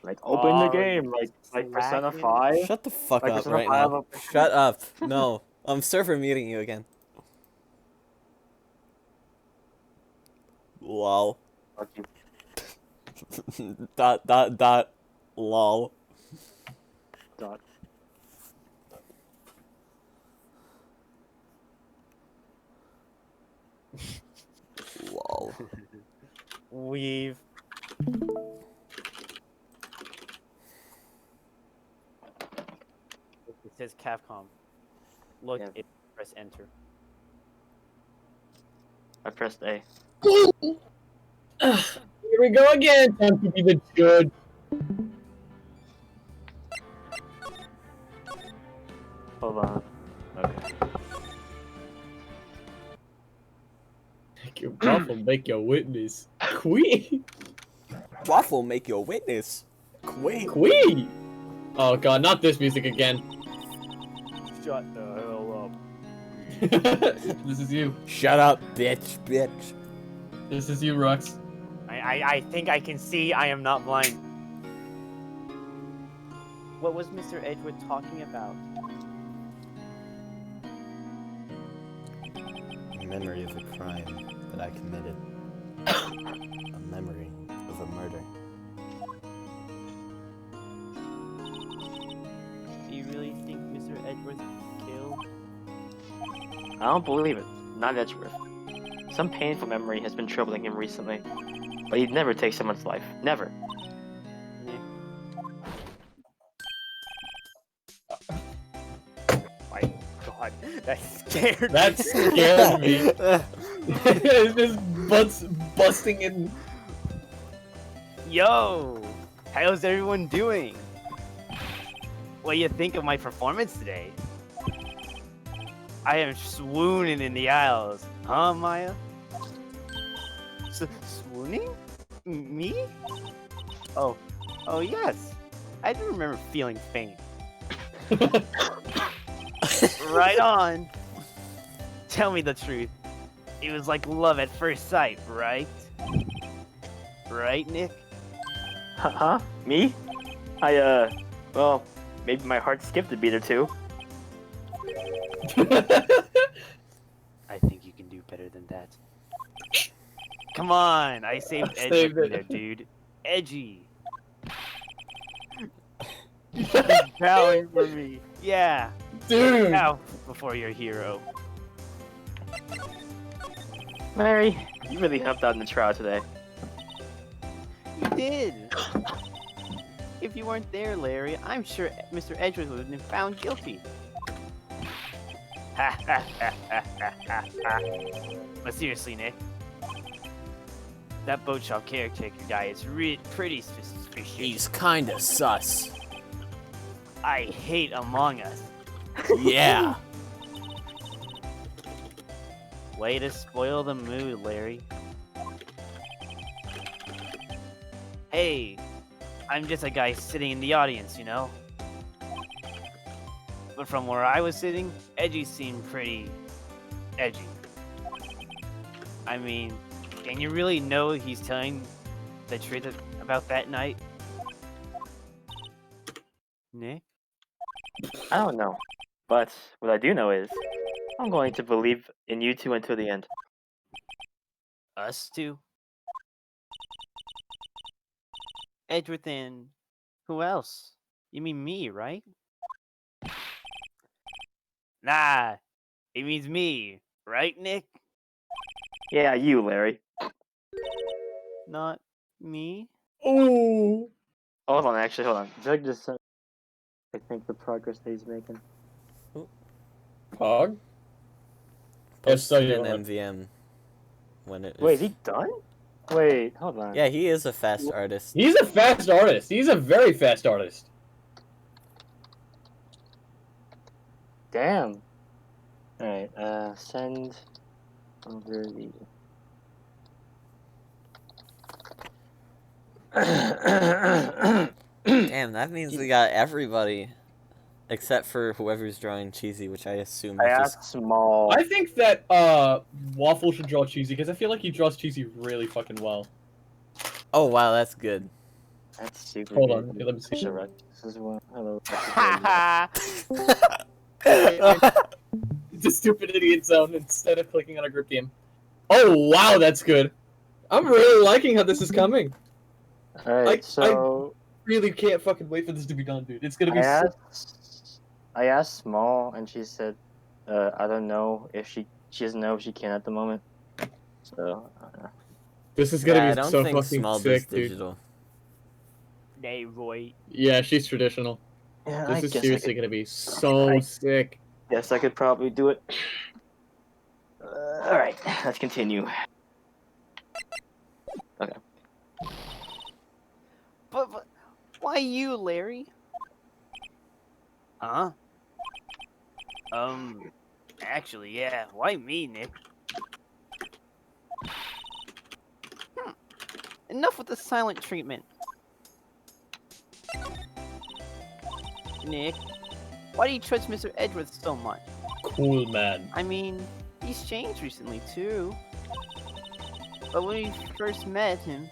Like open the Oh, game, like Persona slacking. 5. Shut the fuck Like up Persona right 5 now. open. Shut up. No. I'm server muting you again. Lol. Fuck you. dot. Lol. Dot. Lol. Weave. It says Capcom. Look, Yeah. press enter. I pressed A. Here we go again. Time to be the judge. Hold on. Okay. Make your waffle, make your witness. Queen. Waffle make you a witness. Queen. Queen. Oh god, not this music again. Shut the hell This is you. Shut up, bitch. This is you, Rux. up. I think I can see. I am not blind. What was Mr. Edgewood talking about? A memory of a crime that I committed. A memory of a murder. Do you really think Mr. Edgeworth killed? I don't believe it. Not Edgeworth. Some painful memory has been troubling him recently, but he'd never take someone's life. Never. Nick. My God, that scared That me. scared me. It's just busting in. Yo, how's everyone doing? What do you think of my performance today? I am swooning in the aisles, huh, Maya? Swooning? Me? Oh yes. I do remember feeling faint. Right on. Tell me the truth. It was like love at first sight, right? Right, Nick? Huh? Me? Well, maybe my heart skipped a beat or two. I think you can do better than that. Come on, I saved Edgy Saved it. there, dude. Edgy. He's bowing for me. Yeah. Dude. Bow before your hero. Larry, you really helped out in the trial today. You did. If you weren't there, Larry, I'm sure Mr. Edgeworth would have been found guilty. Ha ha ha ha ha ha. But seriously, Nick, that boat shop caretaker guy is pretty suspicious. He's kinda sus. I hate Among Us. Yeah. Way to spoil the mood, Larry. Hey, I'm just a guy sitting in the audience, you know? But from where I was sitting, Edgy seemed pretty edgy. I mean, can you really know he's telling the truth about that night? Nick? I don't know. But what I do know is, I'm going to believe in you two until the end. Us two? Edgeworth and who else? You mean me, right? Nah, it means me, right, Nick? Yeah, you, Larry. Not me? Ooh. Hold on, actually, hold on. Jug just said, I think the progress that he's making. Pog? If so, Posted you an are. MVM when it Wait, is. is he done? Wait, hold on. Yeah, he is a fast artist. He's a fast artist. He's a very fast artist. Damn. Alright, send over the... Damn, that means we got everybody. Except for whoever's drawing Cheesy, which I assume I is just... asked Small. I think that Waffle should draw Cheesy because I feel like he draws Cheesy really fucking well. Oh, wow, that's good. That's super Hold good. on, let me see. Mr. Rex as well. Hello. It's a stupid idiot zone instead of clicking on a group game. Oh wow, that's good. I'm really liking how this is coming. Alright, so Really can't fucking wait for this to be done, dude. It's gonna I be so. asked Small, and she said, I don't know if she doesn't know if she can at the moment. So, This is gonna Yeah, I be don't so think fucking Small does sick, dude. digital. Nay, Roy. Yeah, she's traditional. yeah, This I is guess seriously gonna be so sick. Guess I could probably do it. Alright, let's continue. Okay. But why you, Larry? Huh? Actually, yeah. Why me, Nick? Enough with the silent treatment. Nick, why do you trust Mr. Edgeworth so much? Cool, man. I mean, he's changed recently, too. But when we first met him,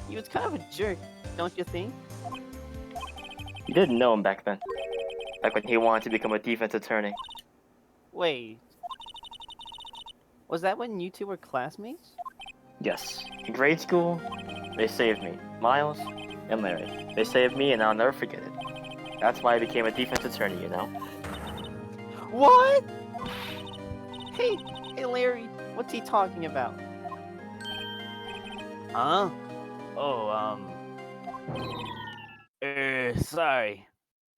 he was kind of a jerk, don't you think? You didn't know him back then. Back when he wanted to become a defense attorney. Wait. Was that when you two were classmates? Yes. In grade school, they saved me. Miles and Larry. They saved me and I'll never forget it. That's why I became a defense attorney, you know? What? Hey, Larry, what's he talking about? Huh? Oh, sorry.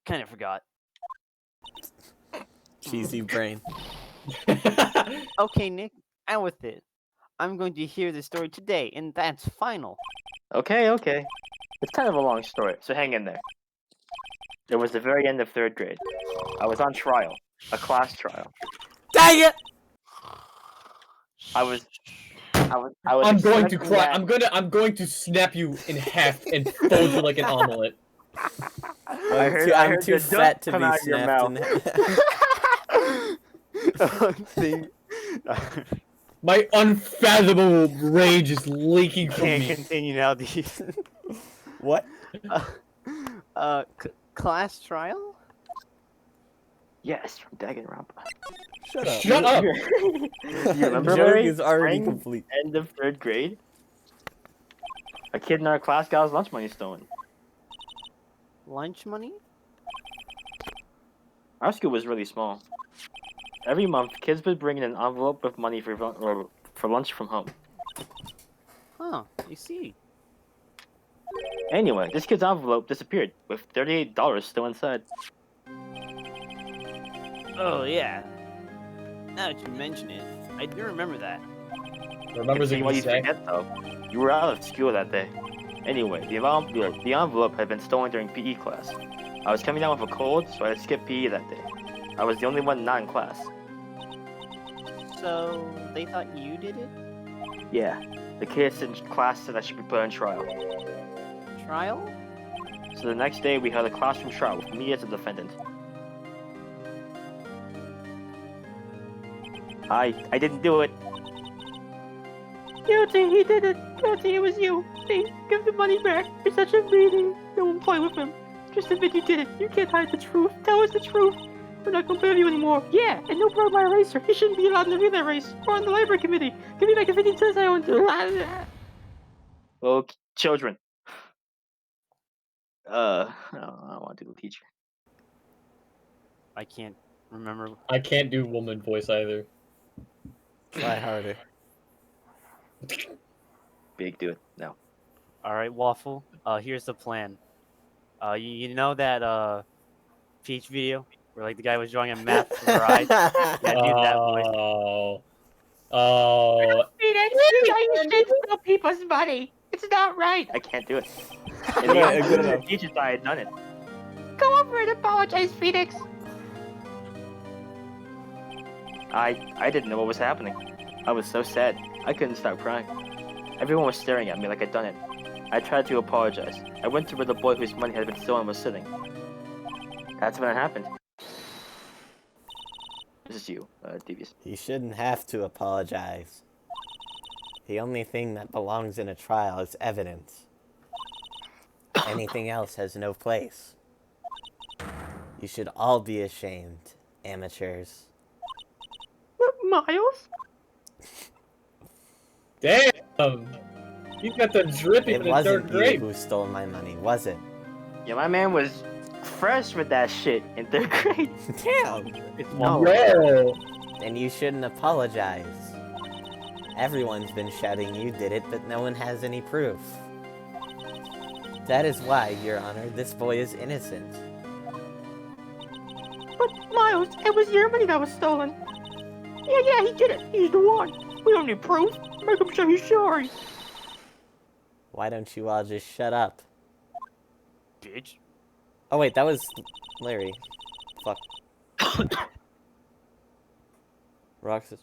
Kinda forgot. Cheesy brain. Okay, Nick, out with it. I'm going to hear the story today, and that's final. Okay. It's kind of a long story, so hang in there. It was the very end of 3rd grade. I was on trial. A class trial. Dang it! I was I'm going to expecting cry. that- I'm going to snap you in half and fold you like an omelet. I heard I'm too the fat dust to come be out of your snapped in half. My unfathomable rage is leaking from Can't me. continue now, these. What? Class trial? Yes, from Danganronpa. Shut up. Shut up! You remember, Joke Larry? is already Spring, complete. End of 3rd grade. A kid in our class got his lunch money stolen. Lunch money? Our school was really small. Every month, kids would bring in an envelope of money for lunch from home. Huh, I see. Anyway, this kid's envelope disappeared with $38 still inside. Oh, yeah. Now that you mention it, I do remember that. Remembers See it what you say? forget though. You were out of school that day. Anyway, the envelope had been stolen during PE class. I was coming down with a cold, so I had skipped PE that day. I was the only one not in class. So, they thought you did it? Yeah, the kids in class said I should be put on trial. Trial? So the next day we held a classroom trial with me as a defendant. I didn't do it. Guilty, he did it. Guilty, it was you. Please, give the money back. You're such a meanie. No one play with him. Just admit you did it. You can't hide the truth. Tell us the truth. We're not gonna believe you anymore. Yeah, and no part of my eraser. You shouldn't be allowed in the relay race or on the library committee. Give me back the 15 cents I own to. Well, children. I don't want to do the teacher. I can't remember. I can't do woman voice either. Try harder. Big, do it. No. Alright, Waffle, here's the plan. You know that, Peach video? Where, like, the guy was drawing a map for her eyes? Yeah, do that voice. Oh. Steal people's money. It's not right. I can't do it. In the Good end, the enough. teacher thought I had done it. Go over and apologize, Phoenix. I didn't know what was happening. I was so sad. I couldn't stop crying. Everyone was staring at me like I'd done it. I tried to apologize. I went to where the boy whose money had been stolen was sitting. That's when it happened. This is you, Devious. He shouldn't have to apologize. The only thing that belongs in a trial is evidence. Anything else has no place. You should all be ashamed, amateurs. Miles? Damn! You got the dripping It in third wasn't you grade. who stole my money, was it? Yeah, my man was fresh with that shit in 3rd grade. Damn! It's Yo! And you shouldn't apologize. Everyone's been shouting you did it, but no one has any proof. That is why, Your Honor, this boy is innocent. But Miles, it was your money that was stolen. Yeah, he did it. He's the one. We don't need proof. Make him say he's sorry. Why don't you all just shut up? bitch. Oh wait, that was Larry. Fuck. Roxas.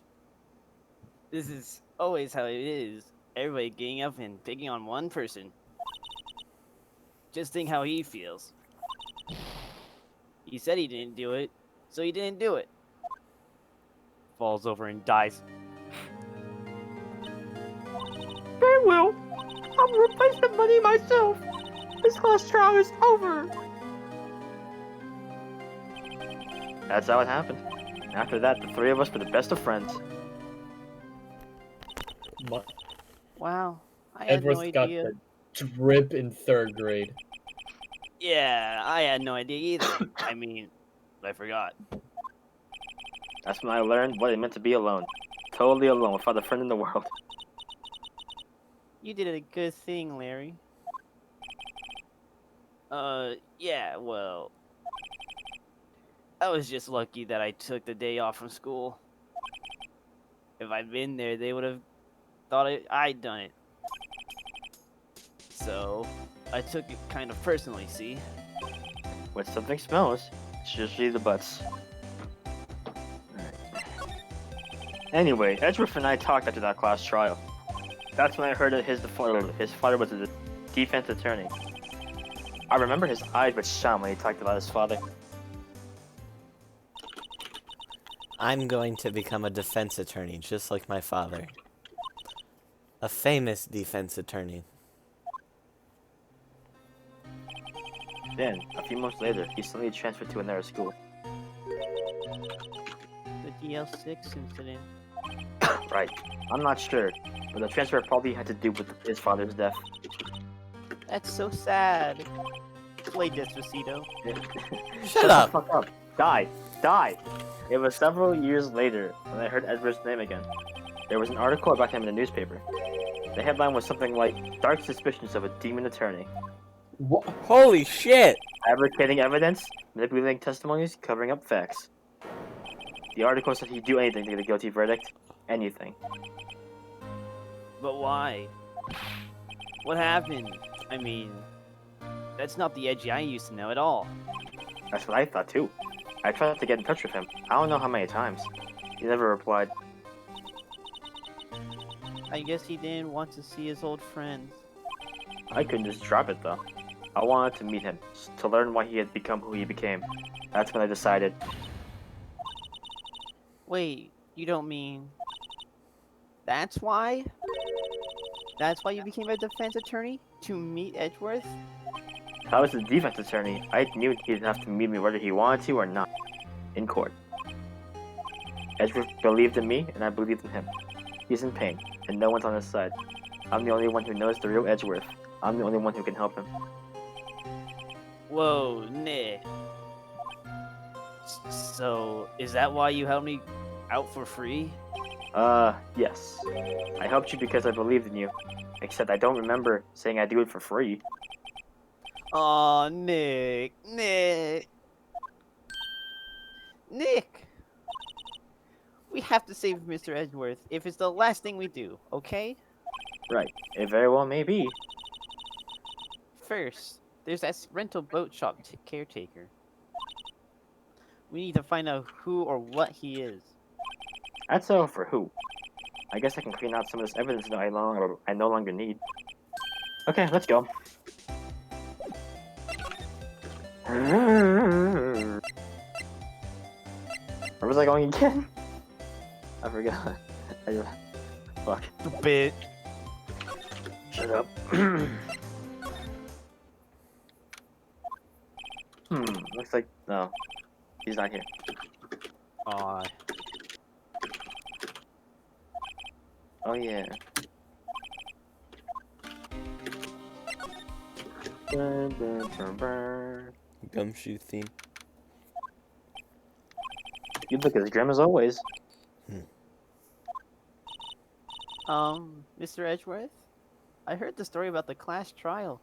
This is always how it is. Everybody getting up and picking on one person. Just think how he feels. He said he didn't do it, so he didn't do it. Falls over and dies. Very well. I'll replace the money myself. This class trial is over. That's how it happened. After that, the 3 of us were the best of friends. Wow, I had no Edward's got idea. the drip in 3rd grade. Yeah, I had no idea either. I mean, I forgot. That's when I learned what it meant to be alone. Totally alone, without a friend in the world. You did a good thing, Larry. Yeah, well, I was just lucky that I took the day off from school. If I'd been there, they would have thought I'd done it. So, I took it kind of personally, see? When something smells, it's usually the butts. Anyway, Edgeworth and I talked after that class trial. That's when I heard that his father was a defense attorney. I remember his eyes would shine when he talked about his father. I'm going to become a defense attorney, just like my father. A famous defense attorney. Then, a few months later, he suddenly transferred to another school. The DL6 incident. Right. I'm not sure, but the transfer probably had to do with his father's death. That's so sad. Play Despacito. Shut up! The fuck up. Die. Die. It was several years later when I heard Edward's name again. There was an article about him in the newspaper. The headline was something like, "Dark Suspicions of a Demon Attorney. What? Holy shit! Fabricating evidence, manipulating testimonies, covering up facts." The article said he'd do anything to get a guilty verdict. Anything. But why? What happened? I mean, that's not the Edgy I used to know at all. That's what I thought too. I tried to get in touch with him. I don't know how many times. He never replied. I guess he didn't want to see his old friends. I couldn't just drop it though. I wanted to meet him, to learn why he had become who he became. That's when I decided. Wait, you don't mean... That's why? That's why you became a defense attorney? To meet Edgeworth? If I was the defense attorney, I knew he'd have to meet me whether he wanted to or not. In court. Edgeworth believed in me, and I believed in him. He's in pain, and no one's on his side. I'm the only one who knows the real Edgeworth. I'm the only one who can help him. Whoa, Nick. So, is that why you helped me out for free? Yes. I helped you because I believed in you. Except I don't remember saying I'd do it for free. Aw, Nick. We have to save Mr. Edgeworth if it's the last thing we do, okay? Right. It very well may be. First, there's that rental boat shop caretaker. We need to find out who or what he is. That's all for who. I guess I can clean out some of this evidence that I no longer need. Okay, let's go. Where was I going again? I forgot. Fuck. Stupid. Shut up. Looks like no, he's not here. Aw. Oh yeah. Burn, burn, burn, burn. Gumshoe theme. You look as grim as always. Mr. Edgeworth? I heard the story about the class trial.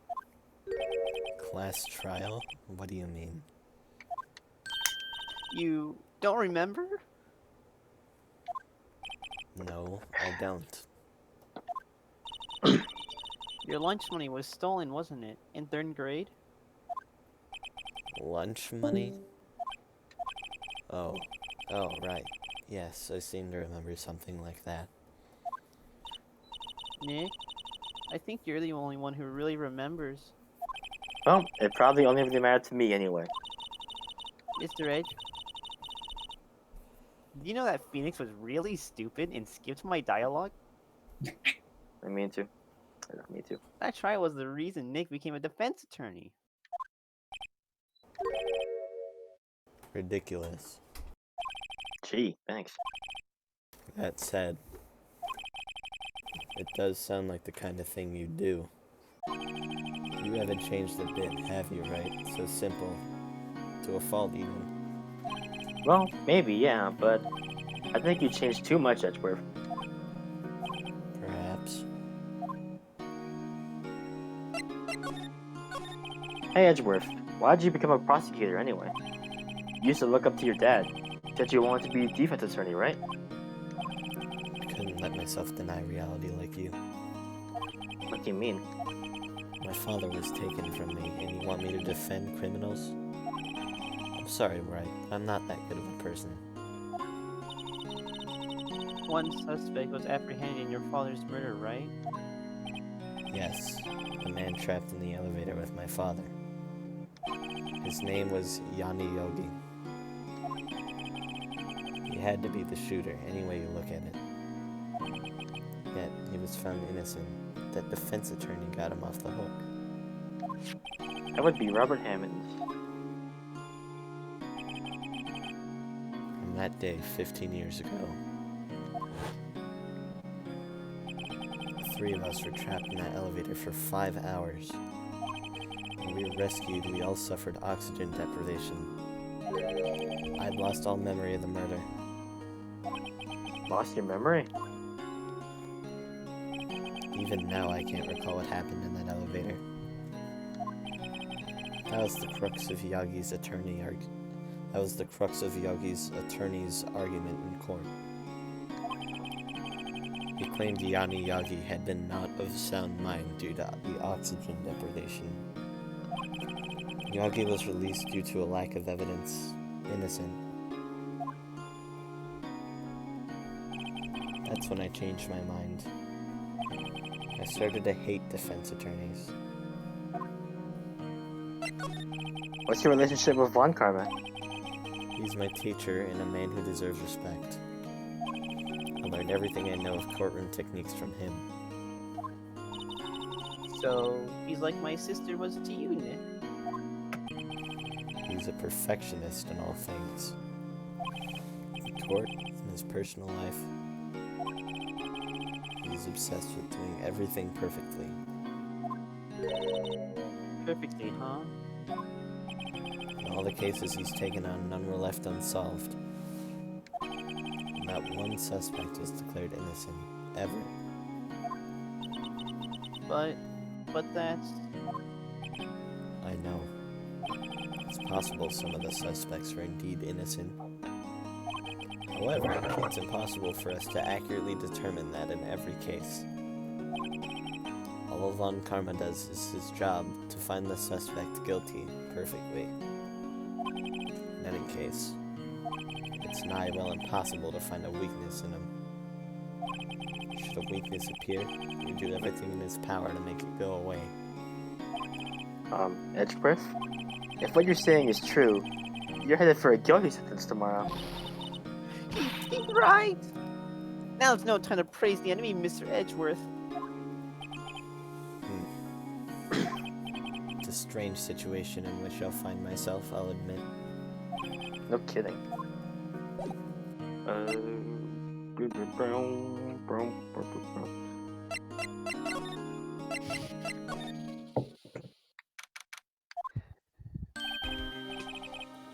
Class trial? What do you mean? You don't remember? No, I don't. Your lunch money was stolen, wasn't it? In 3rd grade? Lunch money? Oh. Oh, right. Yes, I seem to remember something like that. Nick? I think you're the only one who really remembers. Well, it probably only really mattered to me anyway. Mr. Edge? Do you know that Phoenix was really stupid and skipped my dialogue? I mean to. I don't mean to. That trial was the reason Nick became a defense attorney. Ridiculous. Gee, thanks. That said, it does sound like the kind of thing you do. You haven't changed a bit, have you, right? So simple. To a fault, even. Well, maybe, yeah, but I think you changed too much, Edgeworth. Perhaps. Hey, Edgeworth, why'd you become a prosecutor anyway? You used to look up to your dad. Said you wanted to be a defense attorney, right? I couldn't let myself deny reality like you. What do you mean? My father was taken from me, and you want me to defend criminals? I'm sorry, Wright. I'm not that good of a person. One suspect was apprehended in your father's murder, right? Yes, the man trapped in the elevator with my father. His name was Yanni Yogi. He had to be the shooter, any way you look at it. Yet, he was found innocent. That defense attorney got him off the hook. That would be Robert Hammonds. From that day, 15 years ago, the 3 of us were trapped in that elevator for 5 hours. When we were rescued, we all suffered oxygen deprivation. I'd lost all memory of the murder. Lost your memory? Even now, I can't recall what happened in that elevator. That was the crux of Yagi's attorney's argument in court. He claimed Yanni Yagi had been not of sound mind due to the oxygen deprivation. Yagi was released due to a lack of evidence. Innocent. That's when I changed my mind. I started to hate defense attorneys. What's your relationship with Von Karma? He's my teacher and a man who deserves respect. I learned everything I know of courtroom techniques from him. So, he's like my sister was to you, Nick. He's a perfectionist in all things. In court, in his personal life, he's obsessed with doing everything perfectly. Perfectly, huh? In all the cases he's taken on, none were left unsolved. Not one suspect was declared innocent, ever. But that's... I know. It's possible some of the suspects are indeed innocent. However, it's impossible for us to accurately determine that in every case. All Von Karma does is his job to find the suspect guilty perfectly. In any case, it's nigh well impossible to find a weakness in him. Should a weakness appear, you do everything in his power to make it go away. Edgeworth? If what you're saying is true, you're headed for a guilty sentence tomorrow. He's right! Now's no time to praise the enemy, Mr. Edgeworth. To a strange situation in which I'll find myself, I'll admit. No kidding.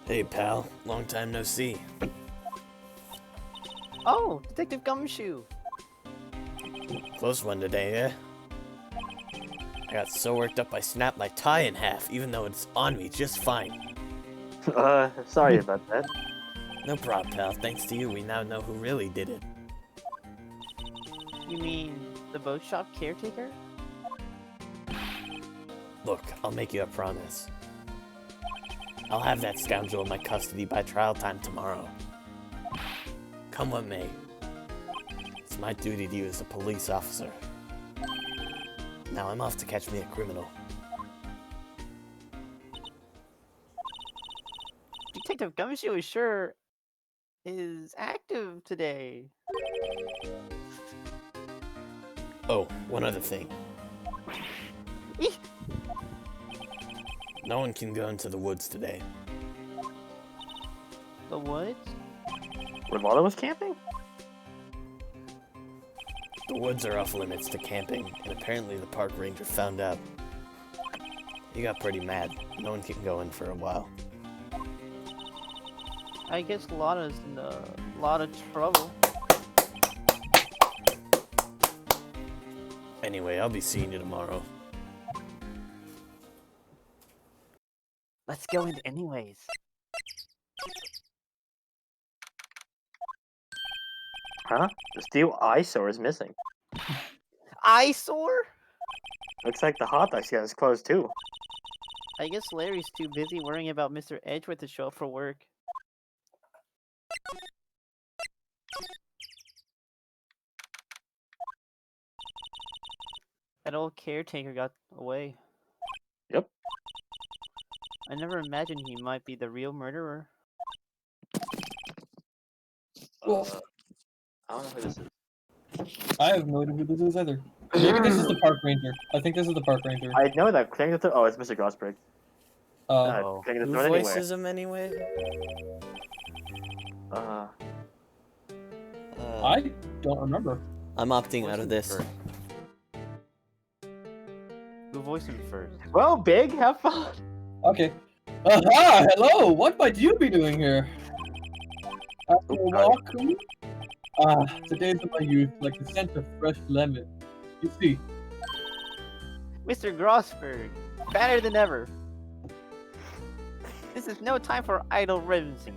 Hey, pal. Long time no see. Oh, Detective Gumshoe. Close one today, eh? I got so worked up I snapped my tie in half, even though it's on me just fine. Sorry about that. No problem, pal. Thanks to you, we now know who really did it. You mean the boat shop caretaker? Look, I'll make you a promise. I'll have that scoundrel in my custody by trial time tomorrow. Come what may. It's my duty to you as a police officer. Now I'm off to catch me a criminal. Detective Gumshoe is active today. Oh, one other thing. Eek. No one can go into the woods today. The woods? When Waldo was camping? The woods are off limits to camping, and apparently the park ranger found out. He got pretty mad. No one can go in for a while. I guess Lotta's in a lot of trouble. Anyway, I'll be seeing you tomorrow. Let's go in anyways. Huh? The steel eyesore is missing. Eyesore? Looks like the hot dog's got his clothes too. I guess Larry's too busy worrying about Mr. Edgeworth to show up for work. That old caretaker got away. Yep. I never imagined he might be the real murderer. Well, I don't know who this is. I have no idea who this is either. Maybe this is the park ranger. I think this is the park ranger. I know that clearing the throat. Oh, it's Mr. Grossberg. Oh. Clearing the Who throat anyway. voices him anyway? I don't remember. I'm opting out of this. Who voiced him first? Well, Big, have fun. Okay. Aha! Hello! What might you be doing here? After a Oh, walk? Ah, the days of my youth, like the scent of fresh lemon. You see, Mr. Grossberg, better than ever. This is no time for idle rinsing.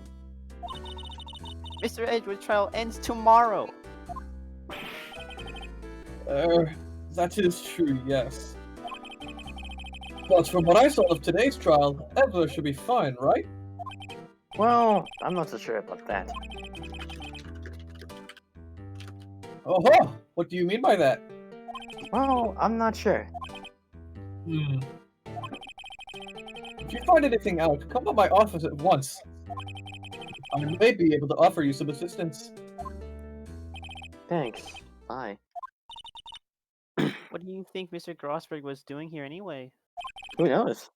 Mr. Edgeworth's trial ends tomorrow. that is true, yes. But from what I saw of today's trial, Edler should be fine, right? Well, I'm not so sure about that. Oh, what do you mean by that? Well, I'm not sure. If you find anything out, come to my office at once. I may be able to offer you some assistance. Thanks. Bye. What do you think Mr. Grossberg was doing here anyway? Who knows?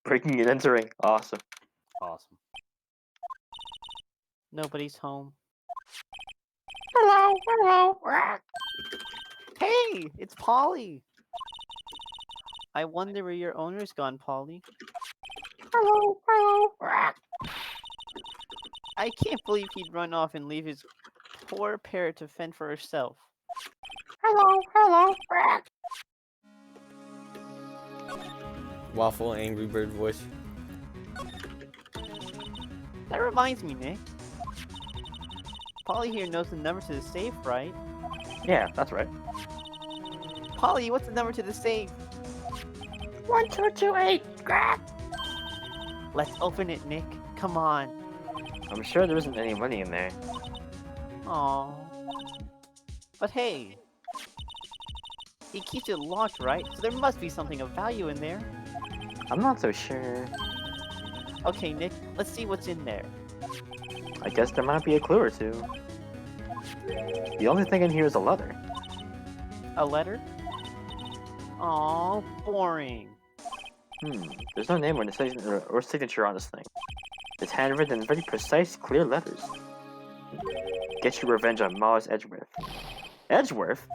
Breaking and entering. Awesome. Awesome. Nobody's home. Hello. Hey, it's Polly. I wonder where your owner's gone, Polly. Hello. I can't believe he'd run off and leave his poor parrot to fend for herself. Hello. Waffle Angry Bird voice. That reminds me, Nick. Polly here knows the number to the safe, right? Yeah, that's right. Polly, what's the number to the safe? 1228. Let's open it, Nick. Come on. I'm sure there isn't any money in there. Aww. But hey, he keeps it locked, right? So there must be something of value in there. I'm not so sure. Okay, Nick, let's see what's in there. I guess there might be a clue or two. The only thing in here is a letter. A letter? Aw, boring. There's no name or signature on this thing. It's handwritten in very precise, clear letters. Get your revenge on Miles Edgeworth. Edgeworth?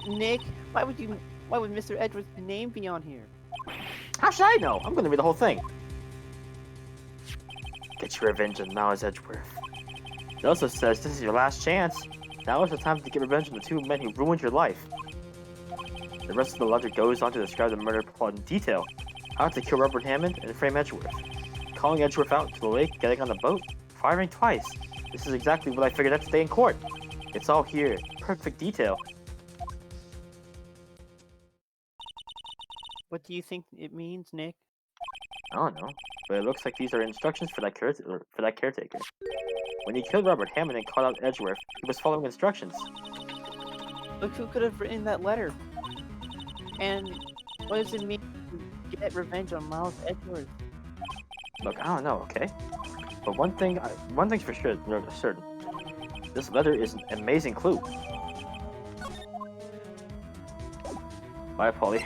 Nick, why would Mr. Edwards' name be on here? How should I know? I'm gonna read the whole thing. Get your revenge on Miles Edgeworth. It also says this is your last chance. Now is the time to get revenge on the two men who ruined your life. The rest of the letter goes on to describe the murder plot in detail. How to kill Robert Hammond and frame Edgeworth. Calling Edgeworth out to the lake, getting on the boat, firing twice. This is exactly what I figured out today in court. It's all here. Perfect detail. What do you think it means, Nick? I don't know, but it looks like these are instructions for that caretaker. When he killed Robert Hammond and called out Edgeworth, he was following instructions. Look who could have written that letter. And what does it mean to get revenge on Miles Edgeworth? Look, I don't know, okay? But one thing's for sure, certain. This letter is an amazing clue. Bye, Polly.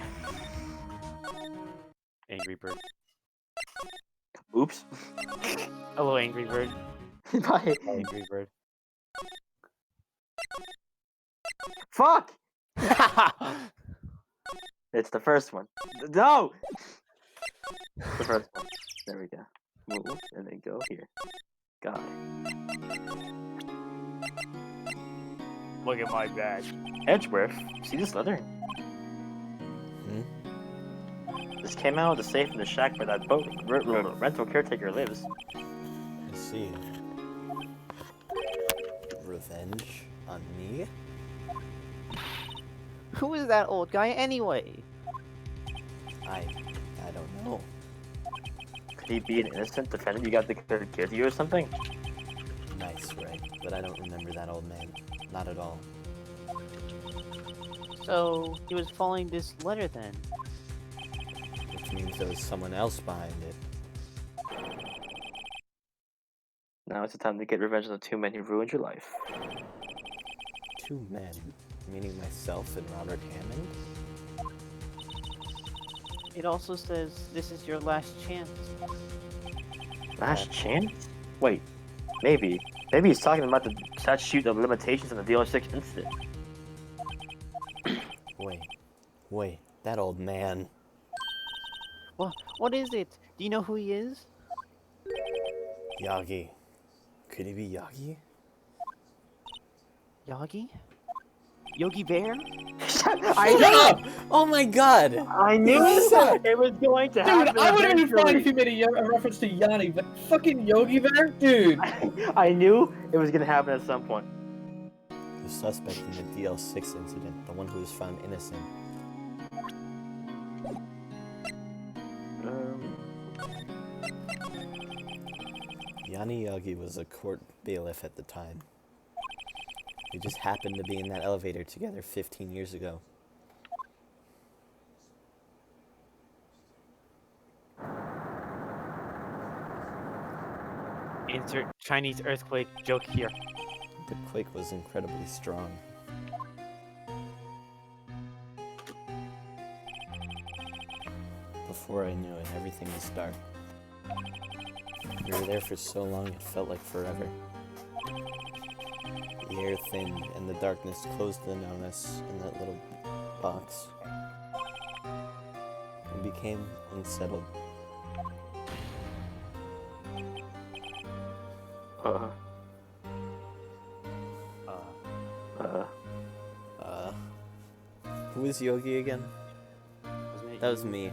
Angry Bird. Oops. Hello, Angry Bird. Bye. Angry Bird. Fuck! It's the first one. No! The first one. There we go. Move, and then go here. Got it. Look at my badge. Edgeworth, see this letter? This came out of the safe in the shack where that boat rental caretaker lives. I see. Revenge on me? Who is that old guy anyway? I don't know. Could he be an innocent defendant you got declared guilty or something? Nice, right? But I don't remember that old man. Not at all. So, he was following this letter then? Which means there was someone else behind it. Now it's the time to get revenge on the two men who ruined your life. Two men, meaning myself and Robert Hammond? It also says this is your last chance. Last chance? Wait, maybe. Maybe he's talking about the statute of limitations on the DL6 incident. Wait, that old man. What is it? Do you know who he is? Yagi. Could he be Yagi? Yagi? Yogi Bear? Shut up! Oh my god! I knew it was going to happen. Dude, I would have been fine if eventually. you made a reference to Yanni, but fucking Yogi Bear? Dude! I knew it was going to happen at some point. The suspect in the DL6 incident, the one who was found innocent. Yanni Yagi was a court bailiff at the time. We just happened to be in that elevator together 15 years ago. Insert Chinese earthquake joke here. The quake was incredibly strong. Before I knew it, everything was dark. We were there for so long it felt like forever. The air thinned and the darkness closed in on us in that little box. We became unsettled. Who is Yogi again? That was me.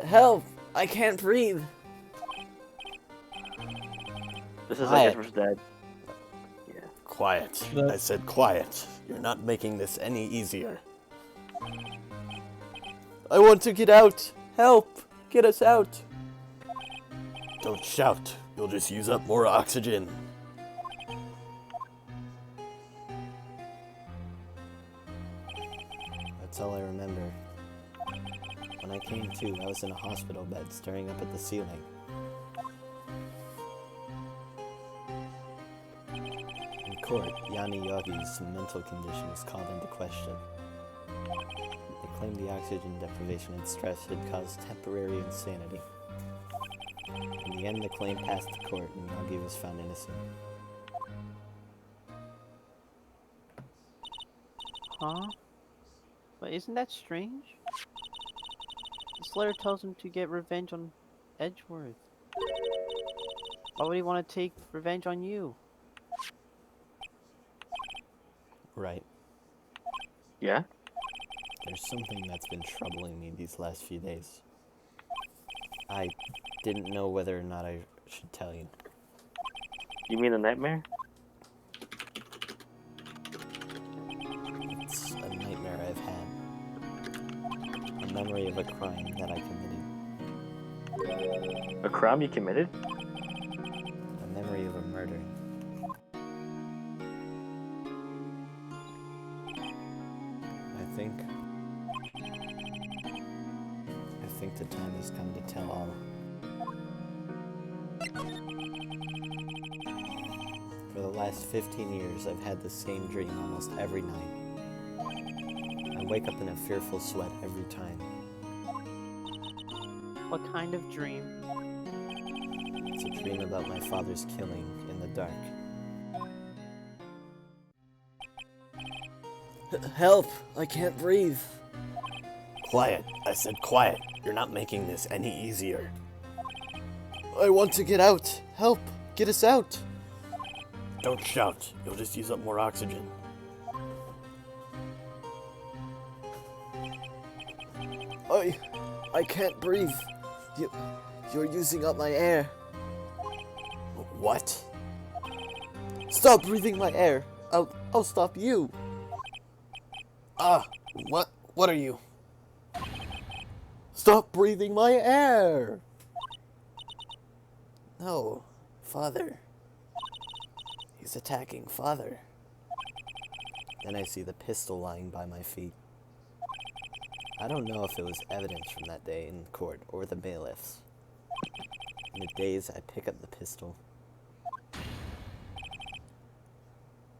Help! I can't breathe! This is Quiet. like Edward's dad. Yeah. Quiet. I said quiet. You're not making this any easier. I want to get out! Help! Get us out! Don't shout. You'll just use up more oxygen. That's all I remember. When I came to, I was in a hospital bed staring up at the ceiling. In court, Yanni Yagi's mental condition was called into question. They claimed the oxygen deprivation and stress had caused temporary insanity. In the end, the claim passed the court and Yogi was found innocent. Huh? But isn't that strange? This letter tells him to get revenge on Edgeworth. Why would he want to take revenge on you? Right. Yeah? There's something that's been troubling me these last few days. I didn't know whether or not I should tell you. You mean the nightmare? It's a nightmare I've had. A memory of a crime that I committed. A crime you committed? A memory of a murder. I think the time has come to tell all. For the last 15 years, I've had the same dream almost every night. I wake up in a fearful sweat every time. What kind of dream? It's a dream about my father's killing in the dark. Help! I can't breathe! Quiet. I said quiet. You're not making this any easier. I want to get out. Help! Get us out! Don't shout. You'll just use up more oxygen. I can't breathe. You're using up my air. What? Stop breathing my air. I'll stop you. What are you? Stop breathing my air! No, Father. He's attacking Father. Then I see the pistol lying by my feet. I don't know if it was evidence from that day in court or the bailiffs. In a daze, I pick up the pistol.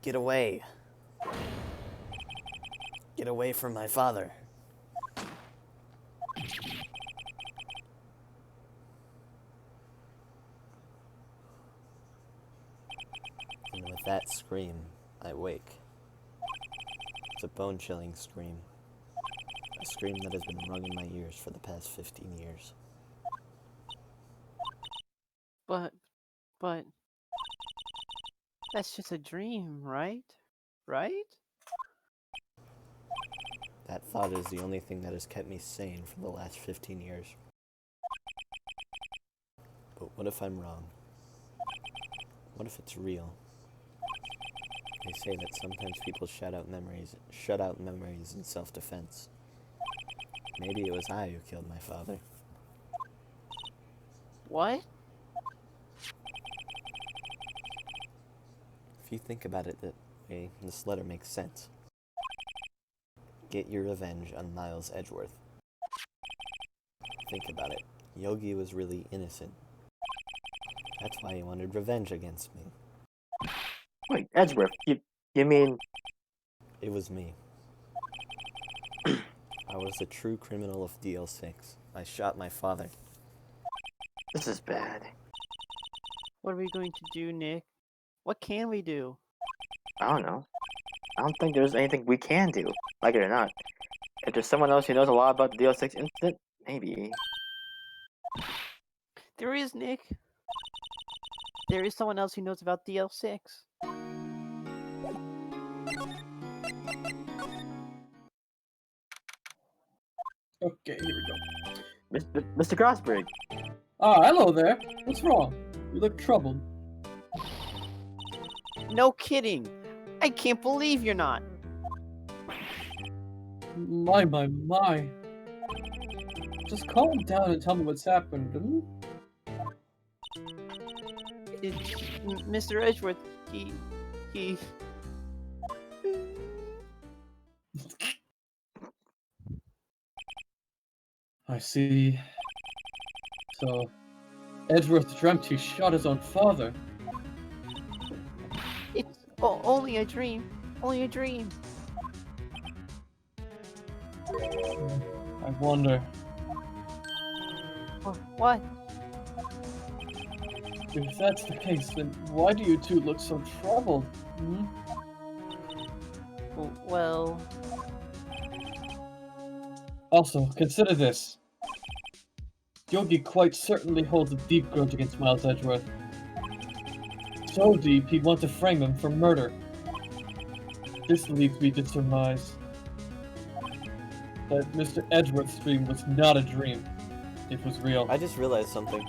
Get away. Get away from my father. And with that scream, I wake. It's a bone-chilling scream. A scream that has been rung in my ears for the past 15 years. But... That's just a dream, right? Right? That thought is the only thing that has kept me sane for the last 15 years. But what if I'm wrong? What if it's real? They say that sometimes people shut out memories in self-defense. Maybe it was I who killed my father. What? If you think about it that way, this letter makes sense. Get your revenge on Miles Edgeworth. Think about it. Yogi was really innocent. That's why he wanted revenge against me. Wait, Edgeworth, you mean... It was me. I was a true criminal of DL6. I shot my father. This is bad. What are we going to do, Nick? What can we do? I don't know. I don't think there's anything we can do, like it or not. If there's someone else who knows a lot about the DL6 incident, maybe. There is, Nick. There is someone else who knows about DL6. Okay, here we go. Mr. Crossberg, Ah, hello there. What's wrong? You look troubled. No kidding. I can't believe you're not. My. Just calm down and tell me what's happened, hmm? Mr. Edgeworth, he... I see. So, Edgeworth dreamt he shot his own father. It's only a dream. Only a dream. I wonder. What? If that's the case, then why do you two look so troubled? Hmm? Well, Also, consider this. Yogi quite certainly holds a deep grudge against Miles Edgeworth. So deep, he'd want to frame him for murder. This leads me to surmise that Mr. Edgeworth's dream was not a dream. It was real. I just realized something.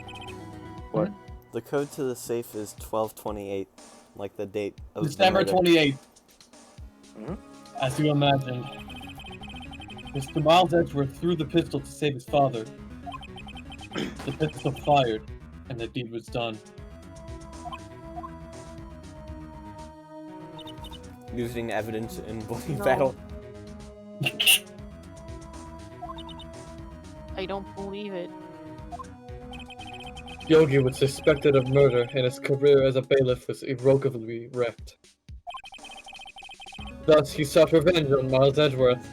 What? The code to the safe is 12/28, like the date of December the murder. 28th. Mhm. As you imagined. Mr. Miles Edgeworth threw the pistol to save his father. The pistol fired, and the deed was done. Using evidence in bloody No. battle. I don't believe it. Yogi was suspected of murder, and his career as a bailiff was irrevocably wrecked. Thus, he sought revenge on Miles Edgeworth.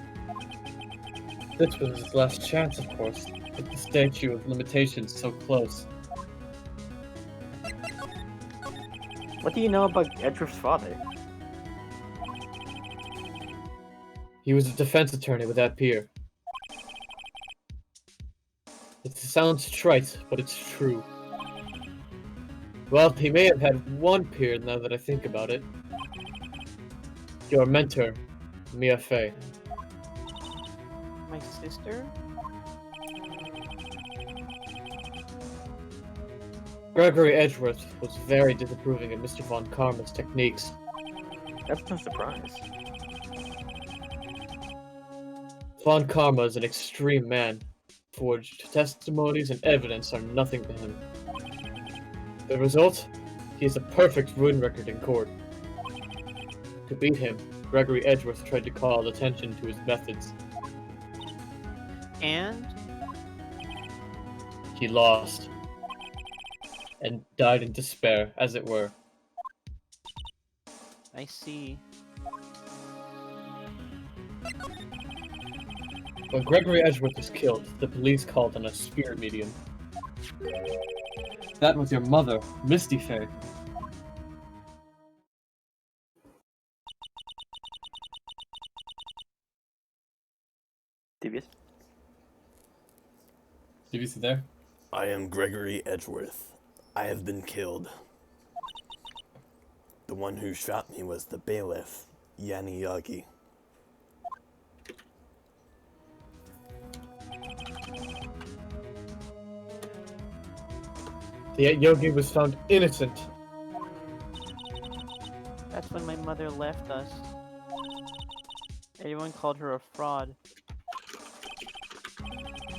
This was his last chance, of course, with the statute of limitations so close. What do you know about Edgeworth's father? He was a defense attorney with that peer. It sounds trite, but it's true. Well, he may have had one peer now that I think about it. Your mentor, Mia Fey. My sister? Gregory Edgeworth was very disapproving of Mr. Von Karma's techniques. That's no surprise. Von Karma is an extreme man. Forged testimonies and evidence are nothing to him. The result? He has a perfect ruin record in court. To beat him, Gregory Edgeworth tried to call attention to his methods. And? He lost. And died in despair, as it were. I see. When Gregory Edgeworth was killed, the police called on a spirit medium. That was your mother, Misty Fey. Devious? Did you see there? I am Gregory Edgeworth. I have been killed. The one who shot me was the bailiff, Yanni Yogi. The Yogi was found innocent. That's when my mother left us. Everyone called her a fraud.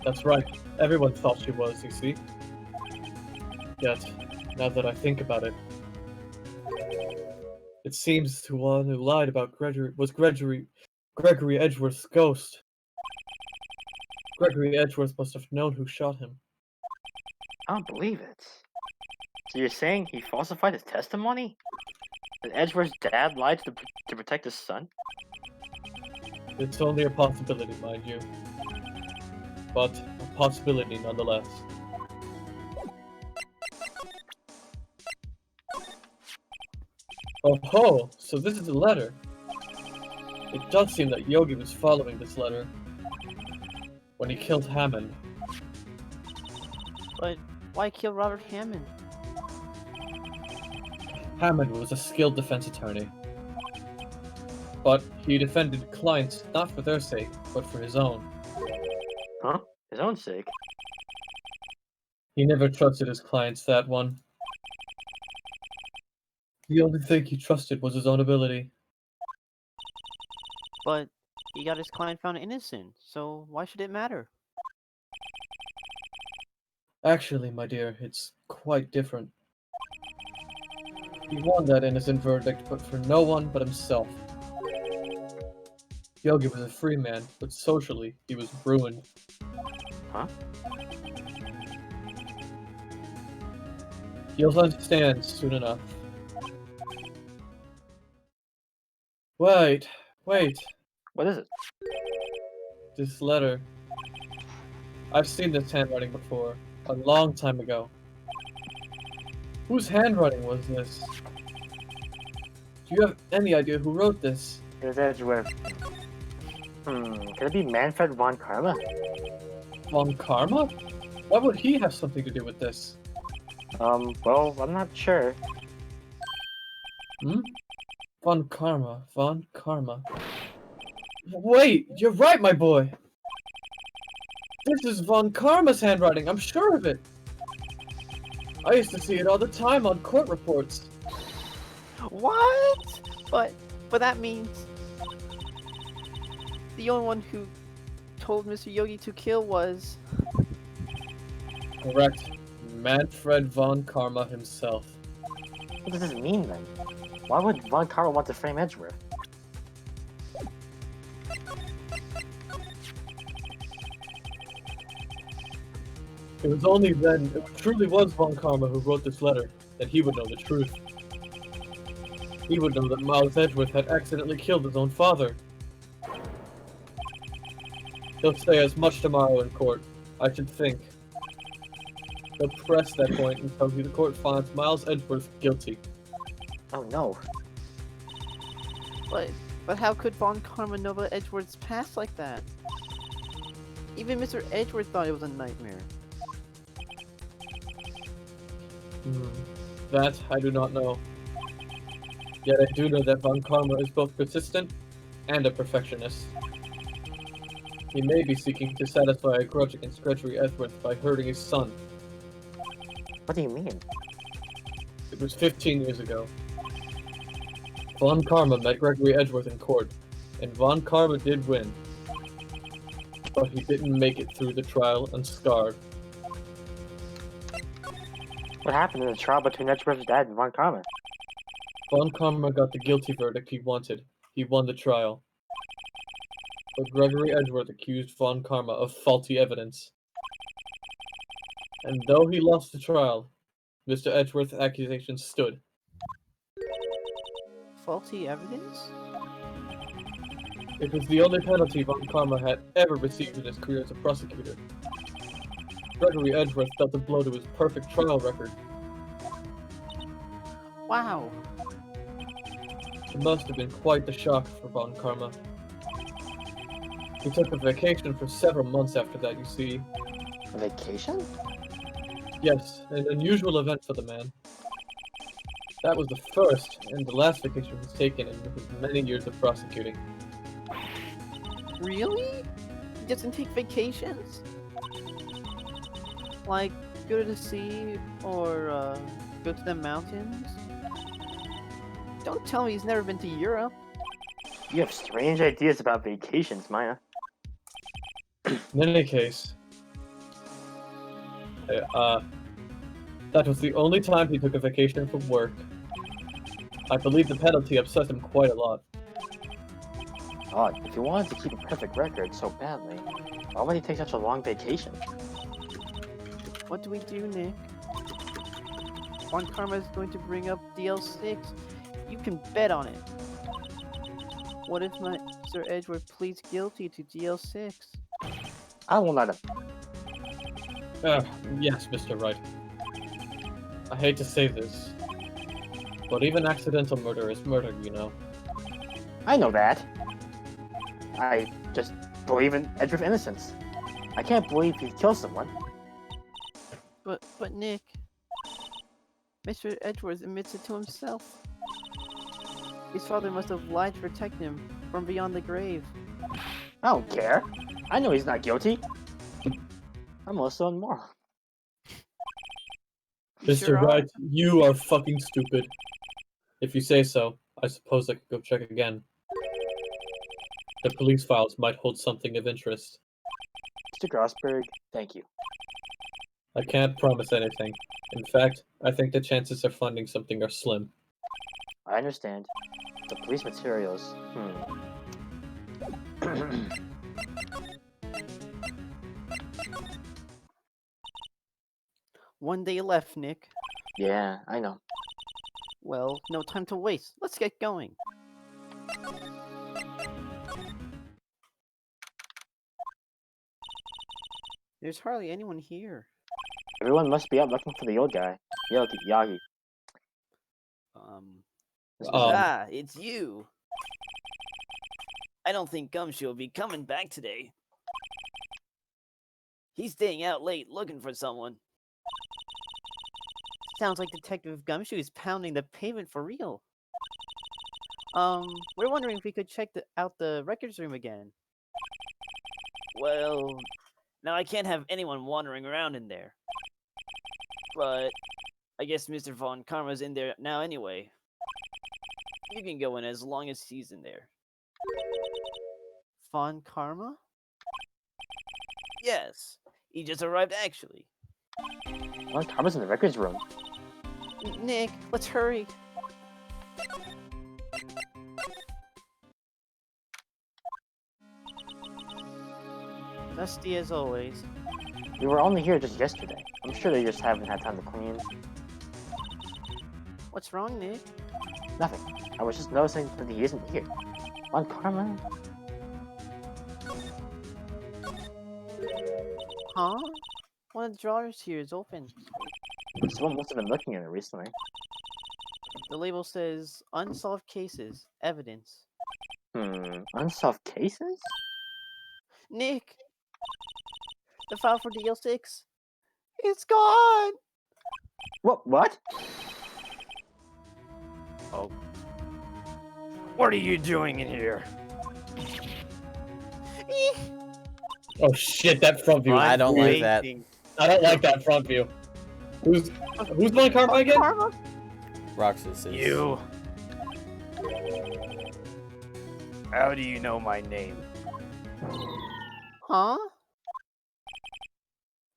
That's right. Everyone thought she was, you see. Yet, now that I think about it, it seems the one who lied about Gregory was Gregory Edgeworth's ghost. Gregory Edgeworth must have known who shot him. I don't believe it. So you're saying he falsified his testimony? That Edgeworth's dad lied to protect his son? It's only a possibility, mind you. But a possibility nonetheless. Oh ho! So this is a letter. It does seem that Yogi was following this letter when he killed Hammond. But why kill Robert Hammond? Hammond was a skilled defense attorney. But he defended clients not for their sake, but for his own. Huh? His own sake? He never trusted his clients, that one. The only thing he trusted was his own ability. But he got his client found innocent, so why should it matter? Actually, my dear, it's quite different. He won that innocent verdict, but for no one but himself. Yogi was a free man, but socially, he was ruined. Huh? You'll understand soon enough. Wait. What is it? This letter. I've seen this handwriting before, a long time ago. Whose handwriting was this? Do you have any idea who wrote this? It was Edgeworth. Could it be Manfred von Karma? Von Karma? Why would he have something to do with this? Well, I'm not sure. Hmm? Von Karma, Von Karma. Wait, you're right, my boy! This is Von Karma's handwriting, I'm sure of it! I used to see it all the time on court reports. What? But that means the only one who told Mr. Yogi to kill was... Correct. Manfred von Karma himself. What does this mean then? Why would von Karma want to frame Edgeworth? It was only then it truly was Von Karma who wrote this letter that he would know the truth. He would know that Miles Edgeworth had accidentally killed his own father. He'll say as much tomorrow in court, I should think. He'll press that point until the court finds Miles Edgeworth guilty. Oh no. But how could Von Karma know about Edgeworth's past like that? Even Mr. Edgeworth thought it was a nightmare. That I do not know. Yet I do know that Von Karma is both persistent and a perfectionist. He may be seeking to satisfy a grudge against Gregory Edgeworth by hurting his son. What do you mean? It was 15 years ago. Von Karma met Gregory Edgeworth in court, and Von Karma did win. But he didn't make it through the trial unscarred. What happened in the trial between Edgeworth's dad and von Karma? Von Karma got the guilty verdict he wanted. He won the trial. But Gregory Edgeworth accused Von Karma of faulty evidence. And though he lost the trial, Mr. Edgeworth's accusations stood. Faulty evidence? It was the only penalty Von Karma had ever received in his career as a prosecutor. Gregory Edgeworth dealt a blow to his perfect trial record. Wow. It must have been quite the shock for Von Karma. He took a vacation for several months after that, you see. A vacation? Yes, an unusual event for the man. That was the first and the last vacation he's taken in his many years of prosecuting. Really? He doesn't take vacations? Like, go to the sea, or, go to the mountains? Don't tell me he's never been to Europe. You have strange ideas about vacations, Maya. In any case, that was the only time he took a vacation from work. I believe the penalty upset him quite a lot. Odd, if he wanted to keep a perfect record so badly, why would he take such a long vacation? What do we do, Nick? Von Karma is going to bring up DL6. You can bet on it. What if Sir Edgeworth pleads guilty to DL6? I won't let him. Yes, Mr. Wright. I hate to say this, but even accidental murder is murder, you know. I know that. I just believe in Edgeworth's innocence. I can't believe he killed someone. But Nick, Mr. Edgeworth admits it to himself. His father must have lied to protect him from beyond the grave. I don't care. I know he's not guilty. I'm also immoral. You Mr. sure are. Wright, you are fucking stupid. If you say so, I suppose I could go check again. The police files might hold something of interest. Mr. Grossberg, thank you. I can't promise anything. In fact, I think the chances of finding something are slim. I understand. The police materials. One day left, Nick. Yeah, I know. Well, no time to waste. Let's get going. There's hardly anyone here. Everyone must be out looking for the old guy. Yagi. It's you. I don't think Gumshoe will be coming back today. He's staying out late looking for someone. Sounds like Detective Gumshoe is pounding the pavement for real. We're wondering if we could check out the records room again. Well, now I can't have anyone wandering around in there. But I guess Mr. Von Karma's in there now anyway. You can go in as long as he's in there. Von Karma? Yes, he just arrived actually. Von Karma's in the records room. Nick, let's hurry. Dusty as always. We were only here just yesterday. I'm sure they just haven't had time to clean. What's wrong, Nick? Nothing. I was just noticing that he isn't here. Von Karma? Huh? One of the drawers here is open. Someone must have been looking at it recently. The label says unsolved cases, evidence. Unsolved cases? Nick! The file for DL6. It's gone! What? Oh. What are you doing in here? Oh shit, that front view. I don't like that. I don't like that front view. Who's Von Karma again? Karma? Roxas is... You. How do you know my name? Huh?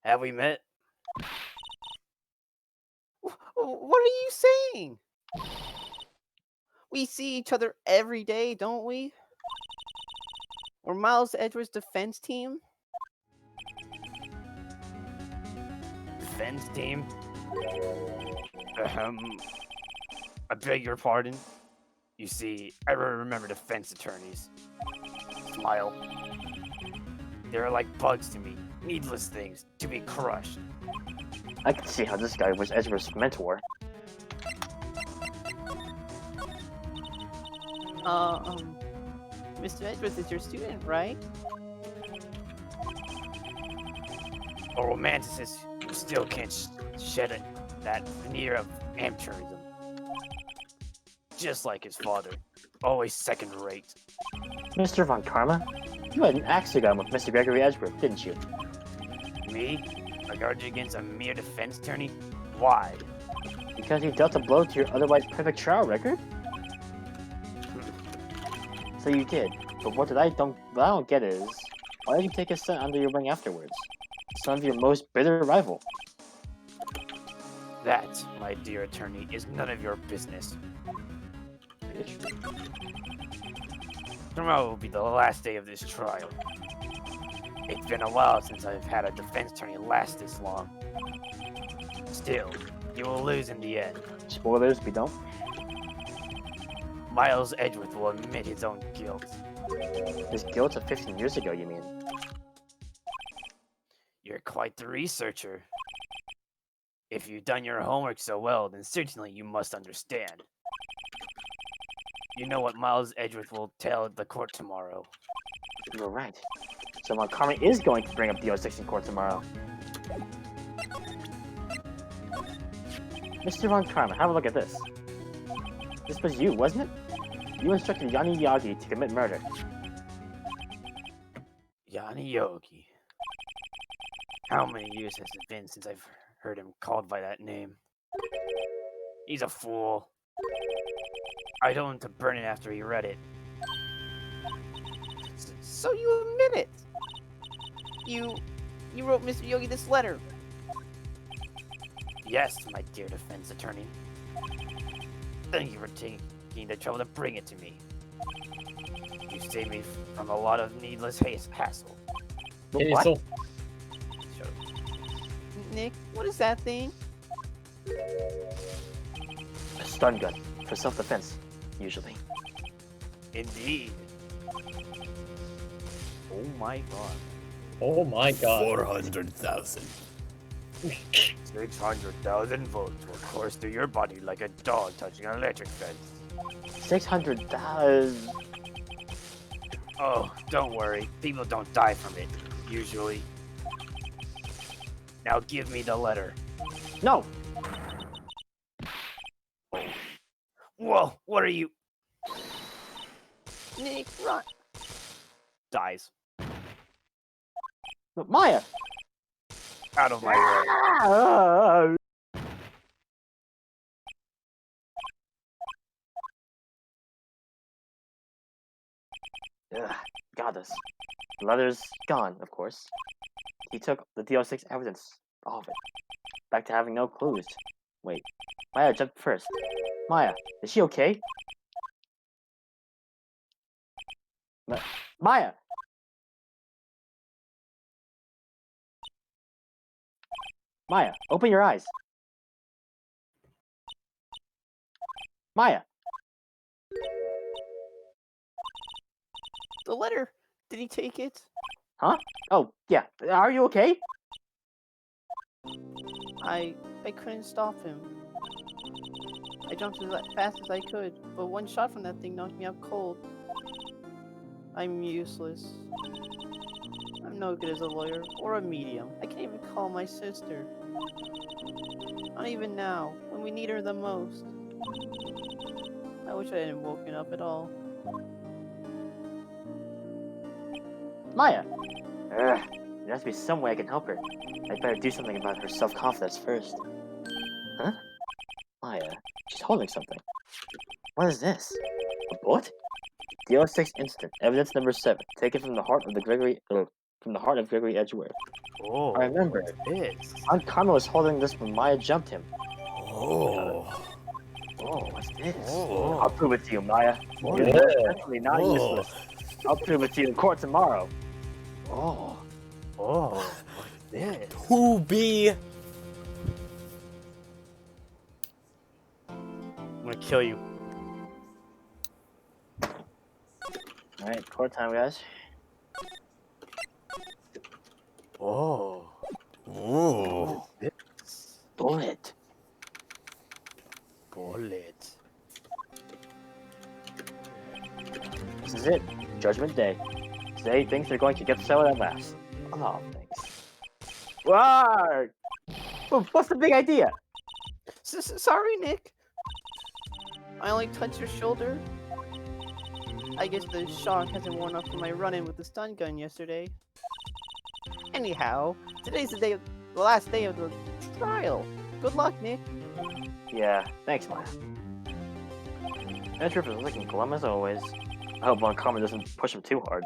Have we met? What are you saying? We see each other every day, don't we? We're Miles Edgeworth's defense team. Defense team? I beg your pardon? You see, I remember defense attorneys. Smile. They're like bugs to me. Needless things to be crushed. I can see how this guy was Ezra's mentor. Mr. Edgeworth is your student, right? A romanticist who still can't shed that veneer of amateurism. Just like his father, always second rate. Mr. Von Karma? You had an axe gun with Mr. Gregory Edgeworth, didn't you? Me? I guard you against a mere defense attorney? Why? Because he dealt a blow to your otherwise perfect trial record? So you did, but what I don't get is, why did you take his son under your wing afterwards? Son of your most bitter rival. That, my dear attorney, is none of your business. Tomorrow will be the last day of this trial. It's been a while since I've had a defense attorney last this long. Still, you will lose in the end. Spoilers, we don't. Miles Edgeworth will admit his own guilt. His guilt of 15 years ago, you mean? You're quite the researcher. If you've done your homework so well, then certainly you must understand. You know what Miles Edgeworth will tell the court tomorrow. You're right. So Von Karma is going to bring up the 06 in court tomorrow. Mr. Von Karma, have a look at this. This was you, wasn't it? You instructed Yanni Yagi to commit murder. Yanni Yogi. How many years has it been since I've heard him called by that name? He's a fool. I told him to burn it after he read it. So you admit it? You wrote Mr. Yogi this letter? Yes, my dear defense attorney. Thank you for taking the trouble to bring it to me. You saved me from a lot of needless hassle. What? Nick, what is that thing? A stun gun, for self-defense, usually. Indeed. Oh my god. Oh my god. 400,000. 600,000 volts will course through your body like a dog touching an electric fence. 600,000. Oh, don't worry. People don't die from it, usually. Now give me the letter. No! Whoa, what are you? Nick, run. Dies. Maya! Out of my way. Ah! Ugh, got this. The letter's gone, of course. He took the DO6 evidence, all of it. Back to having no clues. Wait, Maya jumped first. Maya, is she okay? Maya! Maya, open your eyes. Maya! The letter. Did he take it? Huh? Oh, yeah. Are you okay? I couldn't stop him. I jumped as fast as I could, but one shot from that thing knocked me out cold. I'm useless. I'm no good as a lawyer or a medium. I can't even call my sister. Not even now, when we need her the most. I wish I hadn't woken up at all. Maya! Ugh, there has to be some way I can help her. I'd better do something about her self-confidence first. Huh? Maya, she's holding something. What is this? A bullet? DO6 incident, evidence number 7, taken from the heart of Gregory Edgeworth. Oh, I remember. this. Aunt Karma was holding this when Maya jumped him. Oh. Oh, what's this? Oh. I'll prove it to you, Maya. Oh. You're definitely not Oh. useless. I'll prove it to you in court tomorrow. Oh. Oh, what's this? Who be? I'm gonna kill you. Alright, court time, guys. Oh, Oh. this Bullet. bullet. This is it. Judgment Day. Today, things are going to get so at last. Oh, thanks. Wow! What's the big idea? Sorry, Nick. I only touched your shoulder. I guess the shock hasn't worn off from my run-in with the stun gun yesterday. Anyhow, today's the last day of the trial. Good luck, Nick. Yeah, thanks, Maya. That trip is looking glum as always. I hope Von Karma doesn't push him too hard.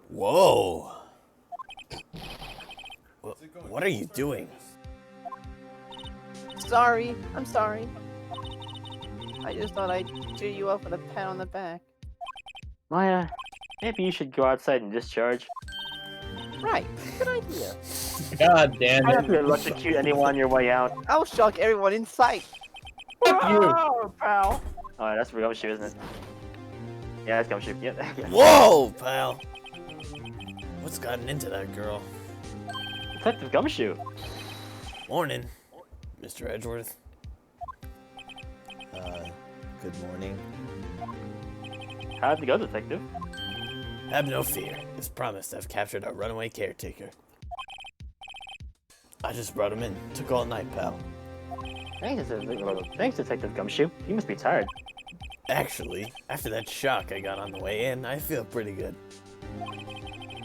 Whoa. What are you doing? Sorry, I'm sorry. I just thought I'd cheer you up with a pat on the back. Maya, maybe you should go outside and discharge. Right, good idea. God damn I don't have to it. electrocute anyone on your way out. I'll shock everyone in sight. Fuck you. Oh, pal. Oh, that's for Gumshoe, isn't it? Yeah, that's Gumshoe. Yep. Whoa, pal. What's gotten into that girl? Detective Gumshoe. Morning, Mr. Edgeworth. Good morning. How'd it go, Detective? Have no fear. As promised, I've captured our runaway caretaker. I just brought him in. Took all night, pal. Thanks, Detective Gumshoe. You must be tired. Actually, after that shock I got on the way in, I feel pretty good.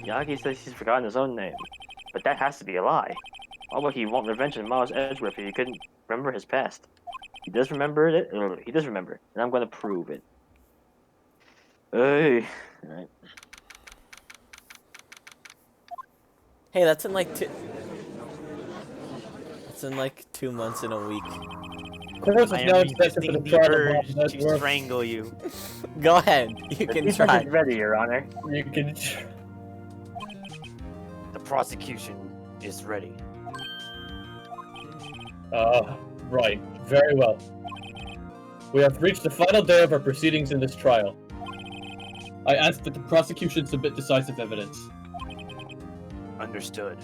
Yagi says he's forgotten his own name, but that has to be a lie. Why would he want revenge on Miles Edgeworth if he couldn't remember his past? He does remember it. He does remember, and I'm going to prove it. Hey, all right. Hey, that's in like 2 months and a week. Court is I now am expected for the resisting the trial of urge Miles to Edgeworth. strangle you. Go ahead. You The can defense try. is ready, Your Honor. You can. The prosecution is ready. Right. Very well. We have reached the final day of our proceedings in this trial. I ask that the prosecution submit decisive evidence. Understood.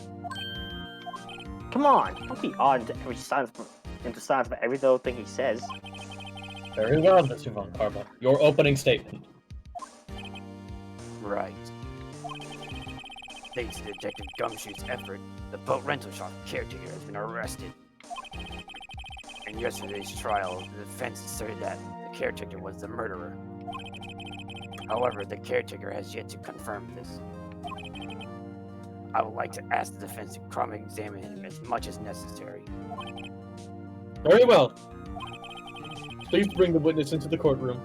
Come on, don't be odd into silence about every little thing he says. Very well, Mr. Von Karma. Your opening statement. Right. Thanks to Detective Gumshoe's effort, the boat rental shop caretaker has been arrested. In yesterday's trial, the defense asserted that the caretaker was the murderer. However, the caretaker has yet to confirm this. I would like to ask the defense to cross-examine him as much as necessary. Very well. Please bring the witness into the courtroom.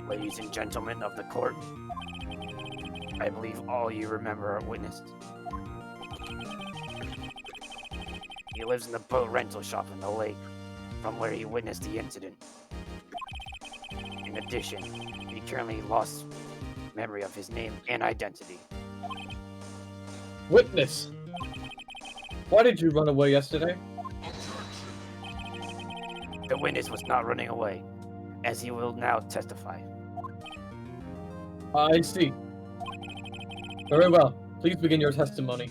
Ladies and gentlemen of the court, I believe all you remember our witness. He lives in the boat rental shop in the lake, from where he witnessed the incident. In addition, he currently lost memory of his name and identity. Witness! Why did you run away yesterday? The witness was not running away, as he will now testify. I see. Very well. Please begin your testimony.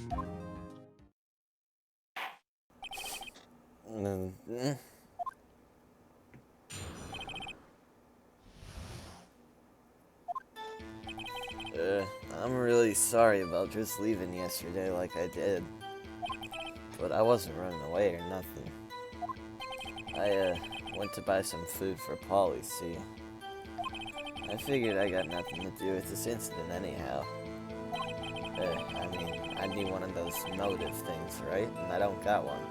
I'm really sorry about just leaving yesterday like I did. But I wasn't running away or nothing. I went to buy some food for Polly, see. I figured I got nothing to do with this incident anyhow. I mean, I need one of those motive things, right? And I don't got one.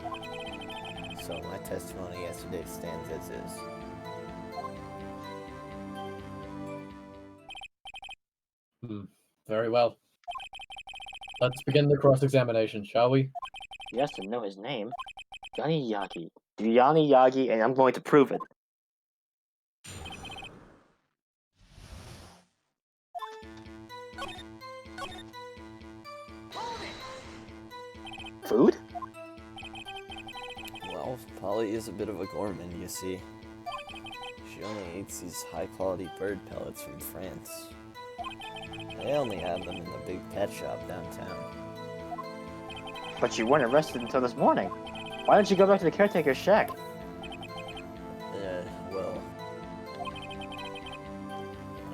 So my testimony yesterday stands as is. Very well. Let's begin the cross-examination, shall we? He has to know his name. Johnny Yagi. Johnny Yagi, and I'm going to prove it. Food? Well, Polly is a bit of a gourmand, you see. She only eats these high-quality bird pellets from France. They only have them in the big pet shop downtown. But you weren't arrested until this morning. Why didn't you go back to the caretaker's shack? Well...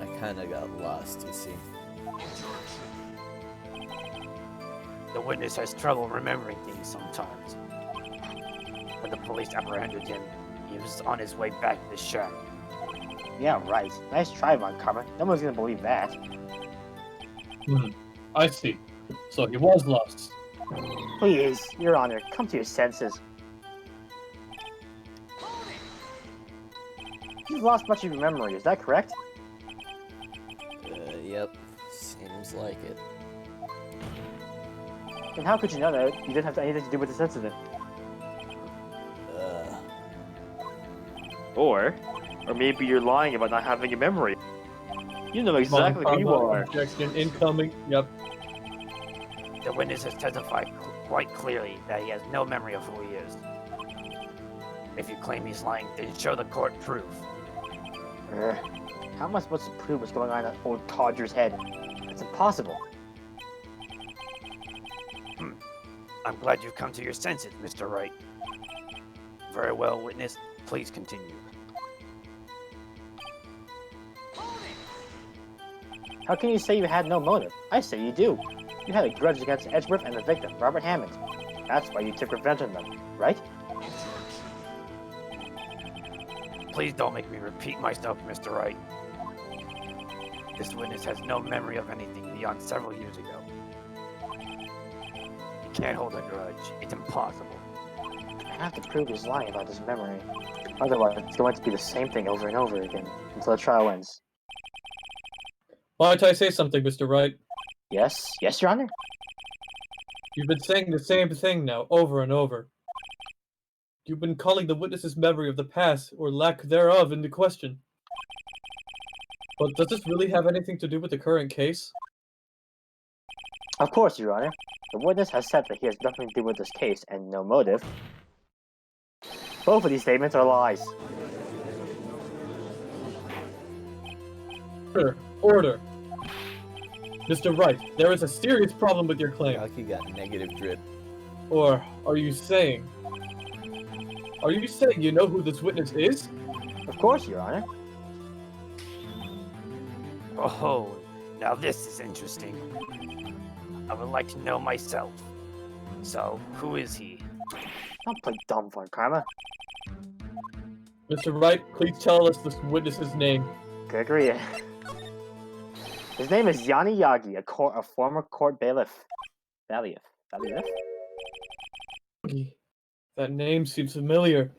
I kinda got lost, you see. The witness has trouble remembering things sometimes. When the police apprehended him, he was on his way back to the shack. Yeah, right. Nice try, Von Karma. No one's gonna believe that. I see. So he was lost. Please, Your Honor, come to your senses. You've lost much of your memory, is that correct? Yep. Seems like it. And how could you know that you didn't have anything to do with this incident? Or maybe you're lying about not having a memory. You know exactly who you are. Objection incoming. Yep. The witness has testified quite clearly that he has no memory of who he is. If you claim he's lying, then show the court proof. How am I supposed to prove what's going on in that old codger's head? It's impossible. I'm glad you've come to your senses, Mr. Wright. Very well, witness. Please continue. How can you say you had no motive? I say you do. You had a grudge against Edgeworth and the victim, Robert Hammond. That's why you took revenge on them, right? Please don't make me repeat myself, Mr. Wright. This witness has no memory of anything beyond several years ago. He can't hold a grudge. It's impossible. I have to prove he's lying about his memory. Otherwise, it's going to be the same thing over and over again until the trial ends. Might I say something, Mr. Wright? Yes? Yes, Your Honor? You've been saying the same thing now, over and over. You've been calling the witness's memory of the past, or lack thereof, into question. But does this really have anything to do with the current case? Of course, Your Honor. The witness has said that he has nothing to do with this case and no motive. Both of these statements are lies. Order. Mr. Wright, there is a serious problem with your claim. Yaki got negative drip. Or are you saying you know who this witness is? Of course, Your Honor. Oh, now this is interesting. I would like to know myself. So, who is he? Don't play dumb, Von Karma. Mr. Wright, please tell us this witness's name. Gregory. His name is Yanni Yagi, a former court bailiff. Bailiff? That name seems familiar.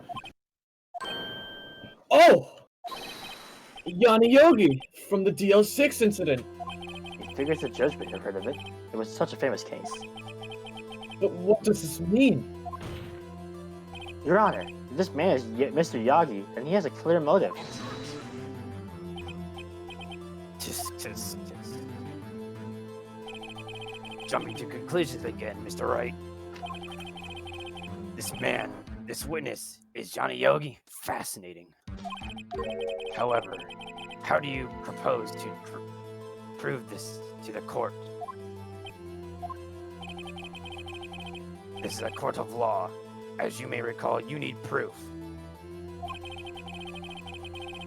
Oh! Yanni Yogi from the DL6 incident. He figures the judge may have heard of it. It was such a famous case. But what does this mean? Your Honor, if this man is Mr. Yagi, then he has a clear motive. Just. Jumping to conclusions again, Mr. Wright. This witness, is Johnny Yogi? Fascinating. However, how do you propose to prove this to the court? This is a court of law. As you may recall, you need proof.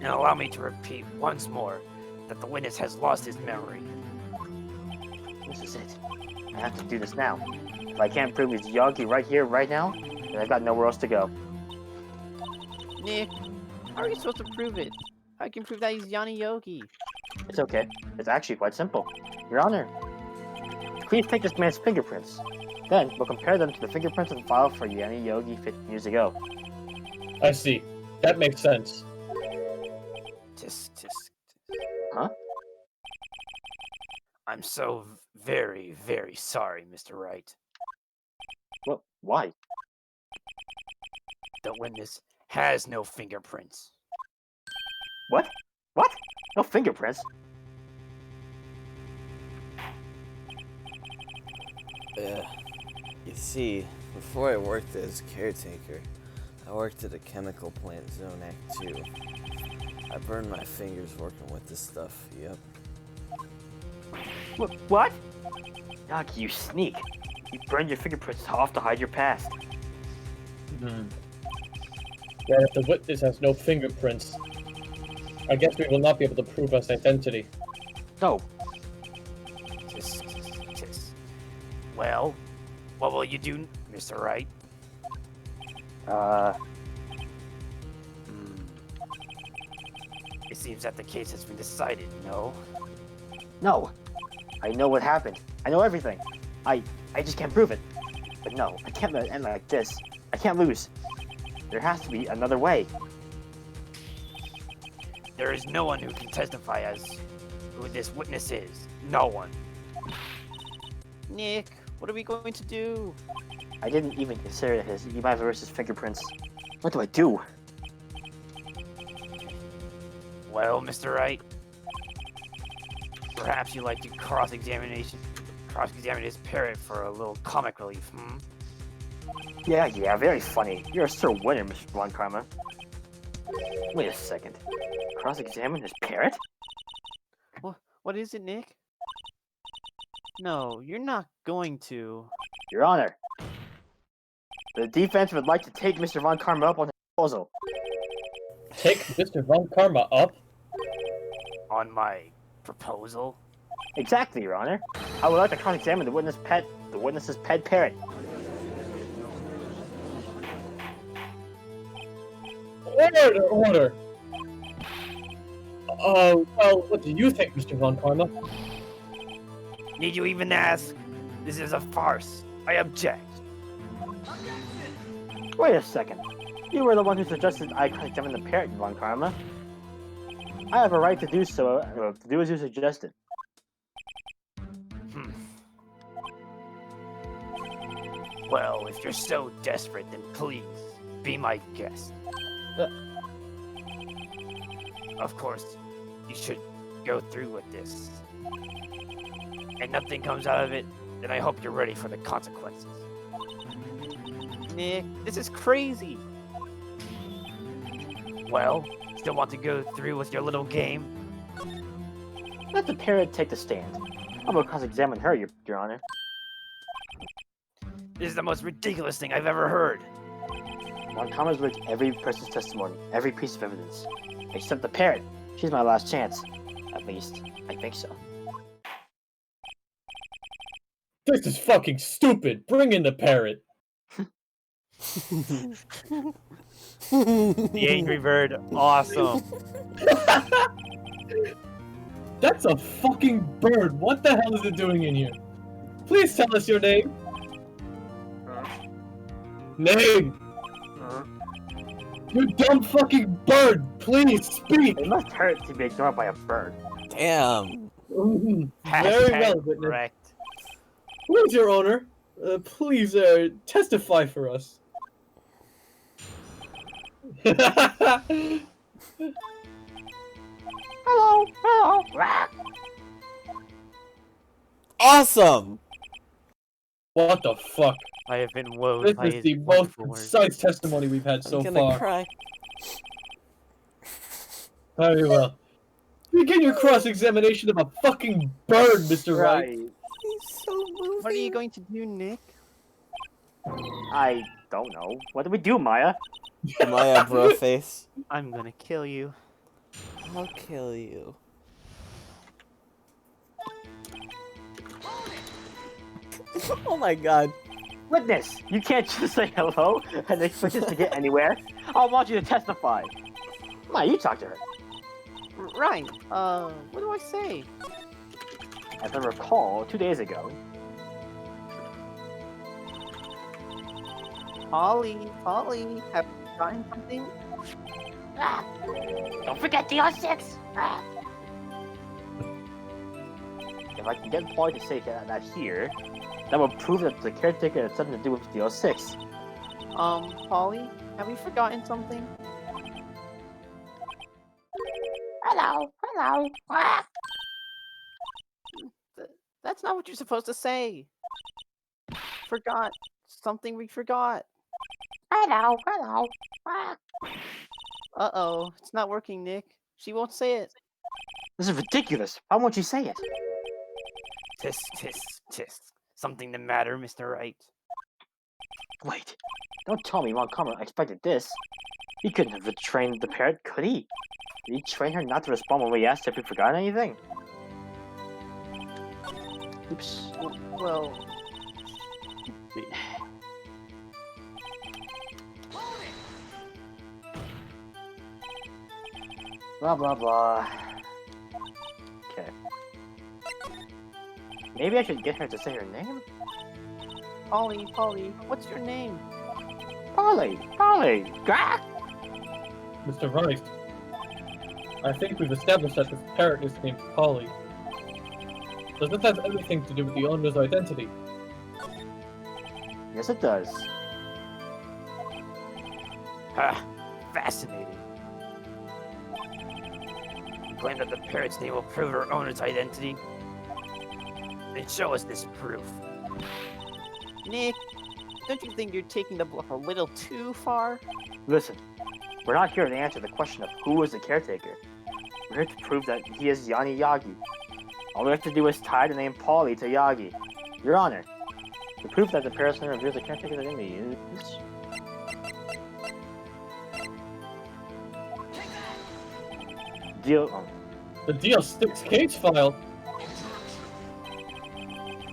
Now allow me to repeat once more that the witness has lost his memory. This is it. I have to do this now. If I can't prove he's Yagi right here, right now, then I've got nowhere else to go. Nick, how are you supposed to prove it? I can prove that he's Yanni Yogi. It's okay. It's actually quite simple. Your Honor, please take this man's fingerprints. Then, we'll compare them to the fingerprints on file for Yanni Yogi 15 years ago. I see. That makes sense. Huh? I'm so very, very sorry, Mr. Wright. What? Why? The witness has no fingerprints. What? What? No fingerprints? You see, before I worked as caretaker, I worked at a chemical plant, Zone Act 2. I burned my fingers working with this stuff, yep. What? Yagi, you sneak. You burned your fingerprints off to hide your past. Well, if the witness has no fingerprints, I guess we will not be able to prove his identity. No. Well, what will you do, Mr. Wright? It seems that the case has been decided, no? No. I know what happened. I know everything. I just can't prove it. But no, I can't let it end like this. I can't lose. There has to be another way. There is no one who can testify as who this witness is. No one. Nick, what are we going to do? I didn't even consider his versus fingerprints. What do I do? Well, Mr. Wright, perhaps you'd like to cross-examine his parrot for a little comic relief, hmm? Yeah, very funny. You're a sir winner, Mr. Von Karma. Wait a second. Cross-examine his parrot? What is it, Nick? No, you're not going to. Your Honor, the defense would like to take Mr. Von Karma up on his proposal. Take Mr. Von Karma up? On my proposal? Exactly, Your Honor. I would like to cross-examine the witness's pet parrot. Order! Well, what do you think, Mr. Von Karma? Need you even ask? This is a farce. I object. Wait a second. You were the one who suggested I cross-examine the parrot, Von Karma. I have a right to do so, to do as you suggested. Well, if you're so desperate, then please, be my guest. Of course, you should go through with this. And nothing comes out of it, then I hope you're ready for the consequences. Nick, this is crazy. Well, still want to go through with your little game? Let the parrot take the stand. I'm gonna cross-examine her, Your Honor. This is the most ridiculous thing I've ever heard. Montgomery's read every person's testimony, every piece of evidence. Except the parrot. She's my last chance. At least, I think so. This is fucking stupid. Bring in the parrot. The angry bird, awesome. That's a fucking bird. What the hell is it doing in here? Please tell us your name. Name. You dumb fucking bird. Please speak. It must hurt to be ignored by a bird. Damn. Very Hashtag relevant. correct. Who is your owner? Please testify for us. Hello. Awesome. What the fuck? I have been wowed This by is his the most wonderful words. concise testimony we've had so I'm gonna far. cry. Very well. Begin your cross-examination of a fucking bird, Mr. Wright. He's so moving. What are you going to do, Nick? I don't know. What do we do, Maya? Maya, bro face. I'm gonna kill you. I'll kill you. Oh my god. Witness, you can't just say hello and expect us to get anywhere. I want you to testify. Maya, you talk to her. Right. What do I say? As I recall, 2 days ago, Polly, have you gotten something? don't forget DL6. If I can get Polly to say that here, that will prove that the caretaker had something to do with DL6. Polly, have we forgotten something? Hello. That's not what you're supposed to say. Forgot something we forgot. Hello. Uh-oh, it's not working, Nick. She won't say it. This is ridiculous. Why won't you say it? Tisk. Something the matter, Mr. Wright? Wait, don't tell me Montgomery expected this. He couldn't have retrained the parrot, could he? Did he train her not to respond when we asked if we forgot anything? Oops. Well... Blah, blah, blah. Okay. Maybe I should get her to say her name? Polly, what's your name? Polly! Gah! Mr. Wright, I think we've established that this parrot is named Polly. Does this have anything to do with the owner's identity? Yes, it does. Ha! Fascinating. You claim that the parrot's name will prove her owner's identity? Then show us this proof. Nick, don't you think you're taking the bluff a little too far? Listen, we're not here to answer the question of who is the caretaker. We're here to prove that he is Yanni Yagi. All we have to do is tie the name Polly to Yagi. Your Honor, the proof that the parrot's name reveals the caretaker's identity is... The DL6 case file?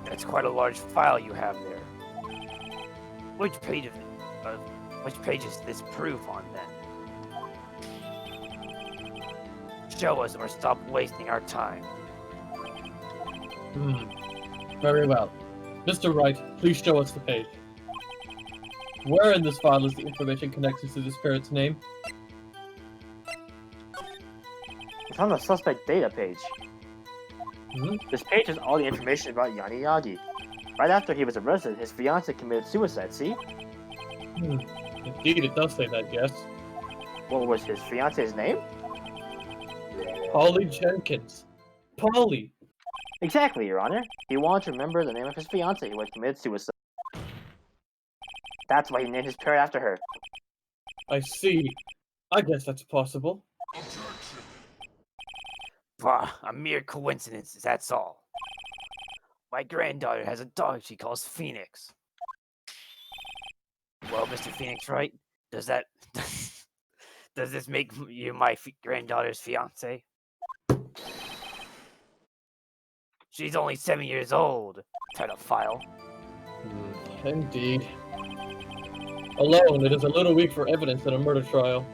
That's quite a large file you have there. Which page is this proof on then? Show us or stop wasting our time. Very well. Mr. Wright, please show us the page. Where in this file is the information connected to this parrot's name? It's on the suspect data page. Hmm? This page has all the information about Yanni Yagi. Right after he was arrested, his fiancée committed suicide, see? Indeed, it does say that, yes. What was his fiancée's name? Polly Jenkins. Polly! Exactly, Your Honor. He wanted to remember the name of his fiancée who had committed suicide. That's why he named his parrot after her. I see. I guess that's possible. Bah, a mere coincidence, that's all. My granddaughter has a dog she calls Phoenix. Well, Mr. Phoenix, right? Does that... does this make you my granddaughter's fiance? She's only 7 years old, pedophile. Indeed. Alone, it is a little weak for evidence in a murder trial.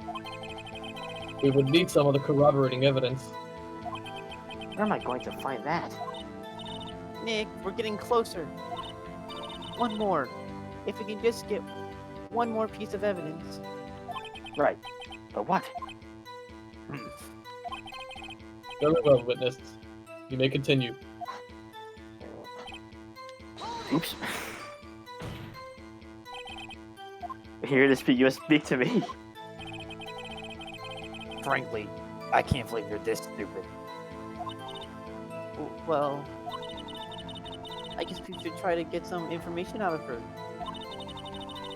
We would need some of the corroborating evidence. Where am I going to find that? Nick, we're getting closer. One more. If we can just get one more piece of evidence. Right. But what? Very well, witness. You may continue. Oops. Here to speak, you speak to me. Frankly, I can't believe you're this stupid. Well, I guess we should try to get some information out of her.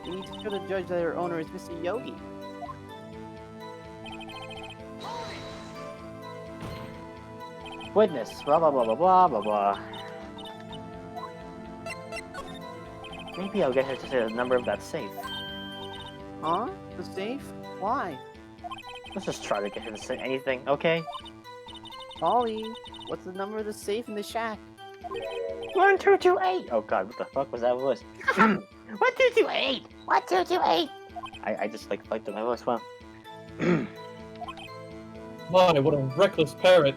We need to show the judge that her owner is Mr. Yogi. Witness, blah blah blah blah blah blah blah. Maybe I'll get her to say the number of that safe. Huh? The safe? Why? Let's just try to get her to say anything, okay? Polly, what's the number of the safe in the shack? 1228! Oh god, what the fuck was that voice? 1228! 1228! I just like liked my voice, wow. My, what a reckless parrot.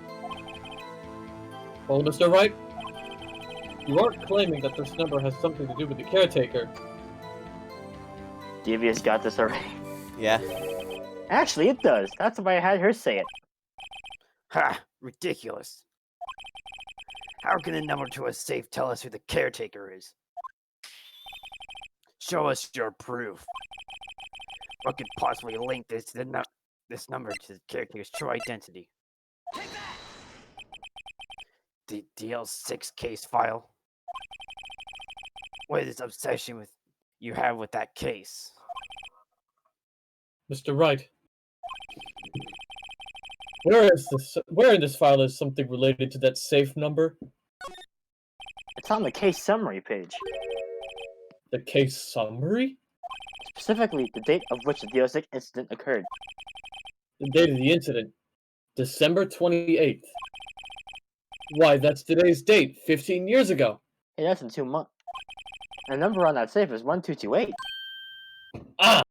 Well, Mr. Wright, you aren't claiming that this number has something to do with the caretaker. Devious got this already. Yeah. Actually, it does. That's why I had her say it. Ha! Ridiculous. How can a number to a safe tell us who the caretaker is? Show us your proof. What could possibly link this to this number to the caretaker's true identity? The DL6 case file? What is this obsession you have with that case? Mr. Wright, where in this file is something related to that safe number? It's on the case summary page. The case summary? Specifically, the date of which the DL6 incident occurred. The date of the incident, December 28th. Why, that's today's date, 15 years ago. Hey, that's in 2 months. And the number on that safe is 1228. Ah!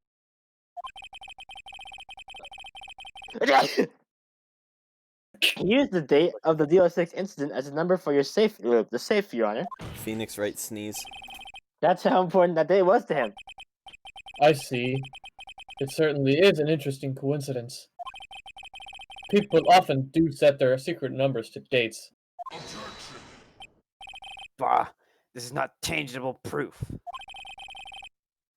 Use the date of the DL6 incident as a number for your safe, the safe, Your Honor. Phoenix Wright sneeze. That's how important that day was to him. I see. It certainly is an interesting coincidence. People often do set their secret numbers to dates. Bah, this is not tangible proof.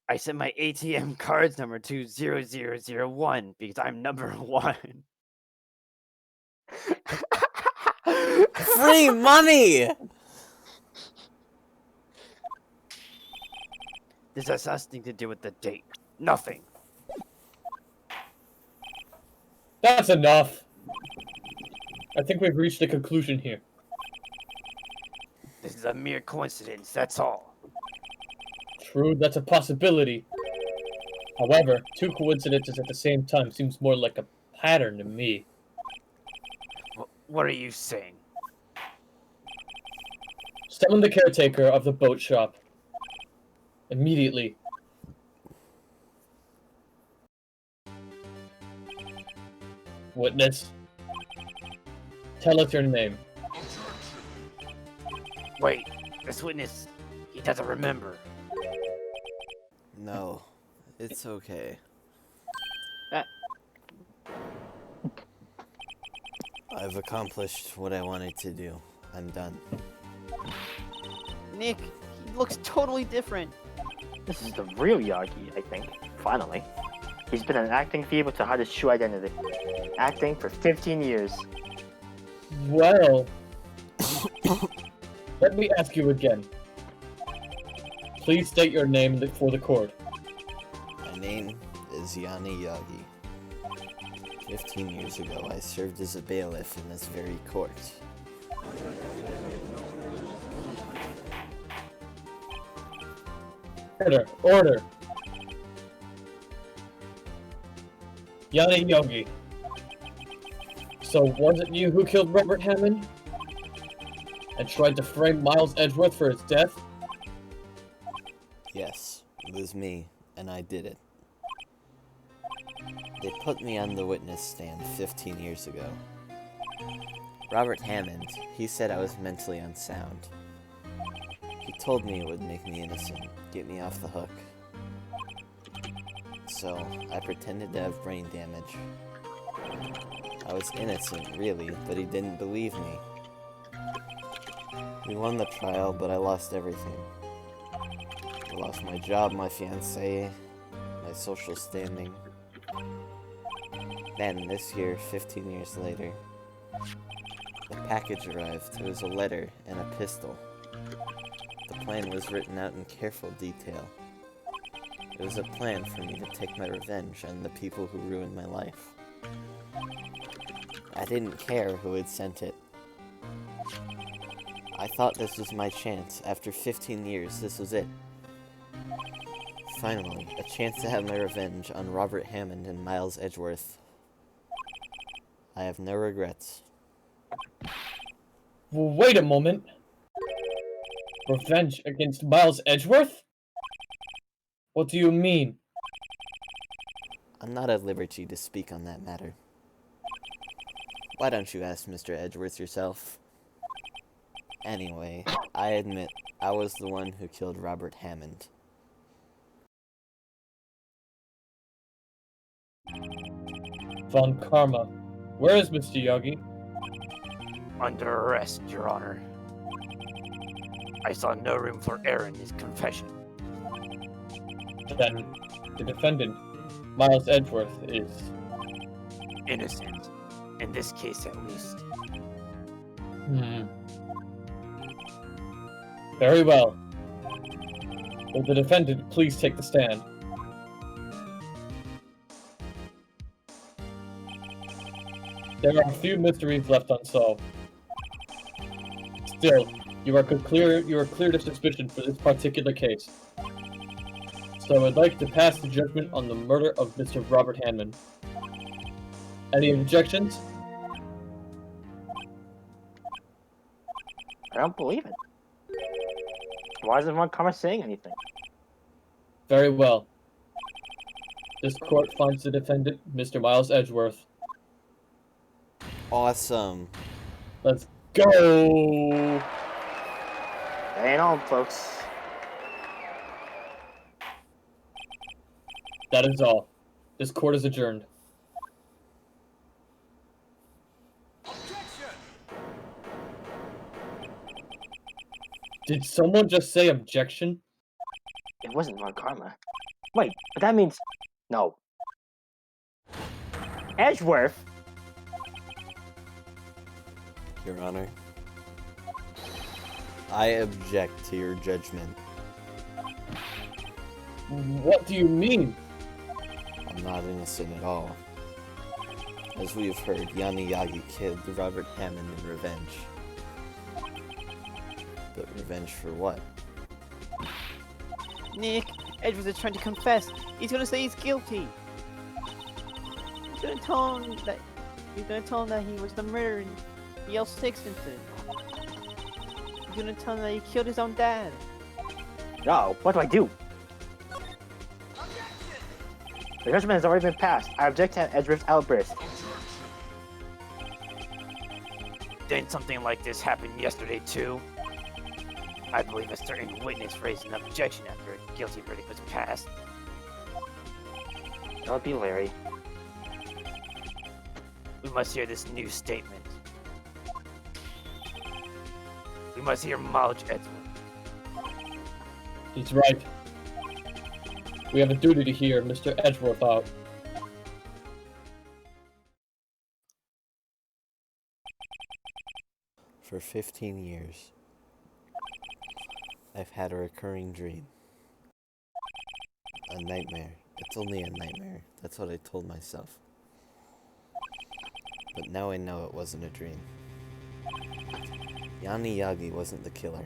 I set my ATM card's number to 0001 because I'm number 1. Free money! This has nothing to do with the date. Nothing. That's enough. I think we've reached a conclusion here. This is a mere coincidence, that's all. True, that's a possibility. However, two coincidences at the same time seems more like a pattern to me. What are you saying? Summon the caretaker of the boat shop. Immediately. Witness. Tell us your name. Wait, this witness, he doesn't remember. No, it's okay. I've accomplished what I wanted to do. I'm done. Nick, he looks totally different. This is the real Yagi, I think. Finally. He's been in an acting fever to hide his true identity. Acting for 15 years. Well... Let me ask you again. Please state your name for the court. My name is Yanni Yagi. 15 years ago, I served as a bailiff in this very court. Order! Order! Yanni Yogi. So was it you who killed Robert Hammond? And tried to frame Miles Edgeworth for his death? Yes, it was me, and I did it. They put me on the witness stand 15 years ago. Robert Hammond, he said I was mentally unsound. He told me it would make me innocent, get me off the hook. So, I pretended to have brain damage. I was innocent, really, but he didn't believe me. We won the trial, but I lost everything. I lost my job, my fiancée, my social standing. Then, this year, 15 years later, the package arrived. It was a letter and a pistol. The plan was written out in careful detail. It was a plan for me to take my revenge on the people who ruined my life. I didn't care who had sent it. I thought this was my chance. After 15 years, this was it. Finally, a chance to have my revenge on Robert Hammond and Miles Edgeworth. I have no regrets. Well, wait a moment. Revenge against Miles Edgeworth? What do you mean? I'm not at liberty to speak on that matter. Why don't you ask Mr. Edgeworth yourself? Anyway, I admit, I was the one who killed Robert Hammond. Von Karma. Where is Mr. Yogi? Under arrest, Your Honor. I saw no room for error in his confession. Then, the defendant, Miles Edgeworth, is... Innocent. In this case, at least. Very well. Will the defendant please take the stand? There are a few mysteries left unsolved. Still, you are cleared of suspicion for this particular case. So I'd like to pass the judgment on the murder of Mr. Robert Hammond. Any objections? I don't believe it. Why isn't Von Karma saying anything? Very well. This court finds the defendant, Mr. Miles Edgeworth. Awesome. Let's go! That ain't all, folks. That is all. This court is adjourned. Did someone just say objection? It wasn't Von Karma. Wait, but that means... No. Edgeworth? Your Honor, I object to your judgment. What do you mean? I'm not innocent at all. As we have heard, Yanni Yagi killed Robert Hammond in revenge. But revenge for what? Nick, Edgeworth is trying to confess. He's gonna say he's guilty. He's gonna tell him that he was the murderer in the L6 incident. He's gonna tell him that he killed his own dad. No, what do I do? The judgment has already been passed. I object to Edgeworth's outburst. Didn't something like this happen yesterday, too? I believe a certain witness raised an objection after a guilty verdict was passed. Don't be Larry. We must hear this new statement. We must hear Miles Edgeworth. He's right. We have a duty to hear Mr. Edgeworth out. For 15 years, I've had a recurring dream. A nightmare. It's only a nightmare. That's what I told myself. But now I know it wasn't a dream. Yanni Yagi wasn't the killer.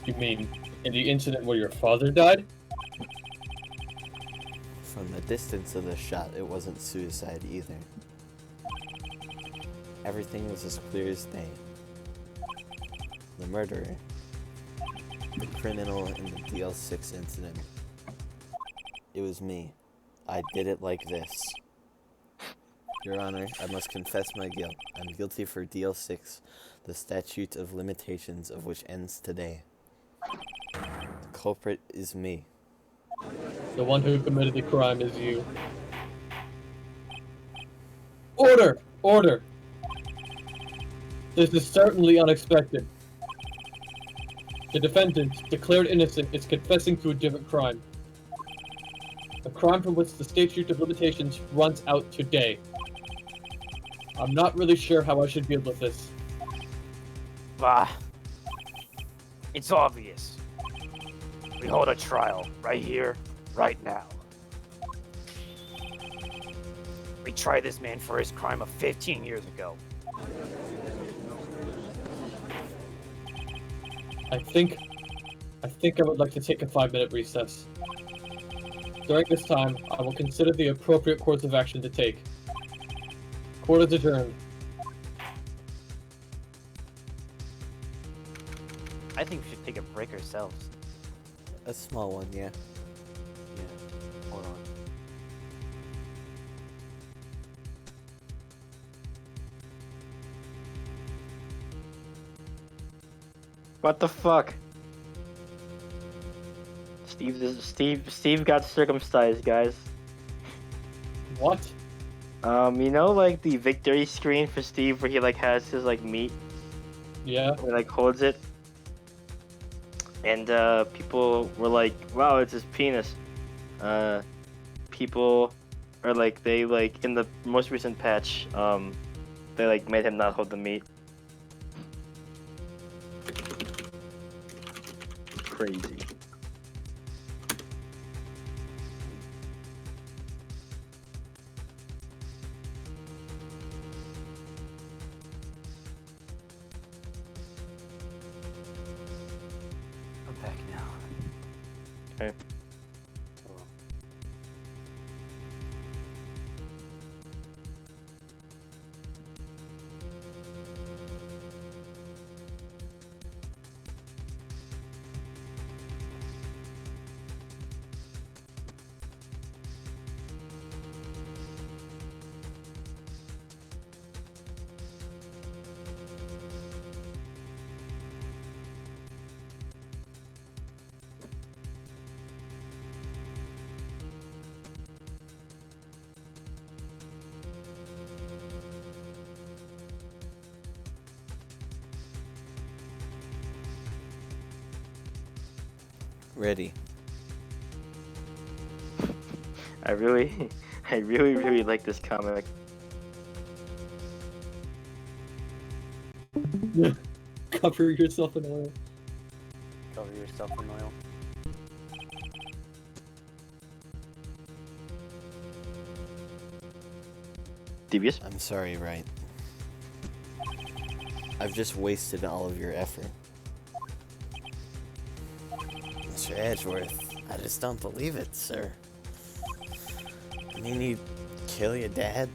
You mean in the incident where your father died? From the distance of the shot, it wasn't suicide either. Everything was as clear as day. The murderer, the criminal in the DL6 incident. It was me. I did it like this. Your Honor, I must confess my guilt. I'm guilty for DL6, the statute of limitations of which ends today. The culprit is me. The one who committed the crime is you. Order! Order! This is certainly unexpected. The defendant, declared innocent, is confessing to a different crime. A crime from which the statute of limitations runs out today. I'm not really sure how I should deal with this. Bah. It's obvious. We hold a trial right here, right now. We tried this man for his crime of 15 years ago. I think I would like to take a 5-minute recess. During this time, I will consider the appropriate course of action to take. Court is adjourned. I think we should take a break ourselves. A small one, yeah. Yeah. Hold on. What the fuck? Steve got circumcised, guys. What? You know, like the victory screen for Steve where he like has his like meat Yeah? and like holds it, and people were like, "Wow, it's his penis." People are like, they like in the most recent patch, they like made him not hold the meat. Crazy. I'm back now. Okay. Ready. I really like this comic. Cover yourself in oil. Cover yourself in oil. Devious. I'm sorry, right? I've just wasted all of your effort. Mr. Edgeworth, I just don't believe it, sir. I mean, you kill your dad?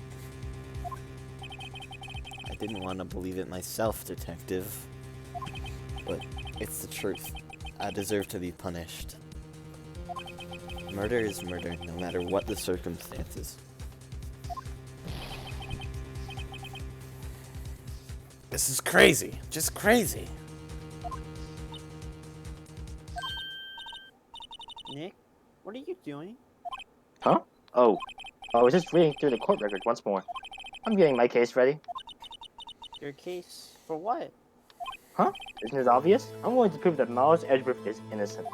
I didn't want to believe it myself, detective. But it's the truth. I deserve to be punished. Murder is murder, no matter what the circumstances. This is crazy. Just crazy. Nick, what are you doing? Huh? Oh, I was just reading through the court record once more. I'm getting my case ready. Your case for what? Huh? Isn't it obvious? I'm going to prove that Miles Edgeworth is innocent.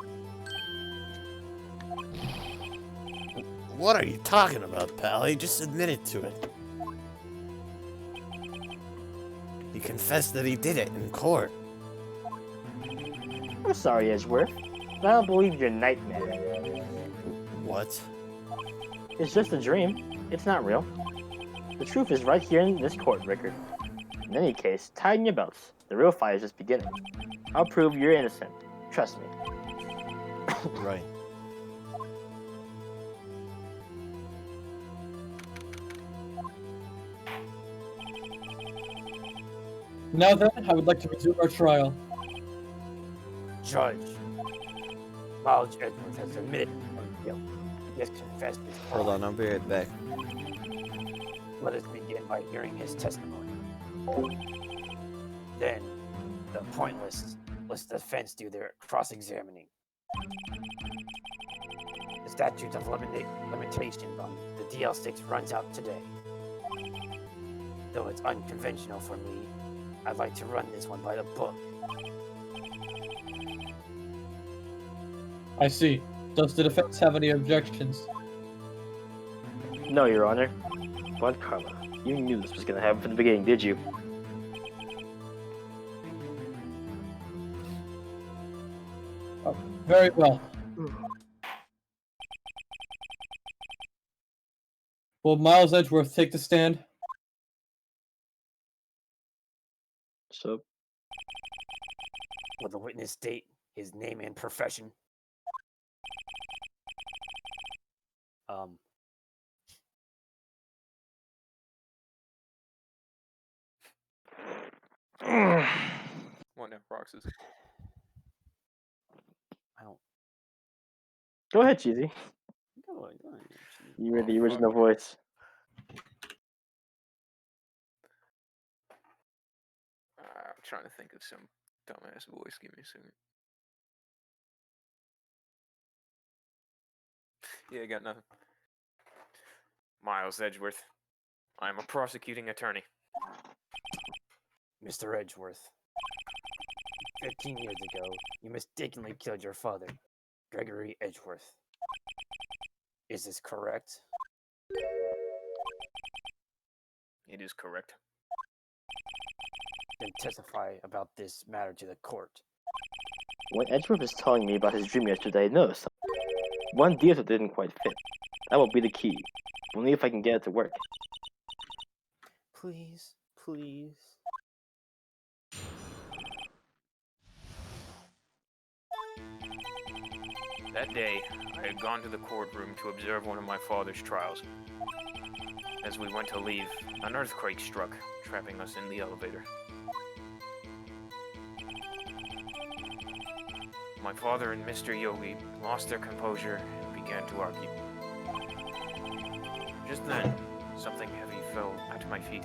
What are you talking about, pal? He just admitted to it. He confessed that he did it in court. I'm sorry, Edgeworth, but I don't believe your nightmare. What? It's just a dream. It's not real. The truth is right here in this court record. In any case, tighten your belts. The real fight is just beginning. I'll prove you're innocent. Trust me. Right. Now then, I would like to resume our trial. Judge, Miles Edwards has admitted his guilt. He has confessed his crime. Hold on, I'll be right back. Let us begin by hearing his testimony. Then, the pointless defense do their cross-examining. The statute of limitations on the DL6 runs out today. Though it's unconventional for me, I'd like to run this one by the book. I see. Does the defense have any objections? No, Your Honor. But Karma, you knew this was gonna happen from the beginning, did you? Very well. Will Miles Edgeworth take the stand? So, Will the witness state his name and profession? What now, Roxas? I don't. go ahead, Cheesy. Go on, actually. You were the Oh, original fuck. voice. I'm trying to think of some dumbass voice. Give me a second. Yeah, I got nothing. Miles Edgeworth. I'm a prosecuting attorney. Mr. Edgeworth. 15 years ago, you mistakenly killed your father, Gregory Edgeworth. Is this correct? It is correct. Then testify about this matter to the court. When Edgeworth was telling me about his dream yesterday, I noticed something. One detail didn't quite fit. That will be the key. Only if I can get it to work. Please, please. That day, I had gone to the courtroom to observe one of my father's trials. As we went to leave, an earthquake struck, trapping us in the elevator. My father and Mr. Yogi lost their composure and began to argue. Just then, something heavy fell at my feet.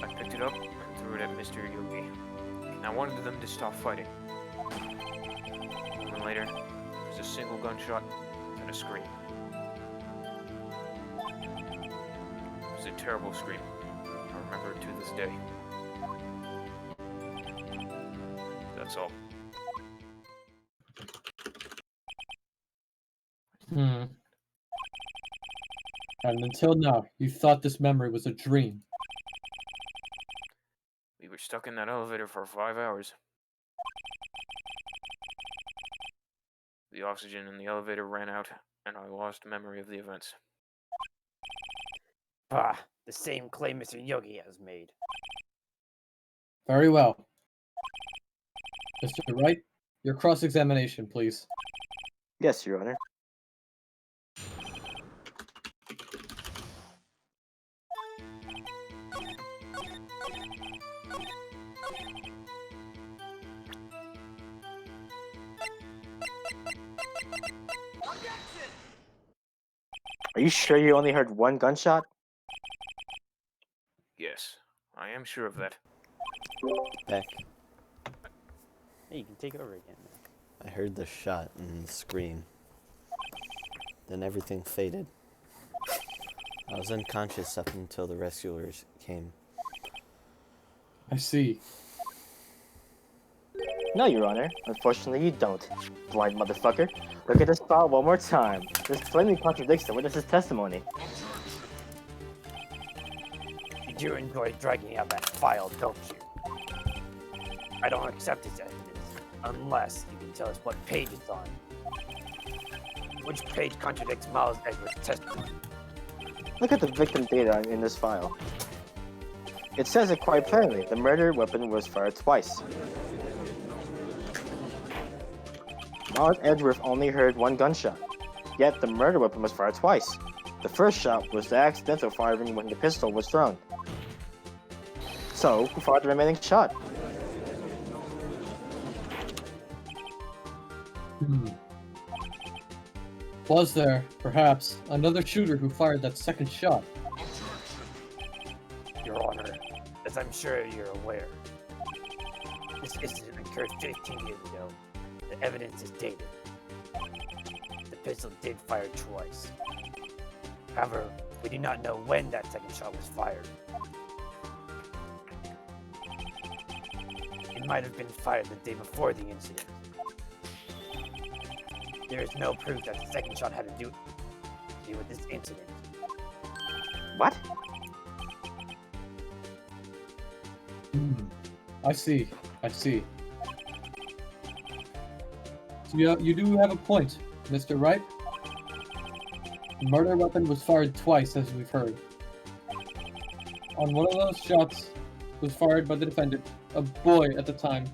I picked it up and threw it at Mr. Yogi. I wanted them to stop fighting. A moment later, there was a single gunshot and a scream. It was a terrible scream. I remember it to this day. That's all. And until now, you thought this memory was a dream. We were stuck in that elevator for 5 hours. The oxygen in the elevator ran out, and I lost memory of the events. Bah, the same claim Mr. Yogi has made. Very well. Mr. Wright, your cross-examination, please. Yes, Your Honor. Are you sure you only heard one gunshot? Yes, I am sure of that. Back. Hey, you can take over again. I heard the shot and the scream. Then everything faded. I was unconscious up until the rescuers came. I see. No, Your Honor. Unfortunately, you don't. Blind motherfucker. Look at this file one more time. This plainly contradicts the witness's testimony. You do enjoy dragging out that file, don't you? I don't accept its evidence, unless you can tell us what page it's on. Which page contradicts Miles Edwards' testimony? Look at the victim data in this file. It says it quite plainly. The murder weapon was fired twice. Miles Edgeworth only heard one gunshot, yet the murder weapon was fired twice. The first shot was the accidental firing when the pistol was thrown. So, who fired the remaining shot? Was there, perhaps, another shooter who fired that second shot? Your Honor, as I'm sure you're aware, this incident occurred 15 years ago. The evidence is dated. The pistol did fire twice. However, we do not know when that second shot was fired. It might have been fired the day before the incident. There is no proof that the second shot had to do with this incident. What? I see. So you do have a point, Mr. Wright. The murder weapon was fired twice, as we've heard. On one of those shots was fired by the defendant, a boy at the time.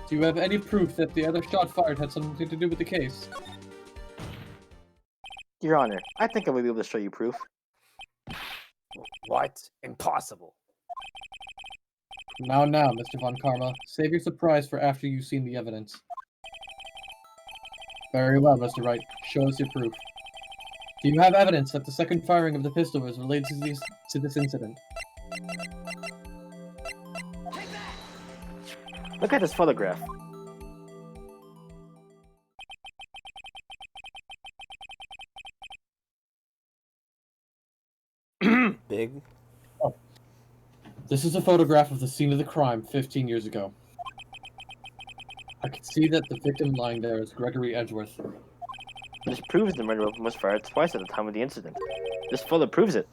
Do you have any proof that the other shot fired had something to do with the case? Your Honor, I think I will be able to show you proof. What? Impossible. Now, Mr. Von Karma. Save your surprise for after you've seen the evidence. Very well, Mr. Wright. Show us your proof. Do you have evidence that the second firing of the pistol was related to this incident? Look at this photograph. Big? This is a photograph of the scene of the crime 15 years ago. I can see that the victim lying there is Gregory Edgeworth. This proves the murder weapon was fired twice at the time of the incident. This photo proves it.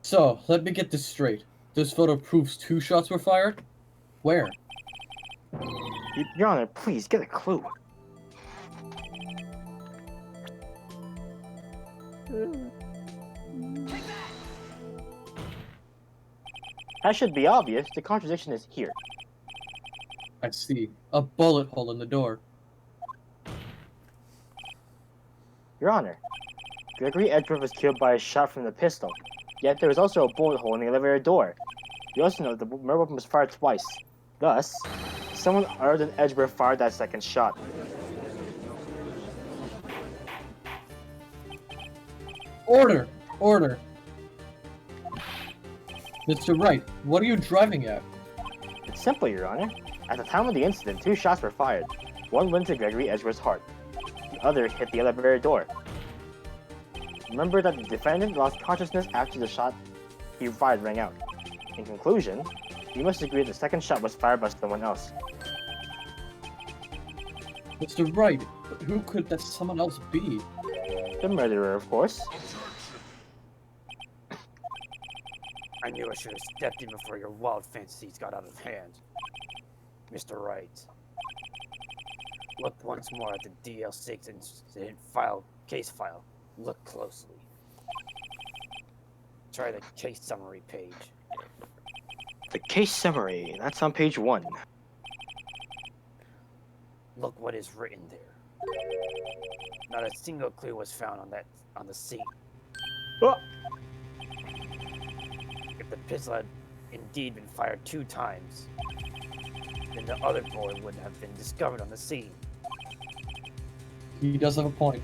So, let me get this straight. This photo proves 2 shots were fired? Where? Your Honor, please, get a clue. That should be obvious. The contradiction is here. I see. A bullet hole in the door. Your Honor, Gregory Edgeworth was killed by a shot from the pistol. Yet there was also a bullet hole in the elevator door. We also know the murder weapon was fired twice. Thus, someone other than Edgeworth fired that second shot. Order! Order! Mr. Wright, what are you driving at? It's simple, Your Honor. At the time of the incident, 2 shots were fired. One went to Gregory Edgeworth's heart. The other hit the elevator door. Remember that the defendant lost consciousness after the shot he fired rang out. In conclusion, you must agree the second shot was fired by someone else. Mr. Wright, who could that someone else be? The murderer, of course. I knew I should have stepped in before your wild fantasies got out of hand. Mr. Wright. Look once more at the DL6 incident case file. Look closely. Try the case summary page. The case summary, that's on page 1. Look what is written there. Not a single clue was found on the scene. Oh! If the pistol had indeed been fired 2 times, then the other bullet wouldn't have been discovered on the scene. He does have a point.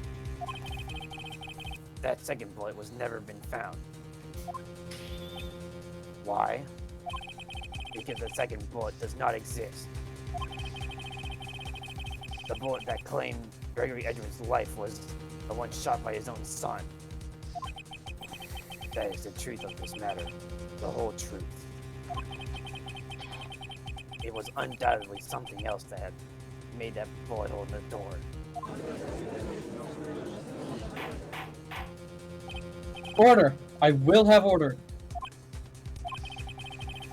That second bullet was never been found. Why? Because the second bullet does not exist. The bullet that claimed Gregory Edgeworth's life was the one shot by his own son. That is the truth of this matter. The whole truth. It was undoubtedly something else that had made that bullet hole in the door. Order! I will have order!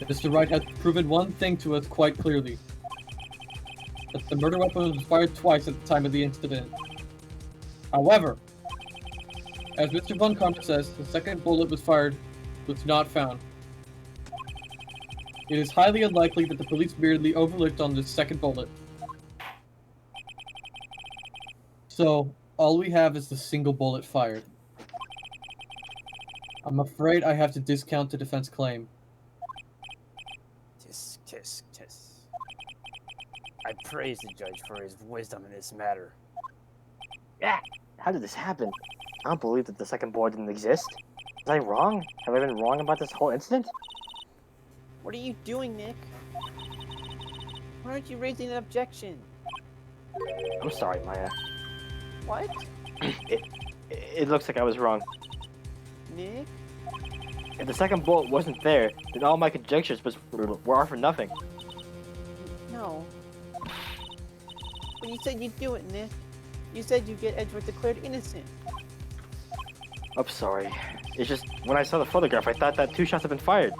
Mr. Wright has proven one thing to us quite clearly. that the murder weapon was fired twice at the time of the incident. However, as Mr. Von Karma says, the second bullet was not found. It is highly unlikely that the police merely overlooked on the second bullet. So, all we have is the single bullet fired. I'm afraid I have to discount the defense claim. Tisk, tisk, tisk. I praise the judge for his wisdom in this matter. Yeah. How did this happen? I don't believe that the second bullet didn't exist. Was I wrong? Have I been wrong about this whole incident? What are you doing, Nick? Why aren't you raising an objection? I'm sorry, Maya. What? It looks like I was wrong. Nick? If the second bullet wasn't there, then all my conjectures were for nothing. No. But you said you'd do it, Nick. You said you'd get Edgeworth declared innocent. I'm sorry. It's just, when I saw the photograph, I thought that 2 shots had been fired.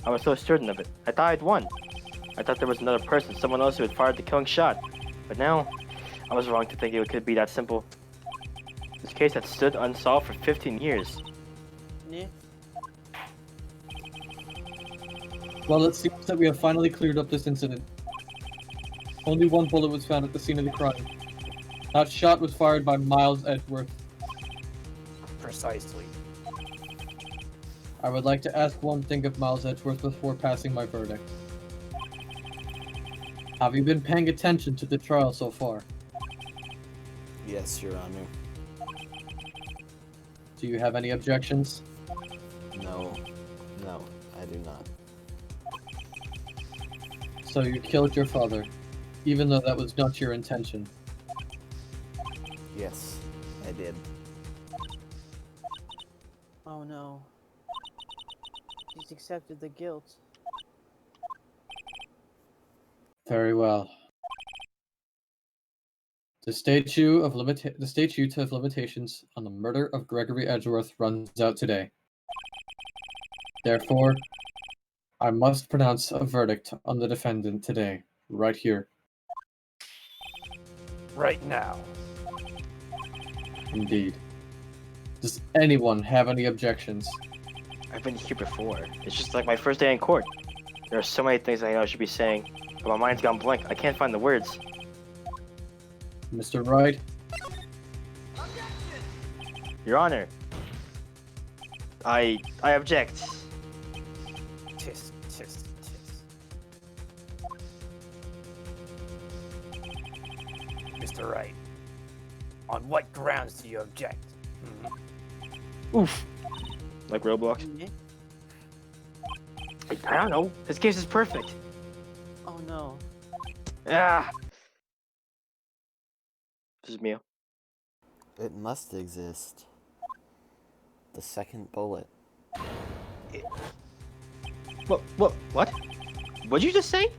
I was so certain of it. I thought I'd won. I thought there was another person, someone else who had fired the killing shot. But now, I was wrong to think it could be that simple. This case had stood unsolved for 15 years. Nick? Well, it seems that we have finally cleared up this incident. Only one bullet was found at the scene of the crime. That shot was fired by Miles Edgeworth. Precisely. I would like to ask one thing of Miles Edgeworth before passing my verdict. Have you been paying attention to the trial so far? Yes, Your Honor. Do you have any objections? No, I do not. So you killed your father, even though that was not your intention. Yes, I did. Oh no. He's accepted the guilt. Very well. The statute of limitations on the murder of Gregory Edgeworth runs out today. Therefore, I must pronounce a verdict on the defendant today, right here. Right now. Indeed. Does anyone have any objections? I've been here before. It's just like my first day in court. There are so many things I know I should be saying, but my mind's gone blank. I can't find the words. Mr. Wright? Your Honor, I object. Tisk, tisk, tisk. Mr. Wright, on what grounds do you object? Oof. Like Roblox? Nick? I don't know. This case is perfect. Oh no. Ah. This is Mia. It must exist. The second bullet. What? What'd you just say?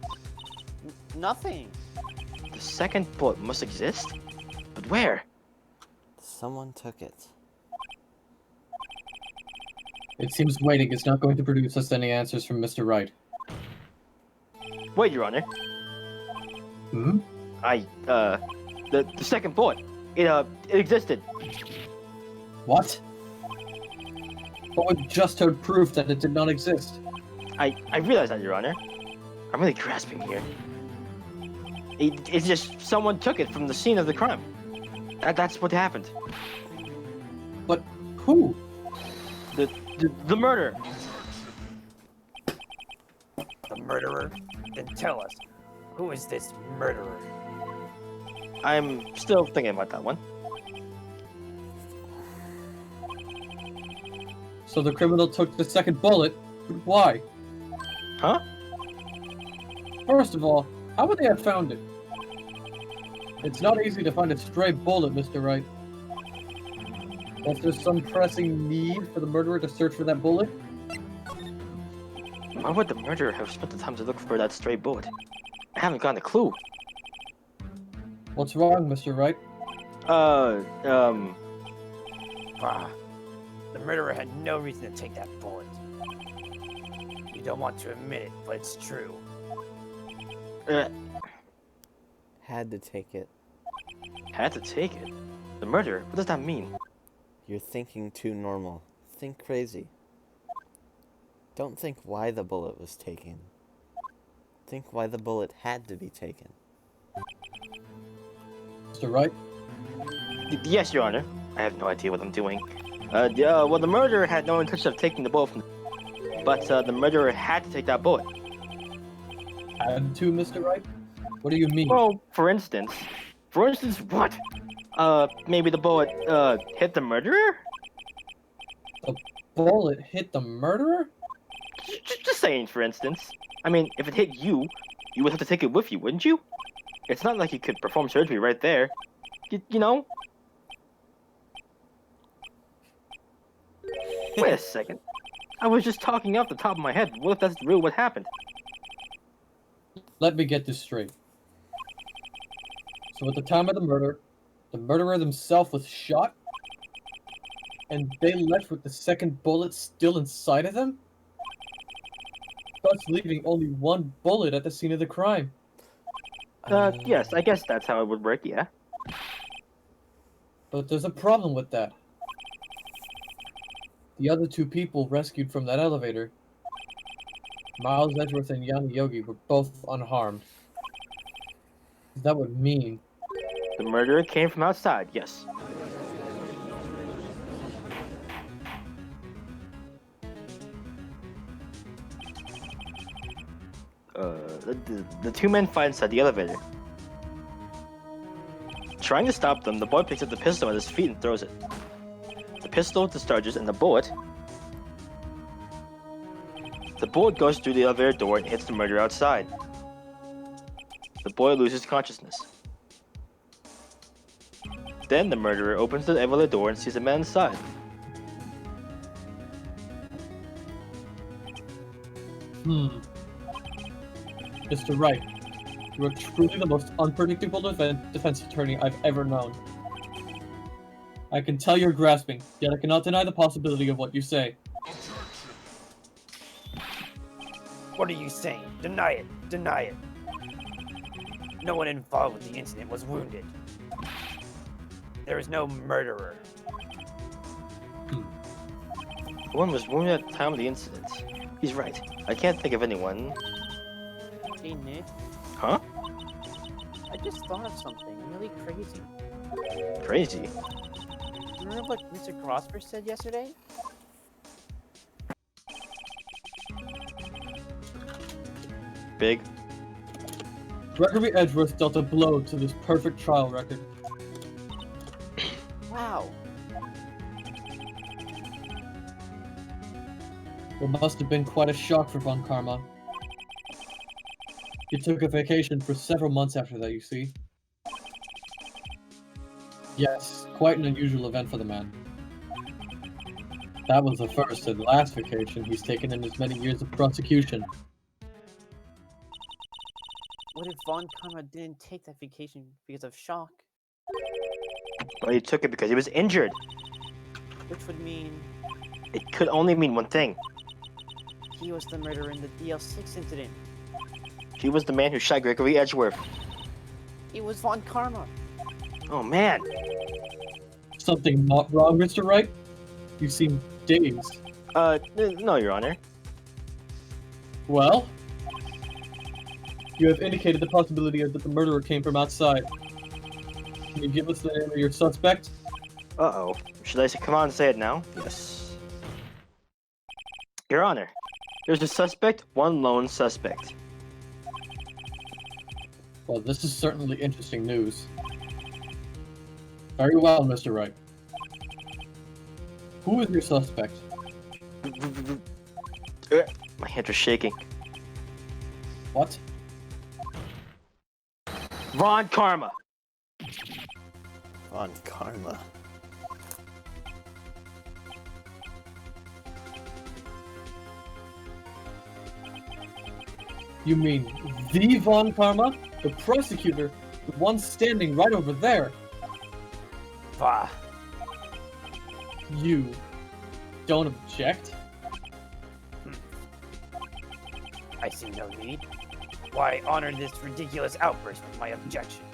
Nothing. The second bullet must exist? But where? Someone took it. It seems waiting is not going to produce us any answers from Mr. Wright. Wait, Your Honor. Hmm? The second bullet. It existed. What? But we just heard proof that it did not exist. I realize that, Your Honor. I'm really grasping here. It's just someone took it from the scene of the crime. That's what happened. But who? The murder. The murderer? Then tell us, who is this murderer? I'm still thinking about that one. So the criminal took the second bullet, but why? Huh? First of all, how would they have found it? It's not easy to find a stray bullet, Mr. Wright. Was there some pressing need for the murderer to search for that bullet? Why would the murderer have spent the time to look for that stray bullet? I haven't gotten a clue. What's wrong, Mr. Wright? Ah, the murderer had no reason to take that bullet. You don't want to admit it, but it's true. Had to take it. Had to take it? The murderer? What does that mean? You're thinking too normal. Think crazy. Don't think why the bullet was taken. Think why the bullet had to be taken. Mr. Wright? Yes, Your Honor. I have no idea what I'm doing. Well, the murderer had no intention of taking the bullet from but the murderer had to take that bullet. Had to, Mr. Wright? What do you mean? Well, for instance what? Maybe the bullet, hit the murderer? The bullet hit the murderer? Just saying, for instance. I mean, if it hit you, you would have to take it with you, wouldn't you? It's not like you could perform surgery right there. You know? Wait a second. I was just talking off the top of my head. What if that's really what happened? Let me get this straight. So at the time of the murder, the murderer himself was shot? And they left with the second bullet still inside of them? Thus leaving only one bullet at the scene of the crime. Yes, I guess that's how it would work, yeah. But there's a problem with that. The other two people rescued from that elevator, Miles Edgeworth and Yanni Yogi, were both unharmed. That would mean The murderer came from outside, yes. The two men fight inside the elevator. Trying to stop them, the boy picks up the pistol at his feet and throws it. The pistol discharges and the bullet goes through the elevator door and hits the murderer outside. The boy loses consciousness. Then the murderer opens the elevator door and sees a man inside. Mr. Wright, you are truly the most unpredictable defense attorney I've ever known. I can tell you're grasping, yet I cannot deny the possibility of what you say. What are you saying? Deny it. Deny it. No one involved with the incident was wounded. There is no murderer. No one was wounded at the time of the incident. He's right. I can't think of anyone. Hey, Nick. Huh? I just thought of something really crazy. Crazy. Remember what Mr. Crosper said yesterday? Big. Gregory Edgeworth dealt a blow to this perfect trial record. Wow. It must have been quite a shock for Von Karma. He took a vacation for several months after that, you see. Yes, quite an unusual event for the man. That was the first and last vacation he's taken in his many years of prosecution. What if Von Karma didn't take that vacation because of shock? Well, he took it because he was injured. Which would mean It could only mean one thing. he was the murderer in the DL6 incident. He was the man who shot Gregory Edgeworth. It was Von Karma. Oh man. Something not wrong, Mr. Wright? You seem dazed. No, Your Honor. Well? You have indicated the possibility that the murderer came from outside. Can you give us the name of your suspect? Uh-oh. Should I come on and say it now? Yes. Your Honor, there's a suspect, one lone suspect. Well, this is certainly interesting news. Very well, Mr. Wright. Who is your suspect? My hands are shaking. What? Von Karma. Von Karma. You mean the Von Karma? The prosecutor? The one standing right over there? Bah. You don't object? I see no need. Why honor this ridiculous outburst with my objection?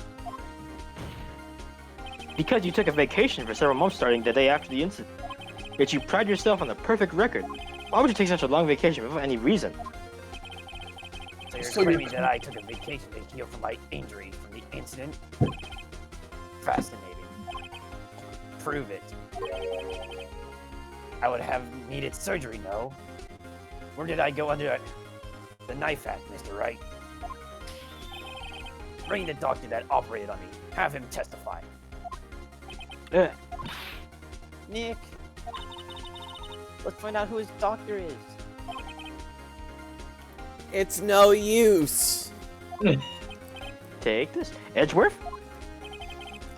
because you took a vacation for several months starting the day after the incident. Yet you pride yourself on the perfect record. Why would you take such a long vacation without any reason? So you're So you claiming that I took a vacation to heal from my injury from the incident? Fascinating. Prove it. I would have needed surgery, no? Where did I go under the knife at, Mr. Wright? Bring the doctor that operated on me. Have him testify. Ugh. Nick, let's find out who his doctor is. It's no use. Take this. Edgeworth?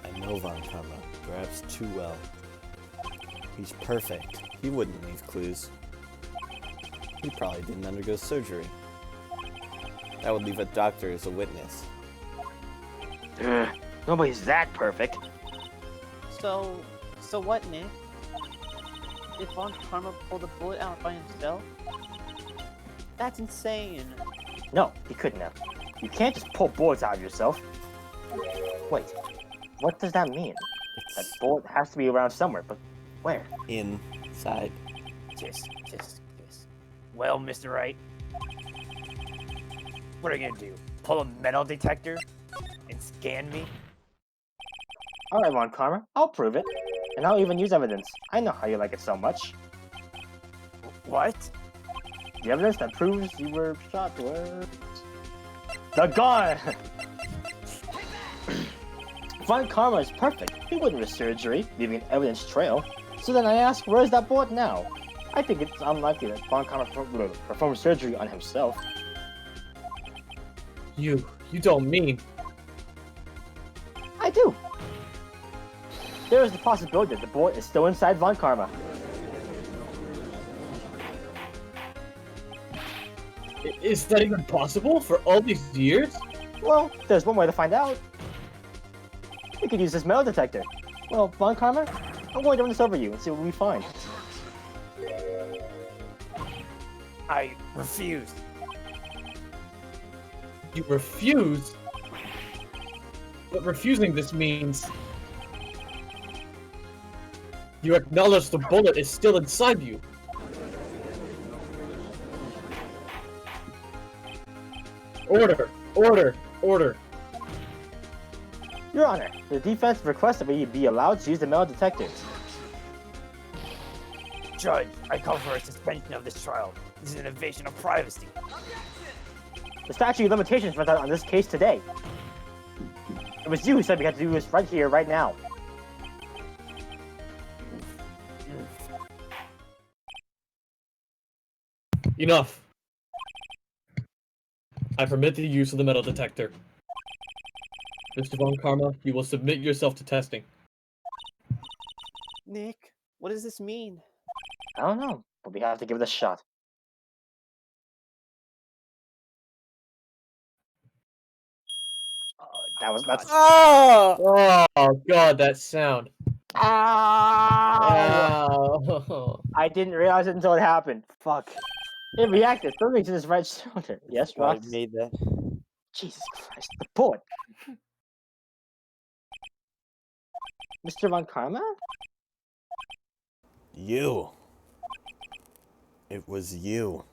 I know Von Karma, perhaps too well. He's perfect. He wouldn't leave clues. He probably didn't undergo surgery. That would leave a doctor as a witness. Ugh. Nobody's that perfect. So what, Nick? Did Von Karma pull the bullet out by himself? That's insane. No, he couldn't have. You can't just pull bullets out of yourself. Wait, what does that mean? That It's bullet has to be around somewhere, but where? inside. Kiss. Well, Mr. Wright, what are you gonna do? Pull a metal detector and scan me? Alright, Von Karma, I'll prove it. And I'll even use evidence. I know how you like it so much. What? The evidence that proves you were shot was... the gun! Von Karma is perfect. He wouldn't risk surgery, leaving an evidence trail. So then I ask, where's that bullet now? I think it's unlikely that Von Karma performed surgery on himself. You don't mean... I do. There is the possibility that the bullet is still inside Von Karma. Is that even possible for all these years? Well, there's one way to find out. We could use this metal detector. Well, Von Karma, I'm going to run this over you and see what we find. I refuse. You refuse? But refusing this means... you acknowledge the bullet is still inside you. Order. Your Honor, the defense requests that we be allowed to use the metal detector. Judge, I call for a suspension of this trial. This is an invasion of privacy. The statute of limitations runs out on this case today. It was you who said we had to do this right here, right now. Enough. I permit the use of the metal detector. Mr. Von Karma, you will submit yourself to testing. Nick, what does this mean? I don't know, but we have to give it a shot. That's... Oh! Oh god, that sound. Ow! Ow. I didn't realize it until it happened. Fuck. It reacted firmly to his right shoulder. Yes, I Ross? made that. Jesus Christ, the bullet. Mr. Von Karma? You. It was you.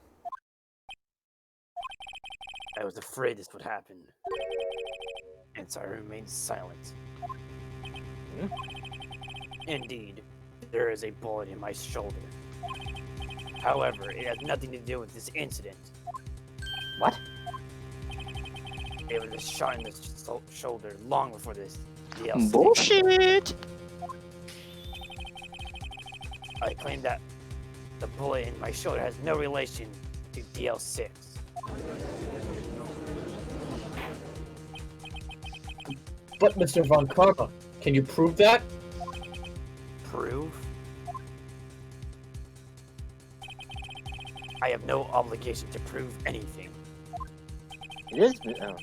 I was afraid this would happen. And so I remained silent. Indeed, there is a bullet in my shoulder. However, it has nothing to do with this incident. What? It was a shot in the shoulder long before this DLC. Bullshit! I claim that the bullet in my shoulder has no relation to DL6. But Mr. Von Karma, can you prove that? Prove? I have no obligation to prove anything. It is... oh.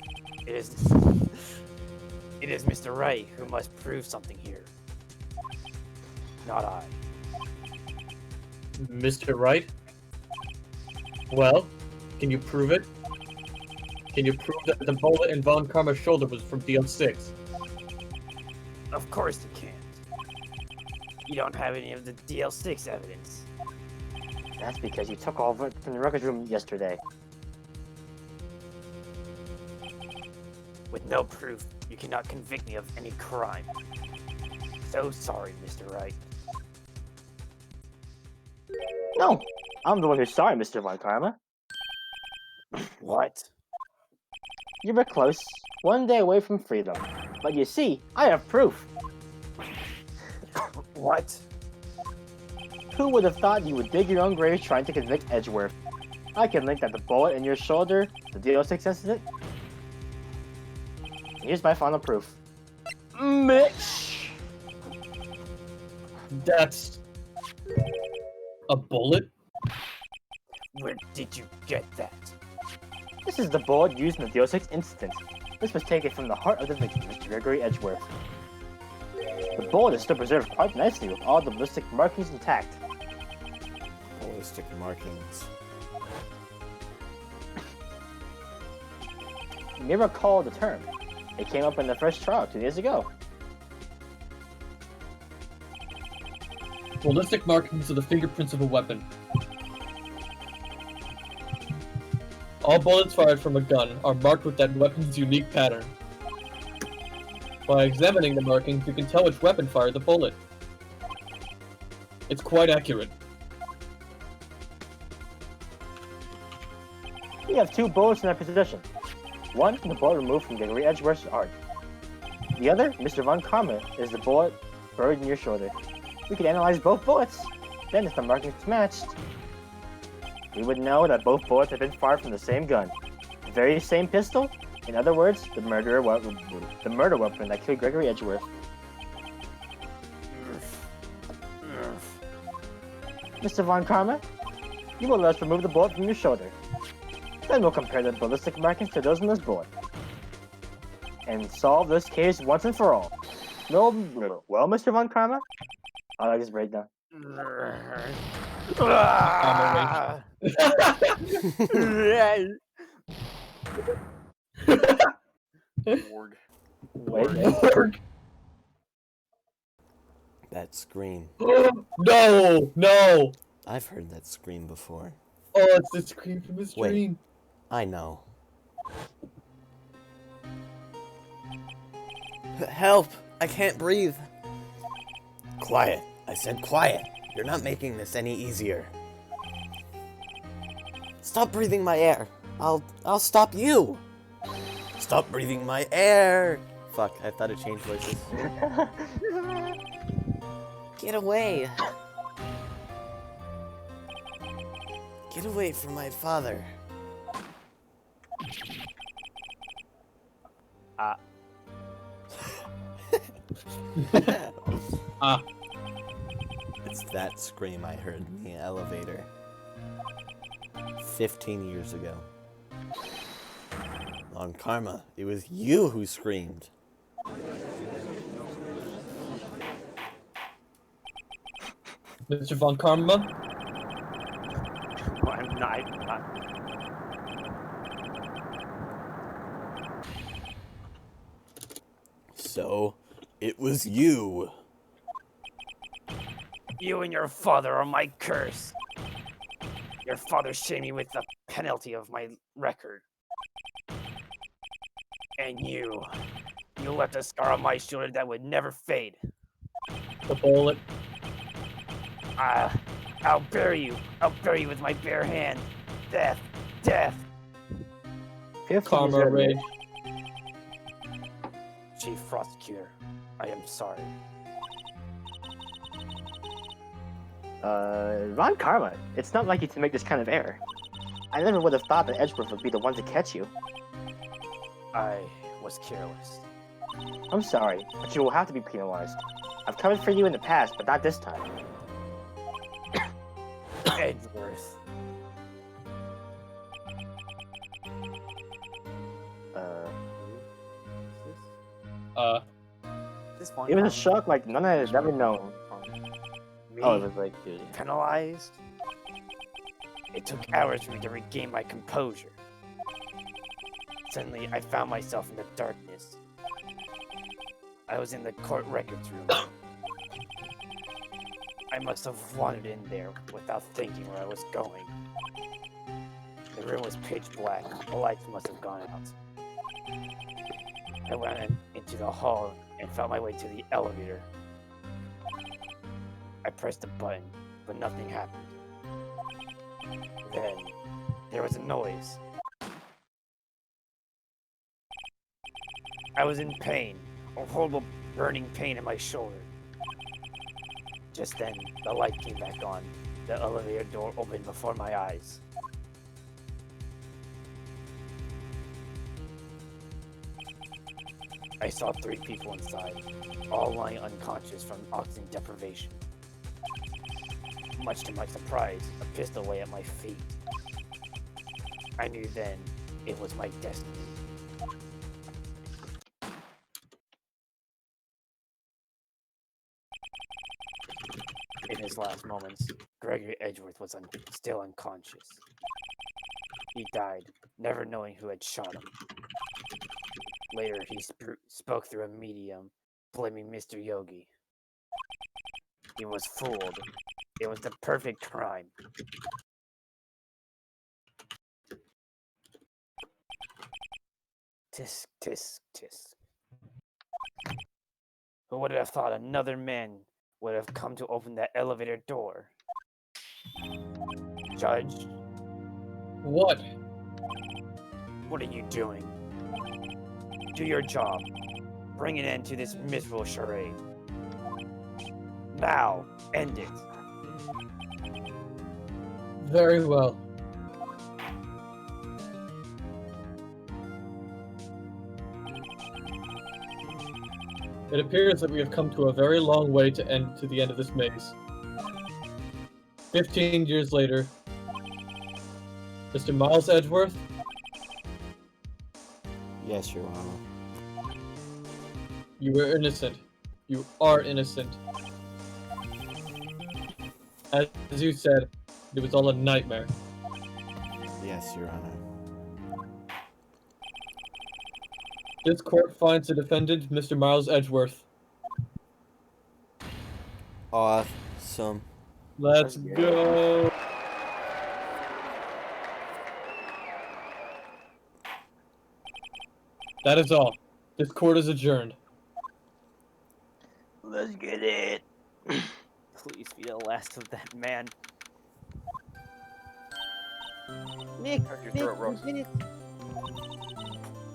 It is... It is Mr. Wright who must prove something here. Not I. Mr. Wright? Well, can you prove it? Can you prove that the bullet in Von Karma's shoulder was from DL6? Of course you can. You don't have any of the DL6 evidence. That's because you took all of it from the records room yesterday. With no proof, you cannot convict me of any crime. So sorry, Mr. Wright. No, I'm the one who's sorry, Mr. Von Karma. What? You were close, one day away from freedom. But you see, I have proof. What? Who would have thought you would dig your own grave trying to convict Edgeworth? I can link that the bullet in your shoulder, the DO6 incident. Here's my final proof. Mitch! That's a bullet? Where did you get that? This is the bullet used in the DO6 incident. This was taken from the heart of the victim, Mr. Gregory Edgeworth. The bullet is still preserved quite nicely with all the ballistic markings intact. Ballistic markings. You may recall the term. It came up in the first trial 2 days ago. Ballistic markings are the fingerprints of a weapon. All bullets fired from a gun are marked with that weapon's unique pattern. By examining the markings, you can tell which weapon fired the bullet. It's quite accurate. We have 2 bullets in our possession. One, the bullet removed from Gregory Edgeworth's arm. The other, Mr. Von Karma, is the bullet buried in your shoulder. We could analyze both bullets. Then, if the markings matched, we would know that both bullets have been fired from the same gun. The very same pistol. In other words, the murder weapon that killed Gregory Edgeworth. Mr. Von Karma, you will let us remove the bullet from your shoulder. Then we'll compare the ballistic markings to those in this bullet. And solve this case once and for all. No, well, Mr. Von Karma? I like this breakdown. Org. Wait, That scream. No! No! I've heard that scream before. Oh, it's the scream from his Wait. dream. I know. Help! I can't breathe. Quiet. I said quiet. You're not making this any easier. Stop breathing my air. I'll stop you. Stop breathing my air. Fuck, I thought it changed voices. Get away. Get away from my father. It's that scream I heard in the elevator 15 years ago. On Karma, it was you who screamed. Mr. Von Karma? No, I'm not. So, it was you. You and your father are my curse. Your father shamed me with the penalty of my record. And you left a scar on my shoulder that would never fade. The bullet. I'll bury you. I'll bury you with my bare hand. Death. Death. 15 Karma years rage. Chief Prosecutor, I am sorry. Von Karma, it's not like you to make this kind of error. I never would have thought that Edgeworth would be the one to catch you. I was careless. I'm sorry, but you will have to be penalized. I've covered for you in the past, but not this time. Edgeworth. This one. It was a shock like none I had ever known. Me Oh, it was like, dude. penalized? It took hours for me to regain my composure. Suddenly, I found myself in the darkness. I was in the court records room. I must have wandered in there without thinking where I was going. The room was pitch black. The lights must have gone out. I went into the hall and found my way to the elevator. I pressed the button, but nothing happened. Then, there was a noise. I was in pain, a horrible burning pain in my shoulder. Just then, the light came back on. The elevator door opened before my eyes. I saw 3 people inside, all lying unconscious from oxygen deprivation. Much to my surprise, a pistol lay at my feet. I knew then it was my destiny. In his last moments, Gregory Edgeworth was still unconscious. He died, never knowing who had shot him. Later, he spoke through a medium, blaming Mr. Yogi. He was fooled. It was the perfect crime. Tisk, tisk, tisk. Who would have thought another man would have come to open that elevator door? Judge, What? what are you doing? Do your job. Bring an end to this miserable charade. Now, end it. Very well. It appears that we have come to a very long way to the end of this maze. 15 years later, Mr. Miles Edgeworth, Yes, Your Honor. you were innocent. You are innocent. As you said, it was all a nightmare. Yes, Your Honor. This court finds the defendant, Mr. Miles Edgeworth. Awesome. Let's go. That is all. This court is adjourned. Let's get it. Please be the last of that man. Nick, Your Nick, throat, Rose. you did it.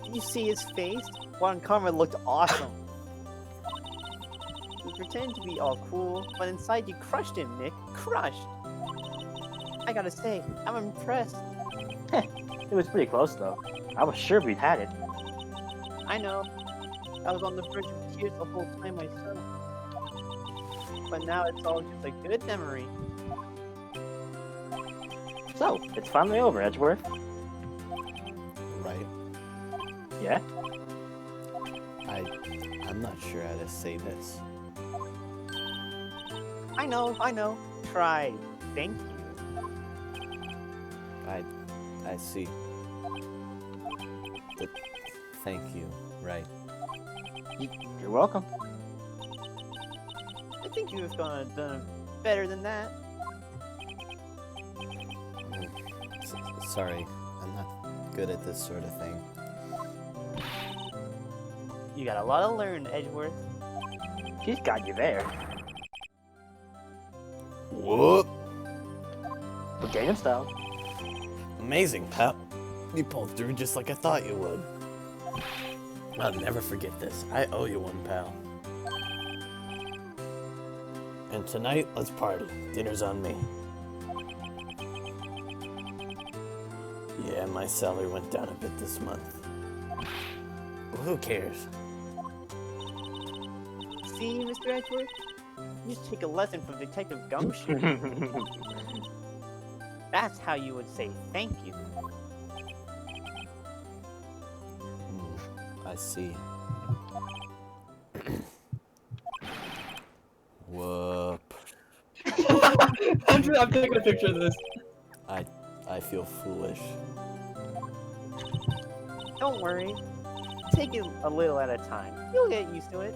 Did you see his face? Juan Karma looked awesome. You pretended to be all cool, but inside you crushed him, Nick. Crushed. I gotta say, I'm impressed. It was pretty close though. I was sure we'd had it. I know. I was on the verge of tears the whole time myself. But now it's all just a good memory. So, it's finally over, Edgeworth. Right. Yeah? I'm not sure how to say this. I know. Try. Thank you. I see. Thank you, right. You're welcome. I think you have done better than that. Sorry, I'm not good at this sort of thing. You got a lot to learn, Edgeworth. He's got you there. Whoop! Gangnam style. Amazing, pal. You pulled through just like I thought you would. I'll never forget this. I owe you one, pal. And tonight, let's party. Dinner's on me. Yeah, my salary went down a bit this month. Well, who cares? See, Mr. Edgeworth? You should take a lesson from Detective Gumshoe. That's how you would say thank you. I see. Whoop. I'm taking a picture of this. I feel foolish. Don't worry. Take it a little at a time. You'll get used to it.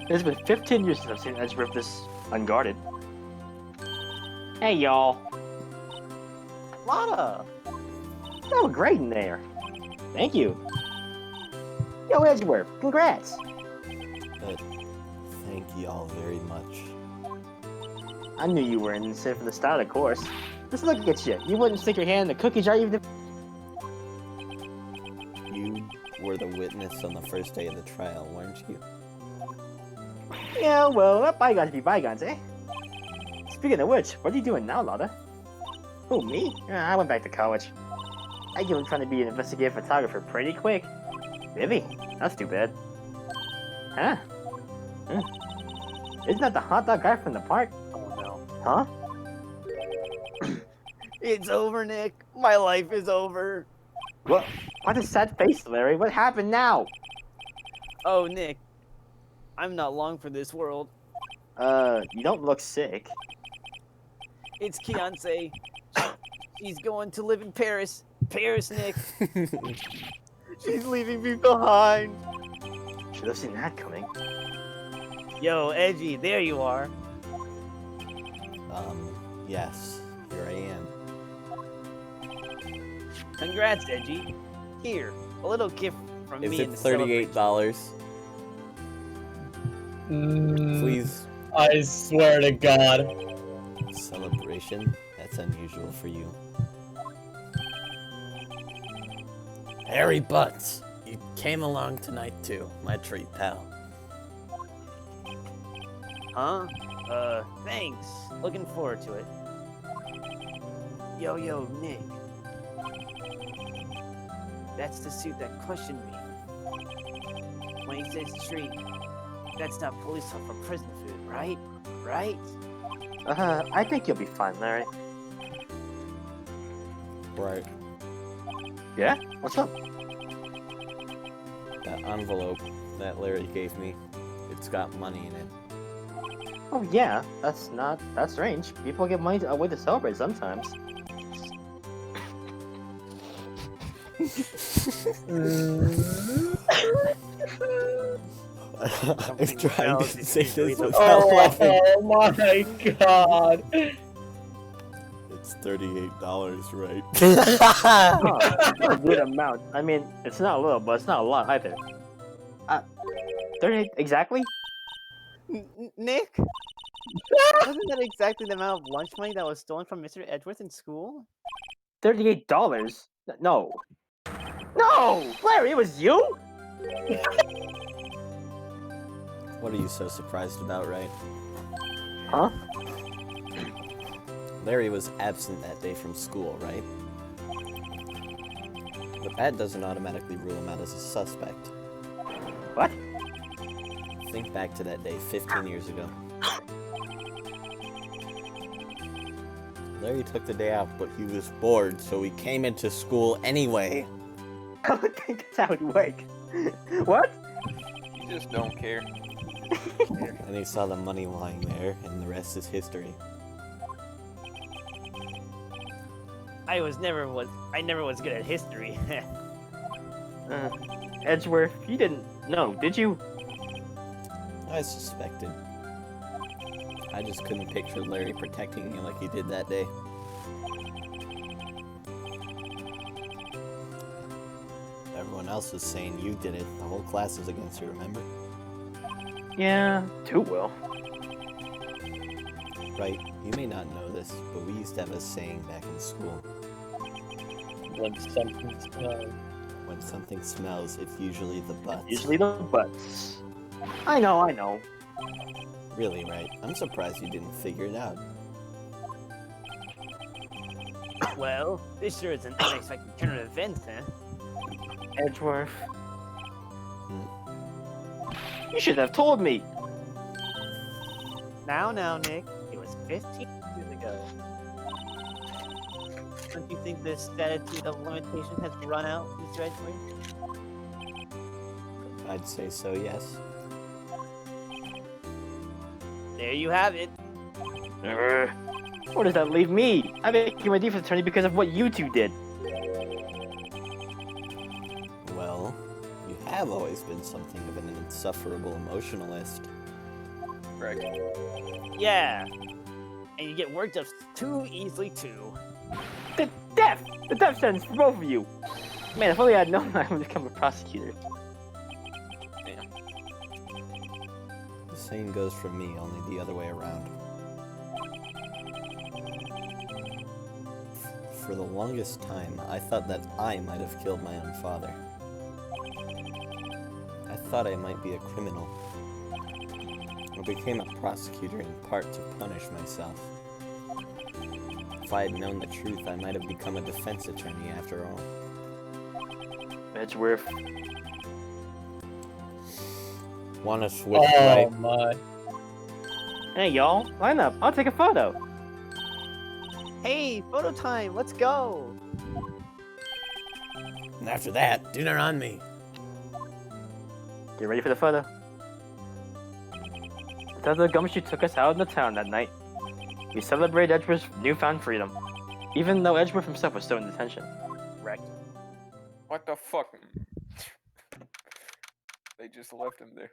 It's been 15 years since I've seen Edgeworth this unguarded. Hey, y'all. Lana! You look great in there. Thank you. Yo, Edgeworth, congrats! Thank y'all very much. I knew you were innocent from the start, of course. Just look at you. You wouldn't stick your hand in the cookie jar even if... You were the witness on the first day of the trial, weren't you? Yeah, well, let bygones be bygones, eh? Speaking of which, what are you doing now, Lotta? Who, me? I went back to college. I give up trying to be an investigative photographer pretty quick. Really? That's too bad. Huh? Isn't that the hot dog guy from the park? Oh no. Huh? It's over, Nick. My life is over. What? Why the sad face, Larry? What happened now? Oh, Nick. I'm not long for this world. You don't look sick. It's Kianse. She's going to live in Paris. Paris, Nick. She's leaving me behind. Should have seen that coming. Yo, Edgy, there you are. Yes, here I am. Congrats, Edgy. Here, a little gift from Is me. it $38? Please. I swear to God. Celebration? That's unusual for you. Harry Butts, you came along tonight too. My treat, pal. Huh? Thanks. Looking forward to it. Yo, Nick. That's the suit that questioned me. When he says treat, that's not police talk for prison food, right? Right? I think you'll be fine, Larry. Right. Yeah? What's up? That envelope that Larry gave me, it's got money in it. Oh yeah, that's strange. People give money a way to celebrate sometimes. I'm trying to say this without laughing. Oh my God. It's $38, right? Oh, a good amount. I mean, it's not a little, but it's not a lot either. 38 exactly? Nick? Wasn't that exactly the amount of lunch money that was stolen from Mr. Edgeworth in school? $38? No. No! Larry, it was you? What are you so surprised about, right? Huh? Larry was absent that day from school, right? But that doesn't automatically rule him out as a suspect. What? Think back to that day 15 years ago. Larry took the day off, but he was bored, so he came into school anyway. I don't think that's how it works. What? You just don't care. And he saw the money lying there, and the rest is history. I never was good at history. Edgeworth, you didn't know, did you? I suspected. I just couldn't picture Larry protecting me like he did that day. Everyone else was saying you did it. The whole class was against you, remember? Yeah, too well. Right, you may not know this, but we used to have a saying back in school. When something smells. When something smells, it's usually the butts. Usually the butts. I know. Really, right? I'm surprised you didn't figure it out. Well, this sure is an unexpected turn of events, huh? Edgeworth. You should have told me. Now, Nick. It was 15 years ago. Don't you think the statute of limitation has run out, Mr. Edgeworth? I'd say so, yes. There you have it. Where does that leave me? I became a defense attorney because of what you two did. Well, you have always been something of an insufferable emotionalist. Correct. Yeah. And you get worked up too easily too. The death! The death sentence for both of you! Man, if only I had known I would become a prosecutor. The same goes for me, only the other way around. For the longest time, I thought that I might have killed my own father. I thought I might be a criminal. I became a prosecutor in part to punish myself. If I had known the truth, I might have become a defense attorney after all. Edgeworth. Wanna switch, Oh right? my. Hey y'all, line up. I'll take a photo. Hey, photo time, let's go. And after that, dinner on me. Get ready for the photo. That's how the gumshoe took us out in the town that night. We celebrated Edgeworth's newfound freedom, even though Edgeworth himself was still in detention. Wrecked. What the fuck? They just left him there.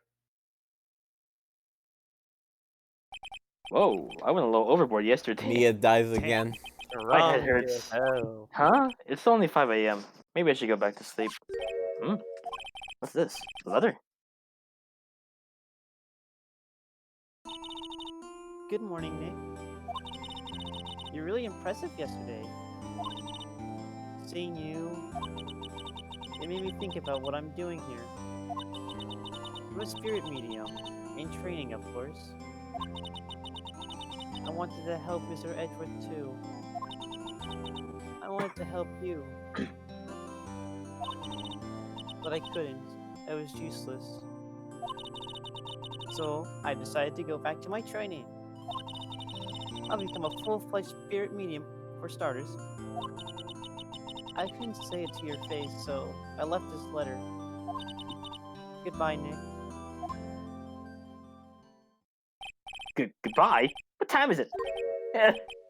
Whoa, I went a little overboard yesterday. Mia dies again. My head hurts. Oh. Huh? It's only 5 a.m. Maybe I should go back to sleep. Hmm? What's this? Leather? Good morning, Nick. You're really impressive yesterday. Seeing you, it made me think about what I'm doing here. I'm a spirit medium, in training, of course. I wanted to help Mr. Edgeworth too. I wanted to help you. But I couldn't. I was useless. So, I decided to go back to my training. I'll become a full-fledged spirit medium, for starters. I couldn't say it to your face, so I left this letter. Goodbye, Nick. Goodbye? What time is it?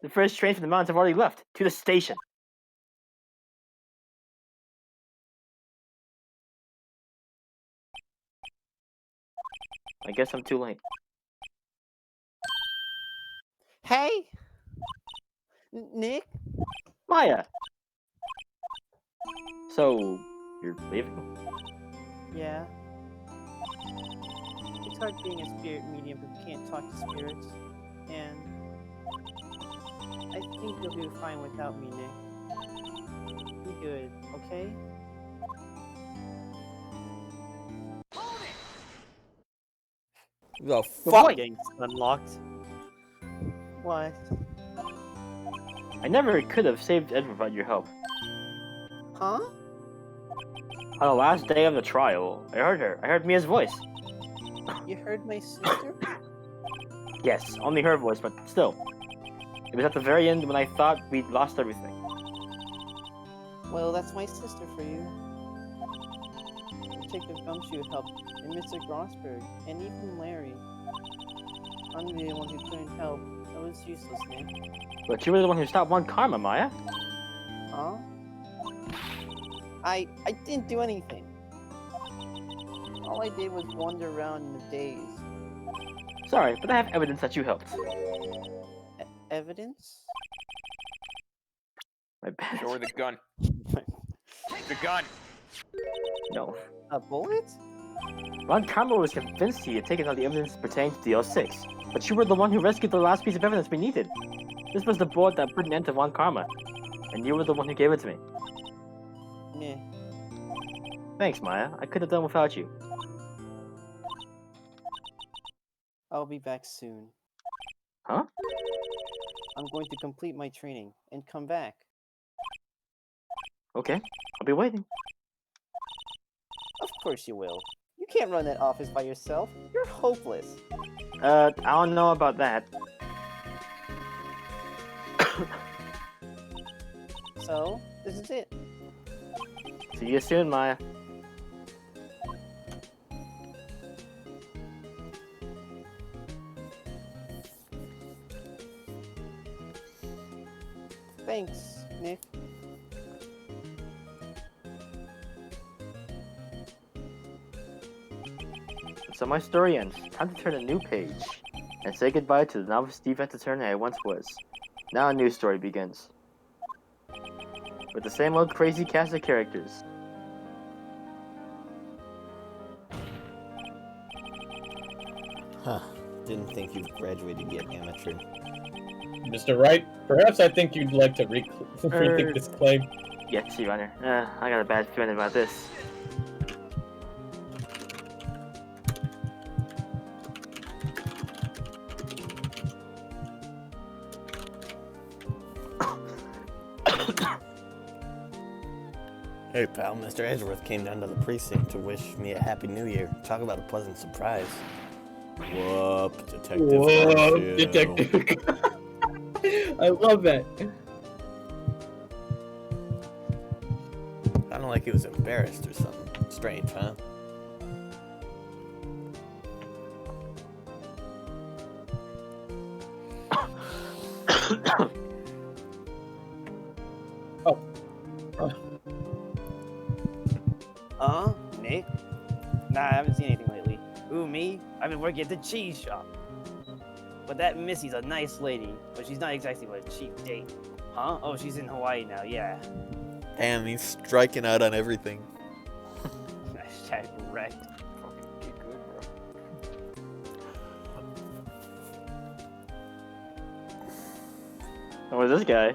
The first train from the mountains have already left. To the station. I guess I'm too late. Hey! Nick? Maya! So, you're leaving? Yeah. It's hard being a spirit medium who can't talk to spirits, and I think you'll do fine without me, Nick. Be good, okay? The Fuck! fuck? Getting unlocked. What? I never could have saved Edward without your help. Huh? On the last day of the trial, I heard her. I heard Mia's voice. You heard my sister? Yes, only her voice, but still. It was at the very end when I thought we'd lost everything. Well, that's my sister for you. Detective Gumshoe helped, and Mr. Grossberg, and even Larry. I'm the one who couldn't help. I was useless, Nick. But you were the one who stopped one karma, Maya. Huh? I didn't do anything. All I did was wander around in the daze. Sorry, but I have evidence that you helped. Evidence? My bad. Show her the gun. The gun. No. A bullet? Ron Karma was convinced he had taken all the evidence pertaining to the 06, but you were the one who rescued the last piece of evidence we needed. This was the board that put an end to Von Karma, and you were the one who gave it to me. Meh. Thanks, Maya. I could have done without you. I'll be back soon. Huh? I'm going to complete my training and come back. Okay, I'll be waiting. Of course you will. You can't run that office by yourself. You're hopeless. I don't know about that. So, this is it. See you soon, Maya. Thanks, Nick. So my story ends. Time to turn a new page. and say goodbye to the novice defense attorney I once was. Now a new story begins. With the same old crazy cast of characters. Huh. Didn't think you'd graduated yet, amateur. Mr. Wright, perhaps I think you'd like to rethink this claim. Yes, Your Honor. I got a bad feeling about this. Hey pal, Mr. Edgeworth came down to the precinct to wish me a happy new year. Talk about a pleasant surprise. Whoop, Detective. Whoa, Garfield. detective. I love that. Sounded like he was embarrassed or something. Strange, huh? Nick? Nah, I haven't seen anything lately. Ooh, me? I've been working at the cheese shop. But that Missy's a nice lady, but she's not exactly my cheap date. Huh? Oh, she's in Hawaii now, yeah. Damn, he's striking out on everything. Hashtag wrecked. Fucking get good, bro. Oh, is this guy?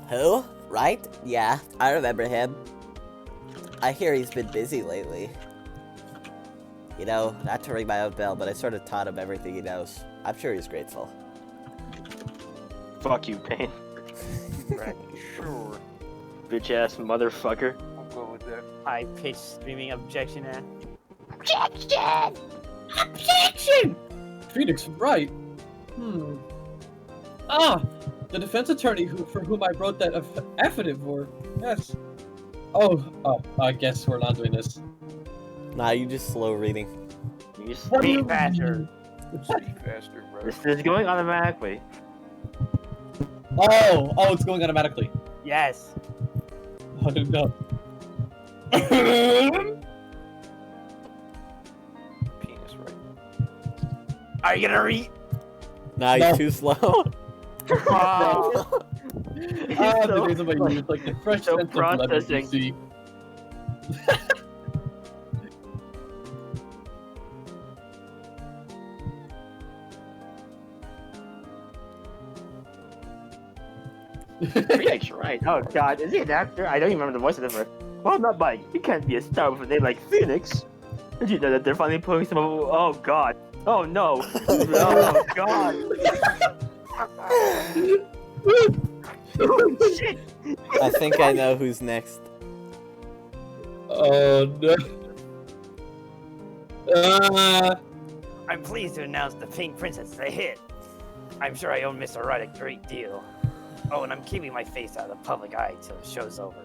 Who? Right? Yeah, I remember him. I hear he's been busy lately. You know, not to ring my own bell, but I sort of taught him everything he knows. I'm sure he's grateful. Fuck you, Payne. Right, sure. Bitch ass motherfucker. I'll go with that. High-pitched screaming objection at. Objection! Phoenix Wright. Ah, the defense attorney for whom I wrote that affidavit for. Yes. Oh, I guess we're not doing this. Nah, you just slow reading. You What do you speak faster. Speak faster, bro. This is going automatically. Oh, it's going automatically. Yes. Oh, no. Penis, right? Are you gonna read? Nah, No. you're too slow. Oh. The reason why you use like the fresh so sense of processing. see. Phoenix Wright. Oh god, is he an actor? I don't even remember the voice of him. Well, not Mike. You can't be a star with a name like Phoenix. Did you know that they're finally putting some of... Oh god. Oh no. Oh god. Oh shit. I think I know who's next. Oh no. I'm pleased to announce the Pink Princess is a hit. I'm sure I owe Mr. Wright a great deal. Oh, and I'm keeping my face out of the public eye till the show's over.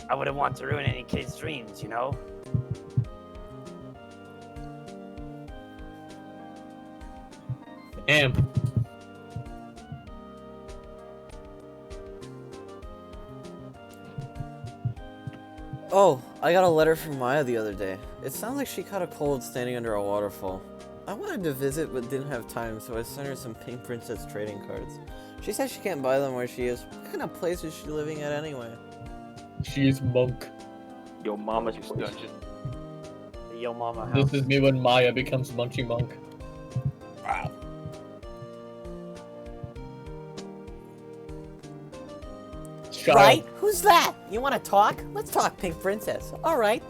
I wouldn't want to ruin any kid's dreams, you know? Damn. Oh, I got a letter from Maya the other day. It sounds like she caught a cold standing under a waterfall. I wanted to visit but didn't have time, so I sent her some Pink Princess trading cards. She says she can't buy them where she is. What kind of place is she living at anyway? She's monk. Yo, mama's This voice. dungeon. The Yo Mama house. This is me when Maya becomes Munchy Monk. Wow. Child. Who's that? You want to talk? Let's talk, Pink Princess. Alright.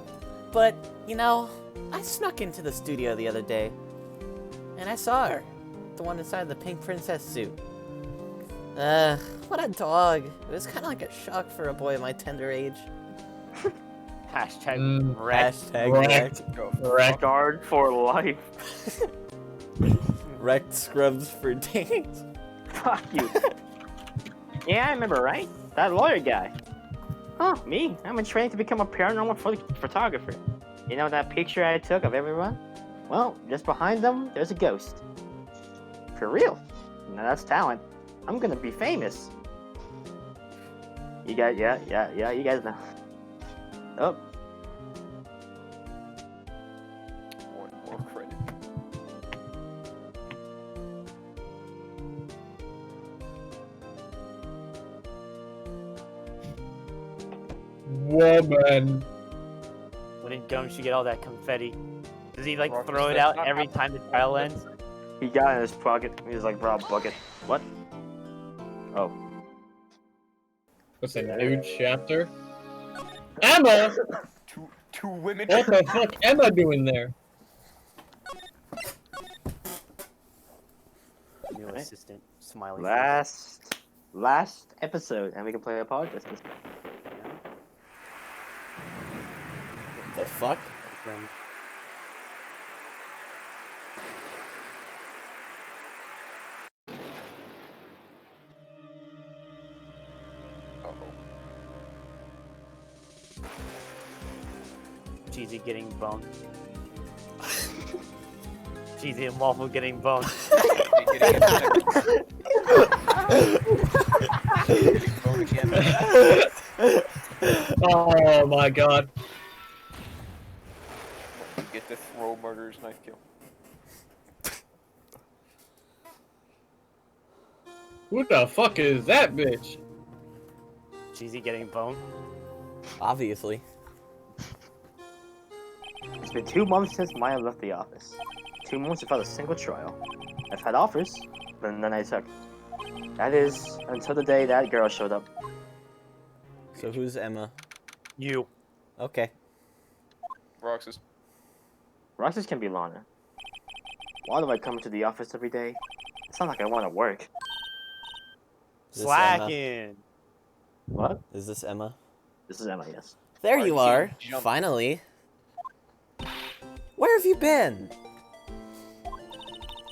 But, you know, I snuck into the studio the other day. And I saw her. The one inside the Pink Princess suit. What a dog. It was kind of like a shock for a boy my tender age. Hashtag wrecked. Hashtag Wrecked. Wrecked. Guard for life. Wrecked scrubs for days. Fuck you. Yeah, I remember, right? That lawyer guy. Huh, me? I'm in training to become a paranormal photographer. You know that picture I took of everyone? Well, just behind them, there's a ghost. For real. Now that's talent. I'm gonna be famous. You guys, yeah, you guys know. Oh, More credit. woman. Wouldn't Gumshoe get all that confetti? Does he like Rock throw it says out not every happening. time the trial ends? He got it in his pocket. He was like, bro, bucket. What? Oh. What's a new chapter? Emma! Two women. What the fuck Emma doing there? New Alright. assistant, smiley. Last episode, and we can play a podcast. The fuck? face. Uh-oh. Cheesy getting boned. Cheesy and Waffle getting boned. Phone again. Oh my god. Get the throw murderer's knife kill. Who the fuck is that bitch? Cheesy getting boned. Obviously. It's been 2 months since Maya left the office. 2 months without a single trial. I've had offers, but none I took. That is, until the day that girl showed up. So who's Emma? You. Okay. Roxas. Roxas can be Lana. Why do I come into the office every day? It's not like I want to work. Is this Slacking. What? Is this Emma? This is Emma, yes. There Why you you are. jump? Finally. Where have you been?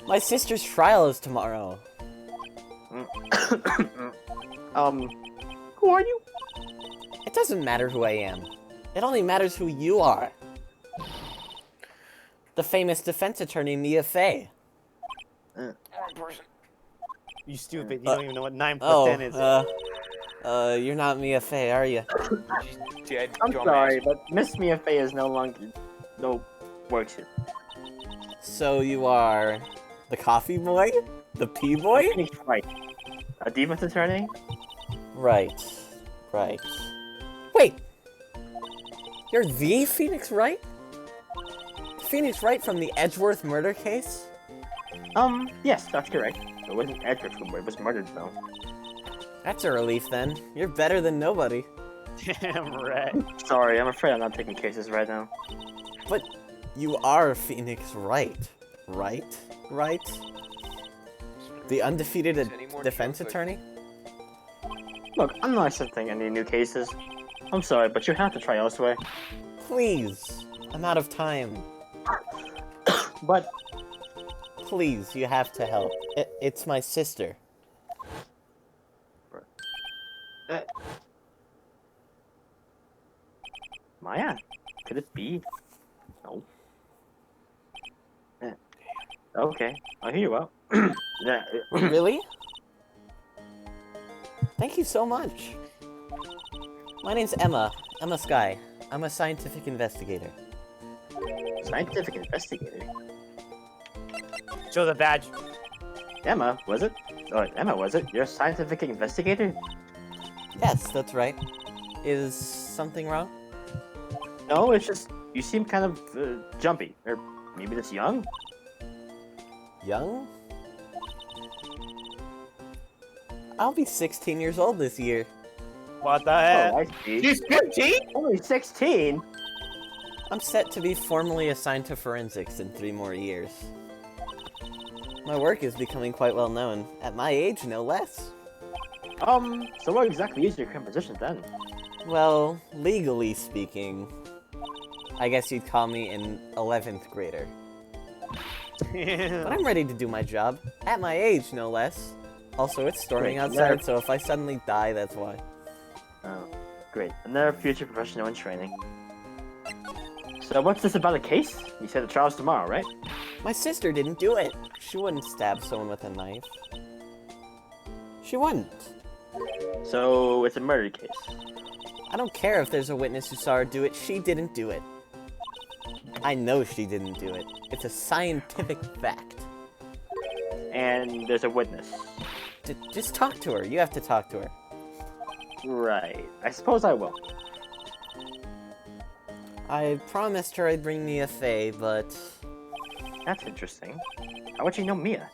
My sister's trial is tomorrow. Who are you? It doesn't matter who I am. It only matters who you are. The famous defense attorney Mia Fey. Wrong person. You stupid. You don't even know what 9 plus Oh, 10 is. you're not Mia Fey, are you? She's dead. I'm dumbass. sorry, but Miss Mia Fey is no longer... No works here. So you are the coffee boy? The pea boy? Phoenix Wright. A defense attorney? Right. Right. Wait! You're the Phoenix Wright? Phoenix Wright from the Edgeworth murder case? Yes, that's correct. It wasn't Edward who was murdered, though. That's a relief then. You're better than nobody. Damn right. Sorry, I'm afraid I'm not taking cases right now. But you are Phoenix Wright, right? Right? The undefeated Any more defense jokes, attorney? Look, I'm not accepting any new cases. I'm sorry, but you have to try elsewhere. Please. I'm out of time. But Please, you have to help. It's my sister. Maya, could it be? No. Okay, I'll hear you out. Yeah, Really? Thank you so much. My name's Emma. Emma Sky. I'm a scientific investigator. scientific investigator. Show the badge. Emma, was it? Oh, Emma, was it? You're a scientific investigator? Yes, that's right. Is something wrong? No, it's just you seem kind of jumpy, or maybe just young. Young? I'll be 16 years old this year. What the heck? Oh, I see. She's 15? Only 16. I'm set to be formally assigned to forensics in 3 more years. My work is becoming quite well known, at my age no less. So what exactly is your current position then? Well, legally speaking, I guess you'd call me an 11th grader. But I'm ready to do my job, at my age no less. Also, it's storming Great, outside, so if I suddenly die, that's why. Oh, great. Another future professional in training. So what's this about a case? You said the trial's tomorrow, right? My sister didn't do it. She wouldn't stab someone with a knife. She wouldn't. So it's a murder case. I don't care if there's a witness who saw her do it, she didn't do it. I know she didn't do it. It's a scientific fact. And there's a witness. Just talk to her. You have to talk to her. Right. I suppose I will. I promised her I'd bring Mia Fey, but... That's interesting. How would you know Mia?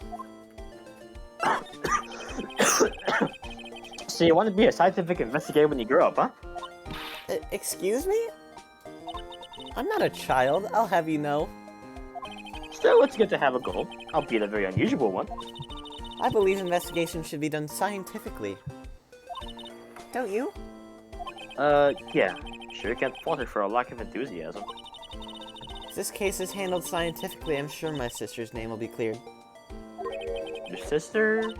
So you want to be a scientific investigator when you grow up, huh? Excuse me? I'm not a child, I'll have you know. Still, it's good to have a goal, albeit a very unusual one. I believe investigation should be done scientifically. Don't you? Yeah. Sure can't fault her for a lack of enthusiasm. If this case is handled scientifically, I'm sure my sister's name will be cleared. Your sister?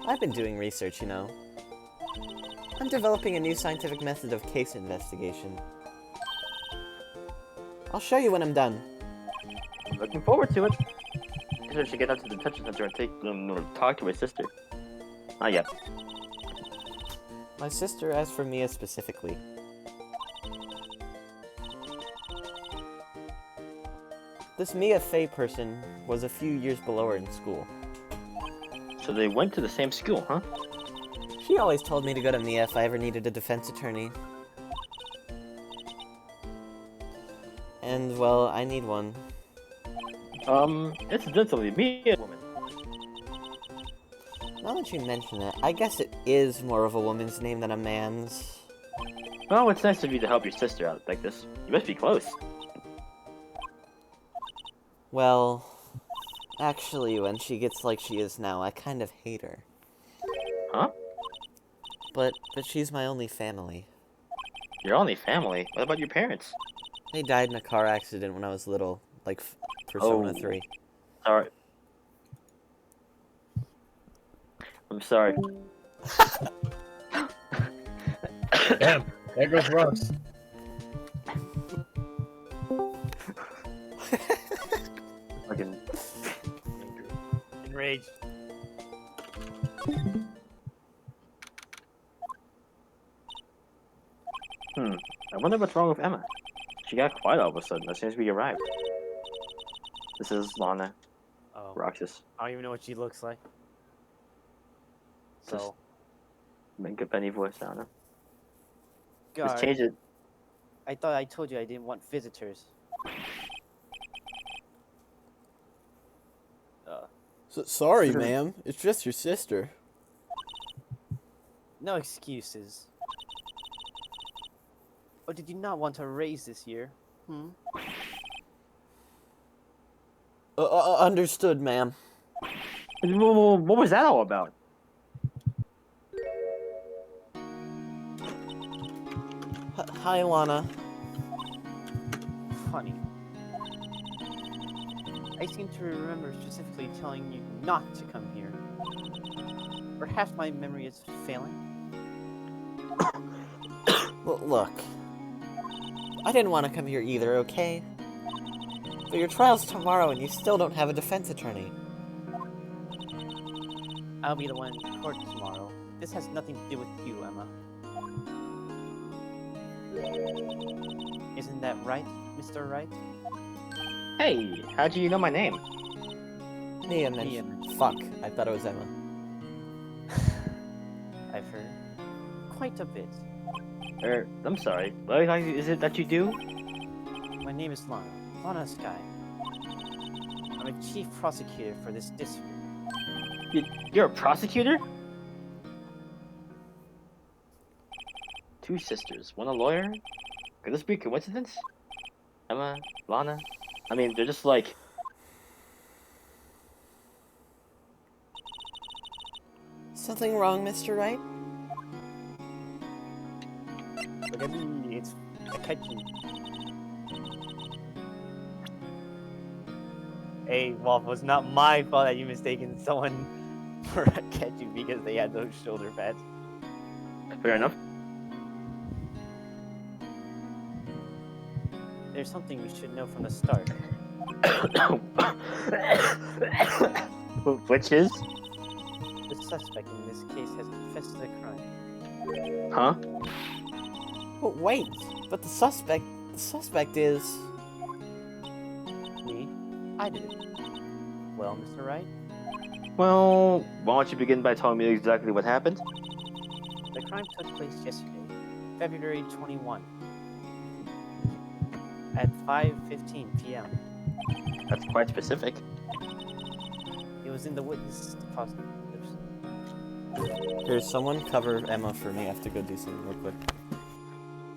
I've been doing research, you know. I'm developing a new scientific method of case investigation. I'll show you when I'm done. Looking forward to it. I guess I should get out to the detention center and talk to my sister. Not yet. My sister asked for Mia specifically. This Mia Fey person was a few years below her in school. So they went to the same school, huh? She always told me to go to Mia if I ever needed a defense attorney. And, well, I need one. Incidentally, Mia woman. Now that you mention it, I guess it is more of a woman's name than a man's. Well, it's nice of you to help your sister out like this. You must be close. Well, actually, when she gets like she is now, I kind of hate her. Huh? But she's my only family. Your only family? What about your parents? They died in a car accident when I was little, like Persona Oh. 3. Sorry. I'm sorry. Damn, there goes Ross. Fucking Enraged. I wonder what's wrong with Emma. She got quiet all of a sudden as soon as we arrived. This is Lana, Oh, Roxas. I don't even know what she looks like. Just So, make up any voice, I don't know. God, Just change it. I thought I told you I didn't want visitors. Sorry, ma'am. It's just your sister. No excuses. Or did you not want to raise this year? Hmm? Understood, ma'am. What was that all about? Hi, Lana. Funny. I seem to remember specifically telling you not to come here. Perhaps my memory is failing? Look. I didn't want to come here either, okay? But your trial's tomorrow and you still don't have a defense attorney. I'll be the one in court tomorrow. This has nothing to do with you, Emma. Isn't that right, Mr. Wright? Hey, how do you know my name? Mia mentioned. Fuck, I thought it was Emma. I've heard quite a bit. I'm sorry. What exactly is it that you do? My name is Lana. Lana Sky. I'm a chief prosecutor for this district. You're a prosecutor? Two sisters, one a lawyer? Could this be a coincidence? Emma, Lana? I mean, they're just like... Something wrong, Mr. Wright? Look at me, it's Akechi. Hey, Wolf, it was not my fault that you mistaken someone for Akechi because they had those shoulder pads. Fair enough. There's something we should know from the start. Which is? The suspect in this case has confessed to the crime. Huh? But wait, but the suspect is... Me? I did it. Well, Mr. Wright, Well, why don't you begin by telling me exactly what happened? the crime took place yesterday, February 21. at 5:15 p.m. That's quite specific. It was in the witness depositors. Here, someone cover Emma for me. I have to go do something real quick.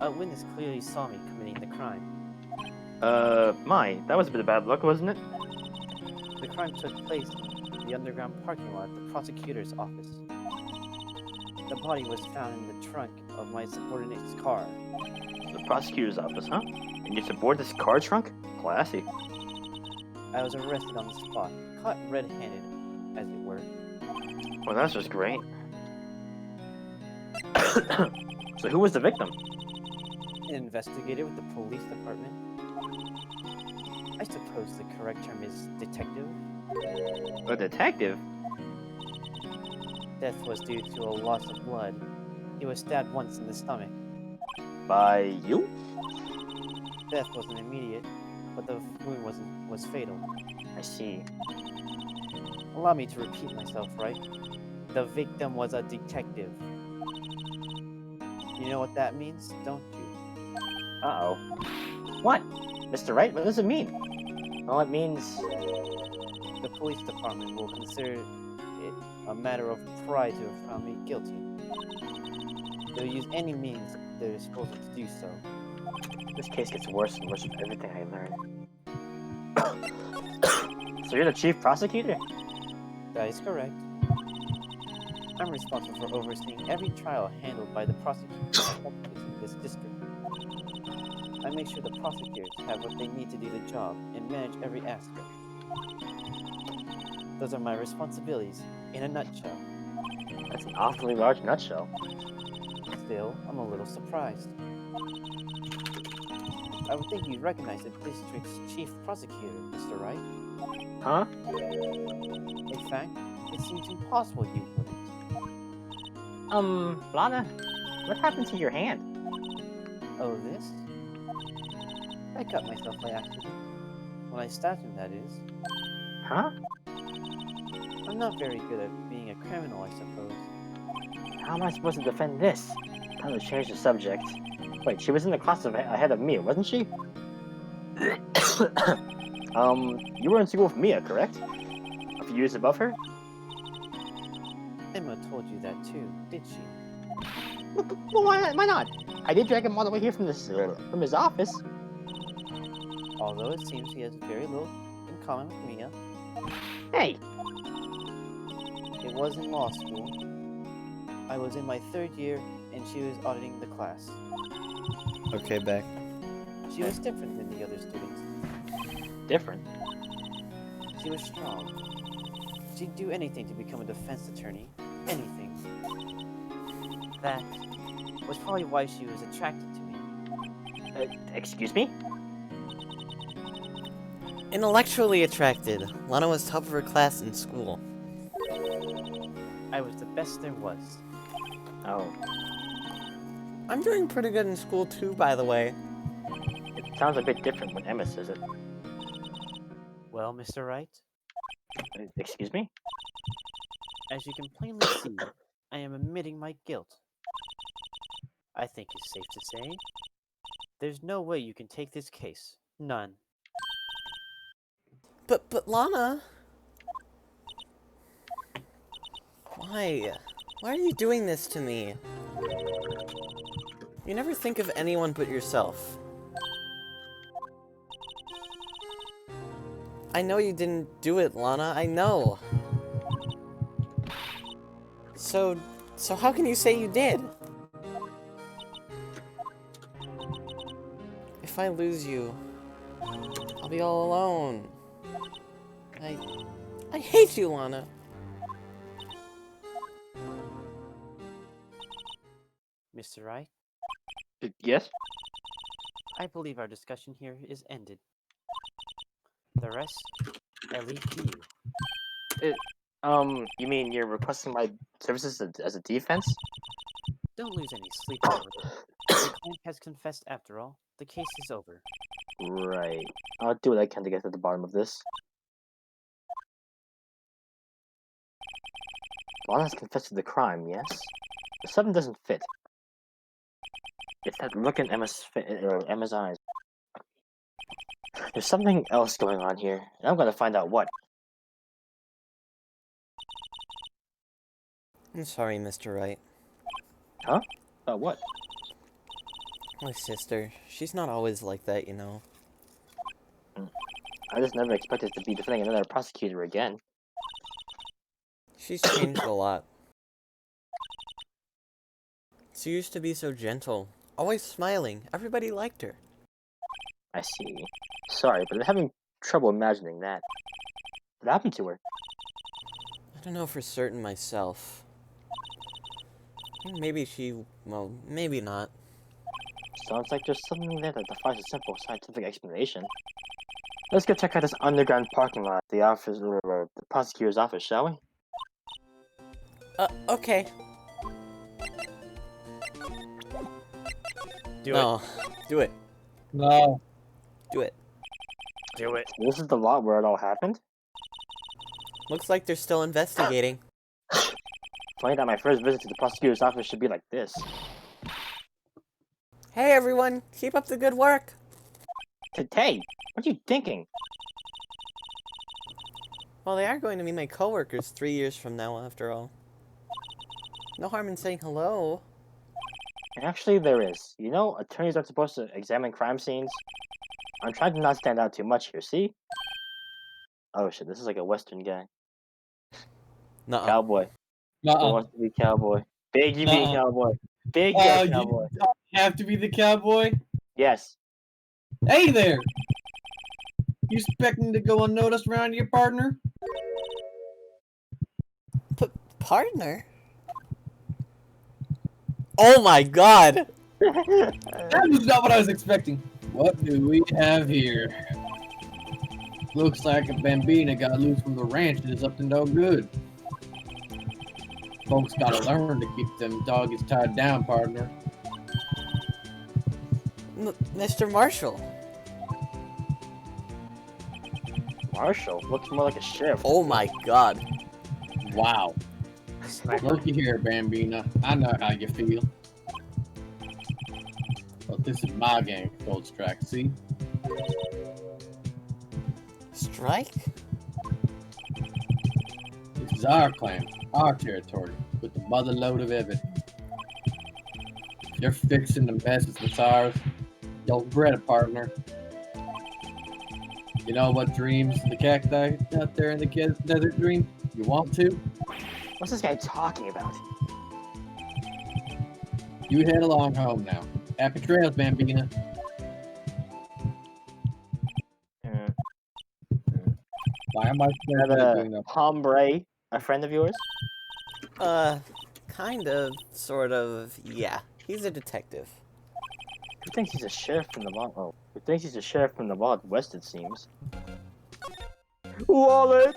A witness clearly saw me committing the crime. That was a bit of bad luck, wasn't it? The crime took place in the underground parking lot at the prosecutor's office. The body was found in the trunk of my subordinate's car. The prosecutor's office, huh? And you aboard this car trunk? Classy. I was arrested on the spot, caught red-handed, as it were. Well, that's just great. So who was the victim? An investigator with the police department. I suppose the correct term is detective. A detective? Death was due to a loss of blood. He was stabbed once in the stomach. By you? Death wasn't immediate, but the wound was fatal. I see. Allow me to repeat myself, right? The victim was a detective. You know what that means, don't you? Uh-oh. What? Mr. Wright, what does it mean? Well, it means... The police department will consider it a matter of pride to have found me guilty. They'll use any means at their disposal to do so. This case gets worse and worse with everything I learn. So you're the chief prosecutor? That is correct. I'm responsible for overseeing every trial handled by the prosecutors in this district. I make sure the prosecutors have what they need to do the job and manage every aspect. Those are my responsibilities in a nutshell. That's an awfully large nutshell. Still, I'm a little surprised. I would think you'd recognize the district's chief prosecutor, Mr. Wright. Huh? In fact, it seems impossible you wouldn't. Lana, what happened to your hand? Oh, this? I cut myself by accident. When I stabbed him, that is. Huh? I'm not very good at being a criminal, I suppose. How am I supposed to defend this? Time to change the subject. Wait, she was in the class ahead of Mia, wasn't she? You were in school with Mia, correct? A few years above her? Emma told you that too, did she? Well, why not? I did drag him all the way here from his office. Although it seems he has very little in common with Mia. Hey! It was in law school. I was in my 3rd year, and she was auditing the class. Okay, back. She was different than the other students. Different. She was strong. She'd do anything to become a defense attorney. Anything. That was probably why she was attracted to me. Excuse me? Intellectually attracted. Lana was top of her class in school. I was the best there was. Oh. I'm doing pretty good in school too, by the way. It sounds a bit different when Emma says it. Well, Mr. Wright, Excuse me? as you can plainly see, I am admitting my guilt. I think it's safe to say there's no way you can take this case. None. But Lana... Why? Why are you doing this to me? You never think of anyone but yourself. I know you didn't do it, Lana. I know. So how can you say you did? If I lose you, I'll be all alone. I hate you, Lana. Mr. Wright, Yes? I believe our discussion here is ended. The rest, I leave to you. You mean you're requesting my services as a defense? Don't lose any sleep over it. The client has confessed after all. The case is over. Right. I'll do what I can to get to the bottom of this. Lana's confessed to the crime, yes? The 7 doesn't fit. It's that look in Emma's eyes. There's something else going on here, and I'm gonna find out what. I'm sorry, Mr. Wright. Huh? About what? My sister, she's not always like that, you know. I just never expected to be defending another prosecutor again. She's changed a lot. She used to be so gentle, always smiling. Everybody liked her. I see. Sorry, but I'm having trouble imagining that. What happened to her? I don't know for certain myself. Maybe she, well, maybe not. Sounds like there's something there that defies a simple scientific explanation. Let's go check out this underground parking lot, the prosecutor's office, shall we? Okay. Do Do it. No. Do it. Do it. This is the lot where it all happened? Looks like they're still investigating. Funny that my first visit to the prosecutor's office should be like this. Hey everyone, keep up the good work. Hey, what are you thinking? Well, they are going to be my coworkers 3 years from now, after all. No harm in saying hello. Actually, there is. You know, attorneys aren't supposed to examine crime scenes. I'm trying to not stand out too much here, see? Oh shit, this is like a western guy. Nuh-uh. Cowboy. Who Nuh-uh. wants to be cowboy? Big, you be a Uh-uh. cowboy. Big, Oh, yeah, you cowboy. have to be the cowboy? Yes. Hey there! You expecting to go unnoticed around your partner? Partner? Oh my god! That was not what I was expecting. What do we have here? Looks like a bambina got loose from the ranch and is up to no good. Folks gotta learn to keep them doggies tied down, partner. Mr. Marshall. Marshall looks more like a sheriff. Oh my god. Wow. Looky here, bambina. I know how you feel. But this is my gang, Gold Strike, see? Strike? This is our clan, our territory, with the mother load of evidence. If you're fixing the messes with ours, don't regret it, partner. You know what dreams the cacti out there in the desert dream? You want to? What's this guy talking about? You head along home now. Happy trails, bambina. Why am I Is supposed to be that doing that? Hombre, a friend of yours? Kind of, sort of, yeah. He's a detective. Who thinks he's a sheriff from the Wild? Oh, who thinks he's a sheriff from the Wild West? It seems. Wallet.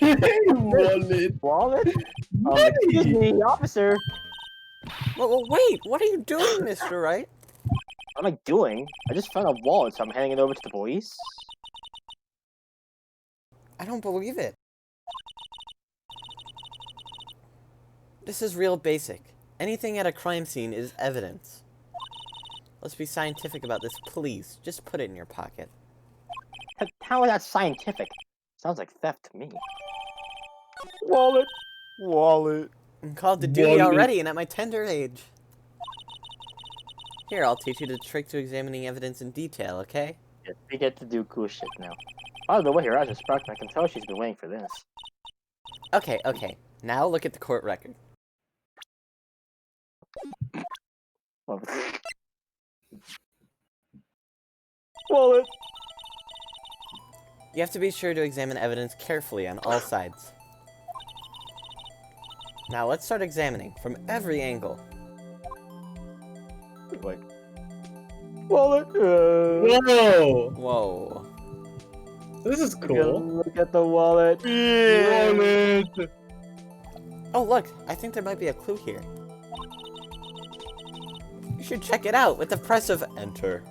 Wallet. Wallet. Excuse me, officer. Well, wait, what are you doing, Mr. Wright? What am I doing? I just found a wallet, so I'm handing it over to the police. I don't believe it. This is real basic. Anything at a crime scene is evidence. Let's be scientific about this, please. Just put it in your pocket. How is that scientific? Sounds like theft to me. Wallet. Wallet. I'm called to duty Wallet. already, and at my tender age. Here, I'll teach you the trick to examining evidence in detail, okay? Yes, we get to do cool shit now. By the way, her eyes are sparkling. I can tell she's been waiting for this. Okay. Now look at the court record. Wallet. You have to be sure to examine evidence carefully on all sides. Now let's start examining from every angle. Wait. Wallet. Whoa! Whoa. This is cool. Look at the wallet. Wallet! Oh look, I think there might be a clue here. You should check it out with the press of enter.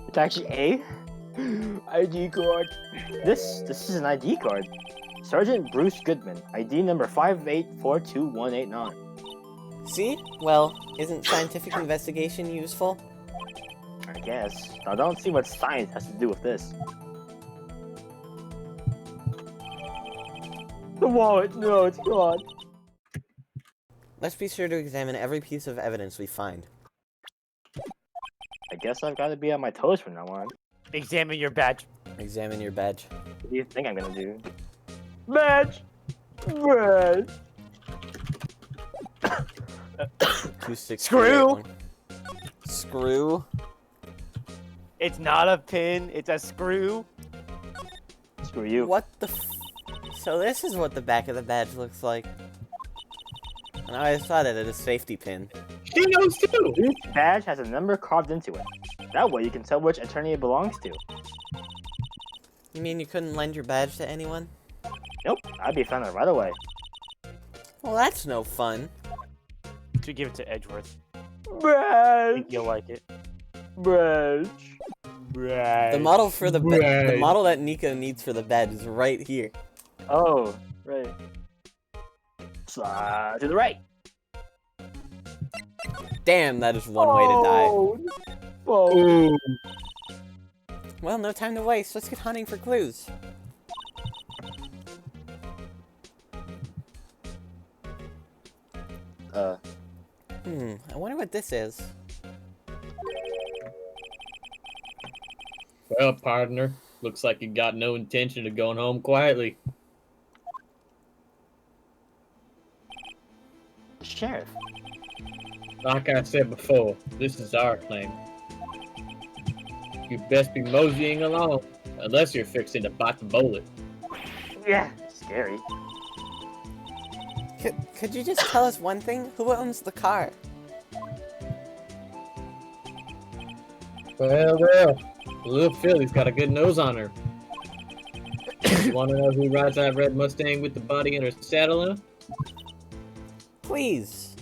It's actually a ID card. This is an ID card. Sergeant Bruce Goodman, ID number 5842189. See? Well, isn't scientific investigation useful? guess. I don't see what science has to do with this. The wallet! No, it's gone. Let's be sure to examine every piece of evidence we find. I guess I've got to be on my toes from now on. Examine your badge. Examine your badge. What do you think I'm gonna do? Badge! Badge! 268. Screw! Screw? It's not a pin, it's a screw. Screw you. What the So this is what the back of the badge looks like. And I always thought it had a safety pin. She knows too! Each badge has a number carved into it. That way you can tell which attorney it belongs to. You mean you couldn't lend your badge to anyone? Nope, I'd be found out right away. Well, that's no fun. To give it to Edgeworth. I Badge! think you'll like it. Badge! The model for the Right. model that Nico needs for the badge is right here. Oh, right. Slide to the right. Damn, that is one way to die. Oh. Ooh. Well, no time to waste. Let's get hunting for clues. I wonder what this is. Well, partner, looks like you got no intention of going home quietly. Sheriff. Like I said before, this is our claim. You best be moseying along, unless you're fixing to bite the bullet. Yeah, scary. Could you just tell us one thing? Who owns the car? Well, the little filly's got a good nose on her. You want to know who rides that red Mustang with the body and her saddle in? Please.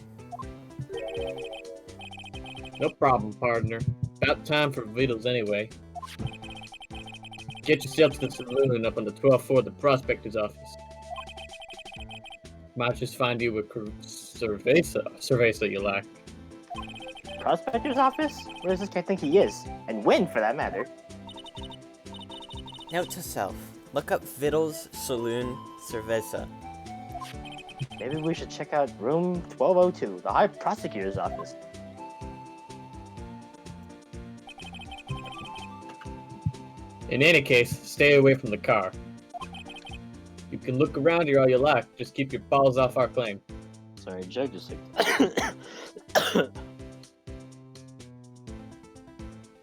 No problem, partner. About time for Beatles anyway. Get yourself to the saloon up on the 12th floor of the prospector's office. Might just find you a cerveza you like. Prospector's office? Where does this guy think he is? And when, for that matter? Note to self. Look up Vittles Saloon Cerveza. Maybe we should check out room 1202, the High Prosecutor's office. In any case, stay away from the car. You can look around here all you like, just keep your balls off our claim. Sorry, Jug just like...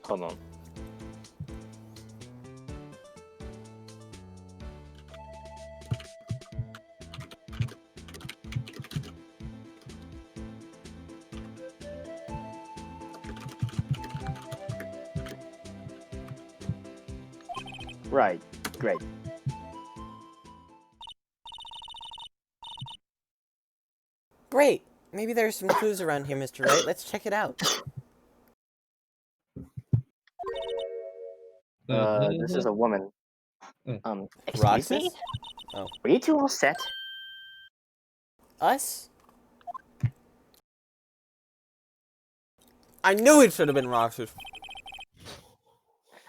Hold on. Right, great. Great. Maybe there's some clues around here, Mr. Wright. Let's check it out. This is a woman. Excuse Roxas? me? Oh. Were you two all set? Us? I knew it should have been Roxas.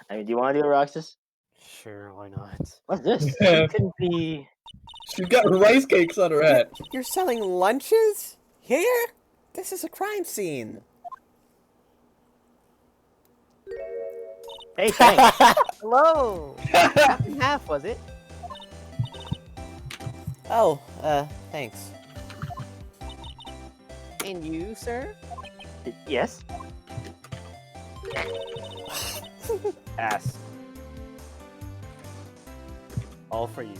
I mean, do you want to do a Roxas? Sure, why not? What's this? It couldn't be... She's got rice cakes on her hat. You're selling lunches? Here? This is a crime scene. Hey, thanks. Hello! Half and half, was it? Oh, thanks. And you, sir? Yes? Ass. All for you.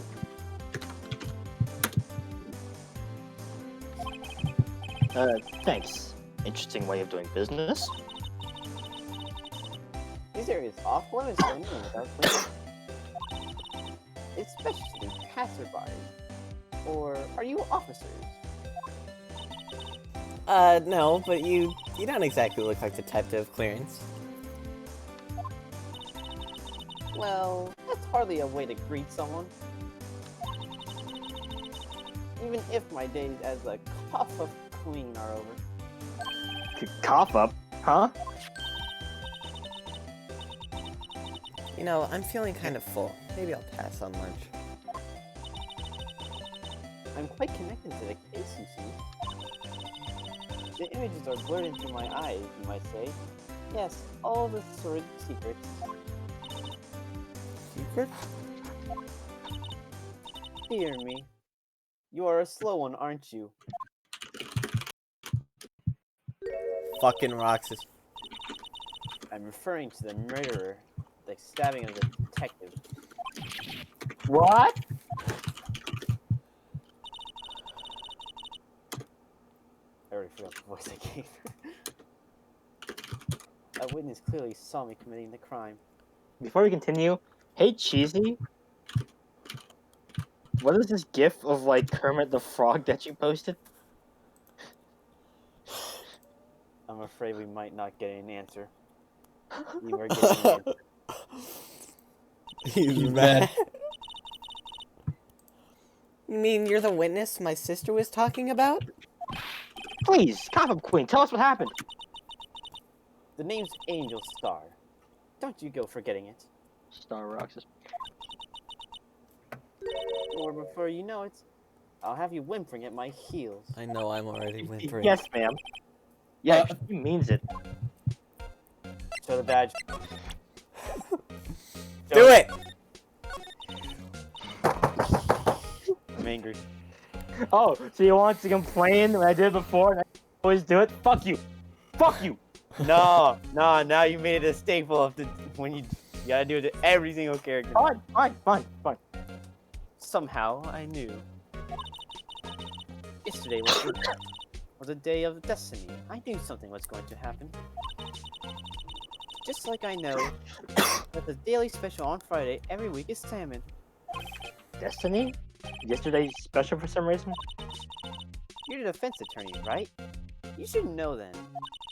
Thanks. Interesting way of doing business. These areas off-limits for anyone without clearance. Especially passerbys. Or are you officers? No, but you don't exactly look like the type to have clearance. Well, that's hardly a way to greet someone. Even if my days as a cough of queen are over. Cough up, huh? You know, I'm feeling kind of full. Maybe I'll pass on lunch. I'm quite connected to the case, you see. The images are blurred into my eyes, you might say. Yes, all the sordid secrets. Secret? Hear me. You are a slow one, aren't you? Fucking Roxas. I'm referring to the murderer, the stabbing of the detective. What? I already forgot the voice I gave. A witness clearly saw me committing the crime. Before we continue, hey Cheesy, what is this gif of like Kermit the Frog that you posted? I'm afraid we might not get an answer. You are getting an answer. He's He's mad. mad. You mean you're the witness my sister was talking about? Please, Comic Queen, tell us what happened. The name's Angel Star. Don't you go forgetting it. Star Roxas. Or before you know it, I'll have you whimpering at my heels. I know I'm already whimpering. Yes, ma'am. Yeah, he means it. Show the badge. Do it! I'm angry. Oh, so you want to complain when I did it before and I always do it? Fuck you. Fuck you. No, now you made it a staple of the when you gotta do it to every single character. Fine. Somehow I knew. Yesterday was a day of destiny. I knew something was going to happen. Just like I know that the daily special on Friday every week is salmon. Destiny? Yesterday's special for some reason? You're the defense attorney, right? You should know then.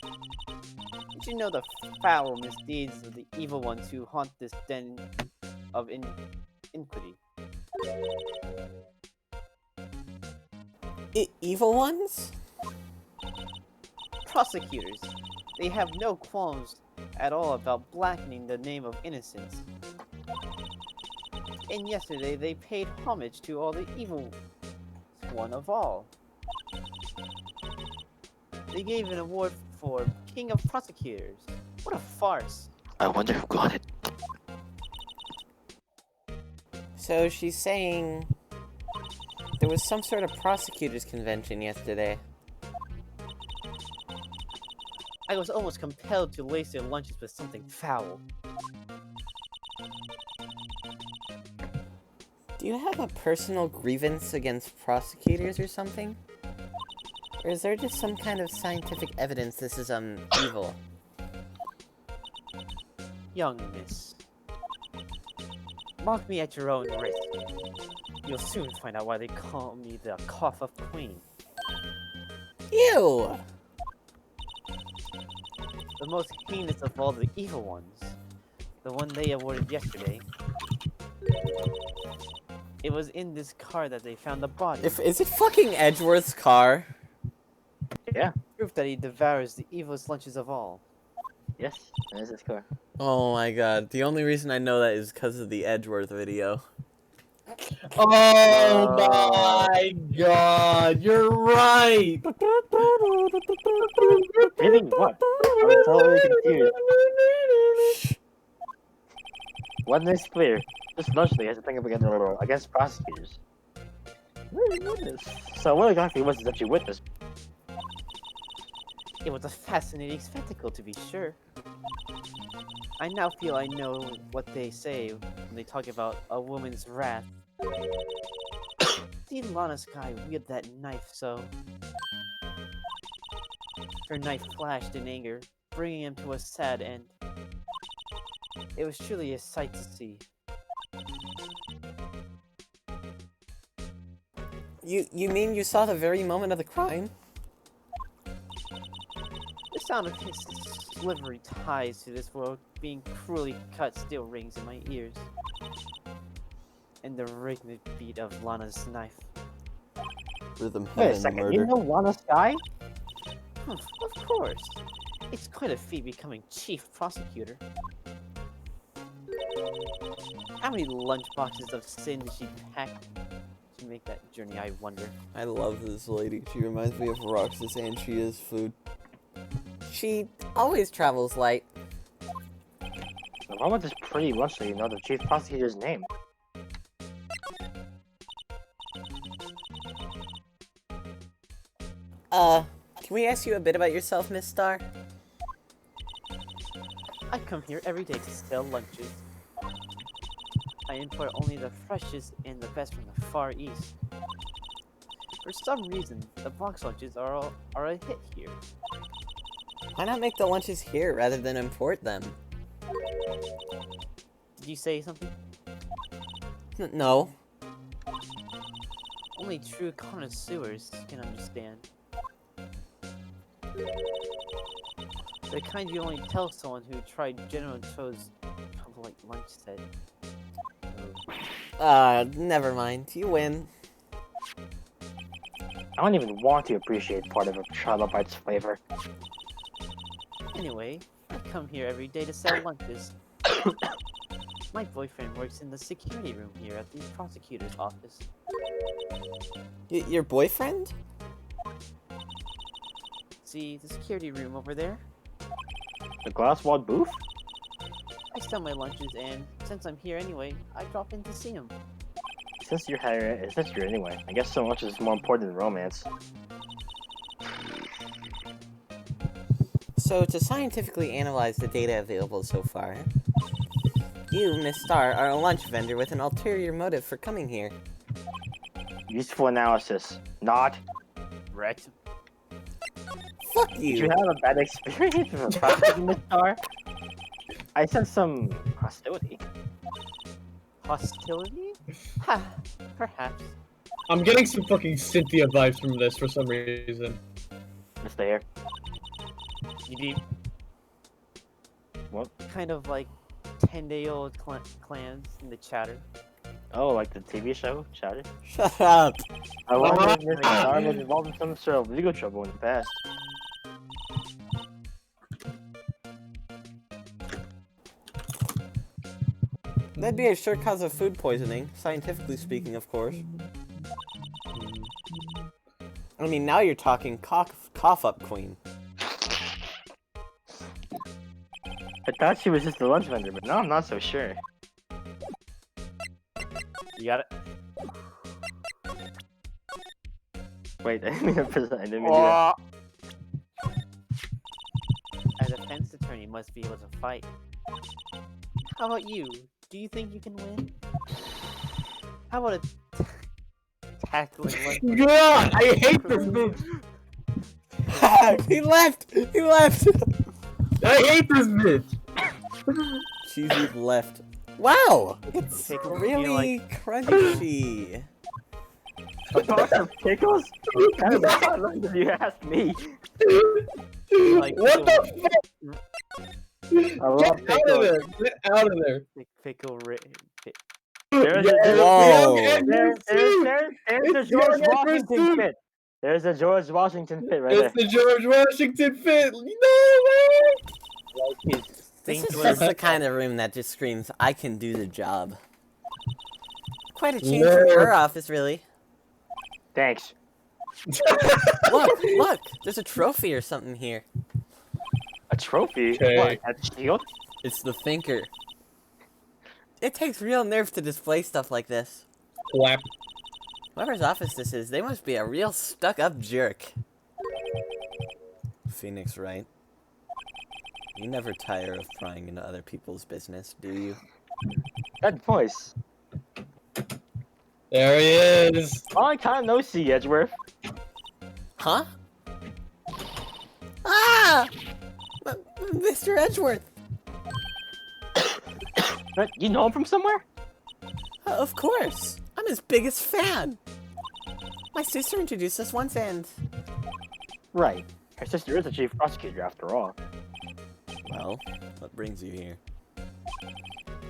You should know the foul misdeeds of the evil ones who haunt this den of iniquity. Evil ones? Prosecutors. They have no qualms at all about blackening the name of innocence. And yesterday they paid homage to all the evil one of all. They gave an award for King of Prosecutors. What a farce. I wonder who got it. So she's saying there was some sort of prosecutors convention yesterday. I was almost compelled to lace their lunches with something foul. Do you have a personal grievance against prosecutors or something? Or is there just some kind of scientific evidence this is, evil? Young miss. Mark me at your own risk. You'll soon find out why they call me the Cough of Queen. Ew! The most heinous of all the evil ones. The one they awarded yesterday. It was in this car that they found the body. Is it fucking Edgeworth's car? Yeah. Proof that he devours the evilest lunches of all. Yes, that is his car. Oh my god, the only reason I know that is because of the Edgeworth video. Oh my god, you're right! Really? What? I'm totally confused. One is clear. This allegedly has a thing against prosecutors. So what exactly was it that you witnessed? It was a fascinating spectacle, to be sure. I now feel I know what they say when they talk about a woman's wrath. See Lana's guy wield that knife so. Her knife flashed in anger, bringing him to a sad end. It was truly a sight to see. You mean you saw the very moment of the crime? The sound of his slivery ties to this world being cruelly cut still rings in my ears. And the rhythmic beat of Lana's knife. Rhythm Wait a heaven second, murder. you know Lana Sky? Of course. It's quite a feat becoming chief prosecutor. How many lunch boxes of sin did she pack to make that journey, I wonder? I love this lady. She reminds me of Roxas, and she is food. She always travels light. Why would this pretty lunch lady know the chief prosecutor's name? Can we ask you a bit about yourself, Miss Star? I come here every day to sell lunches. I import only the freshest and the best from the Far East. For some reason, the box lunches are a hit here. Why not make the lunches here rather than import them? Did you say something? No. Only true connoisseurs can understand. The kind you only tell someone who tried General Cho's like lunch set. Never mind. You win. I don't even want to appreciate part of a trilobite's flavor. Anyway, I come here every day to sell lunches. My boyfriend works in the security room here at the prosecutor's office. Your boyfriend? See the security room over there? The glass-walled booth? I sell my lunches, and since I'm here anyway, I drop in to see him. Since you're here anyway, I guess so much is more important than romance. So, to scientifically analyze the data available so far, you, Miss Star, are a lunch vendor with an ulterior motive for coming here. Useful analysis. Not. Right. Fuck Did you! you have a bad experience with a prosecuting Miss Star? I sense some hostility. Hostility? Ha, perhaps. I'm getting some fucking Cynthia vibes from this for some reason. Miss There. You What? kind of like 10-day-old clans in the chatter. Oh, like the TV show? Shouted? Shut up! I wonder if Miss Star was involved in some sort of legal trouble in the past. That'd be a sure cause of food poisoning, scientifically speaking, of course. I mean, now you're talking cough up queen. I thought she was just a lunch vendor, but now I'm not so sure. You got it? Wait, I didn't mean to present. I didn't mean to do that. A defense attorney must be able to fight. How about you? Do you think you can win? How about a tackling lunch? God, I hate this bitch! He left! He left! I hate this bitch! Cheesy left. Wow! It's Pickles, really crunchy. A box of pickles? Kind of bad lunch if you ask me. Like, What the fuck? I love Get out of there! Get out of there! pickle There's Whoa. a George Washington fit. There's a George Washington fit right It's there. the George Washington fit! No way! This is just the kind of room that just screams, I can do the job. Quite a change from your office, really. Thanks. Look! There's a trophy or something here. A trophy? Okay. What? A shield? It's the Thinker. It takes real nerve to display stuff like this. Clap. Whoever's office this is, they must be a real stuck-up jerk. Phoenix, right? You never tire of prying into other people's business, do you? That voice. There he is! Oh, I kind of know C. Edgeworth. Huh? Ah! Mr. Edgeworth! But you know him from somewhere? Of course! I'm his biggest fan! My sister introduced us once and... Right. Her sister is the chief prosecutor after all. Well, what brings you here?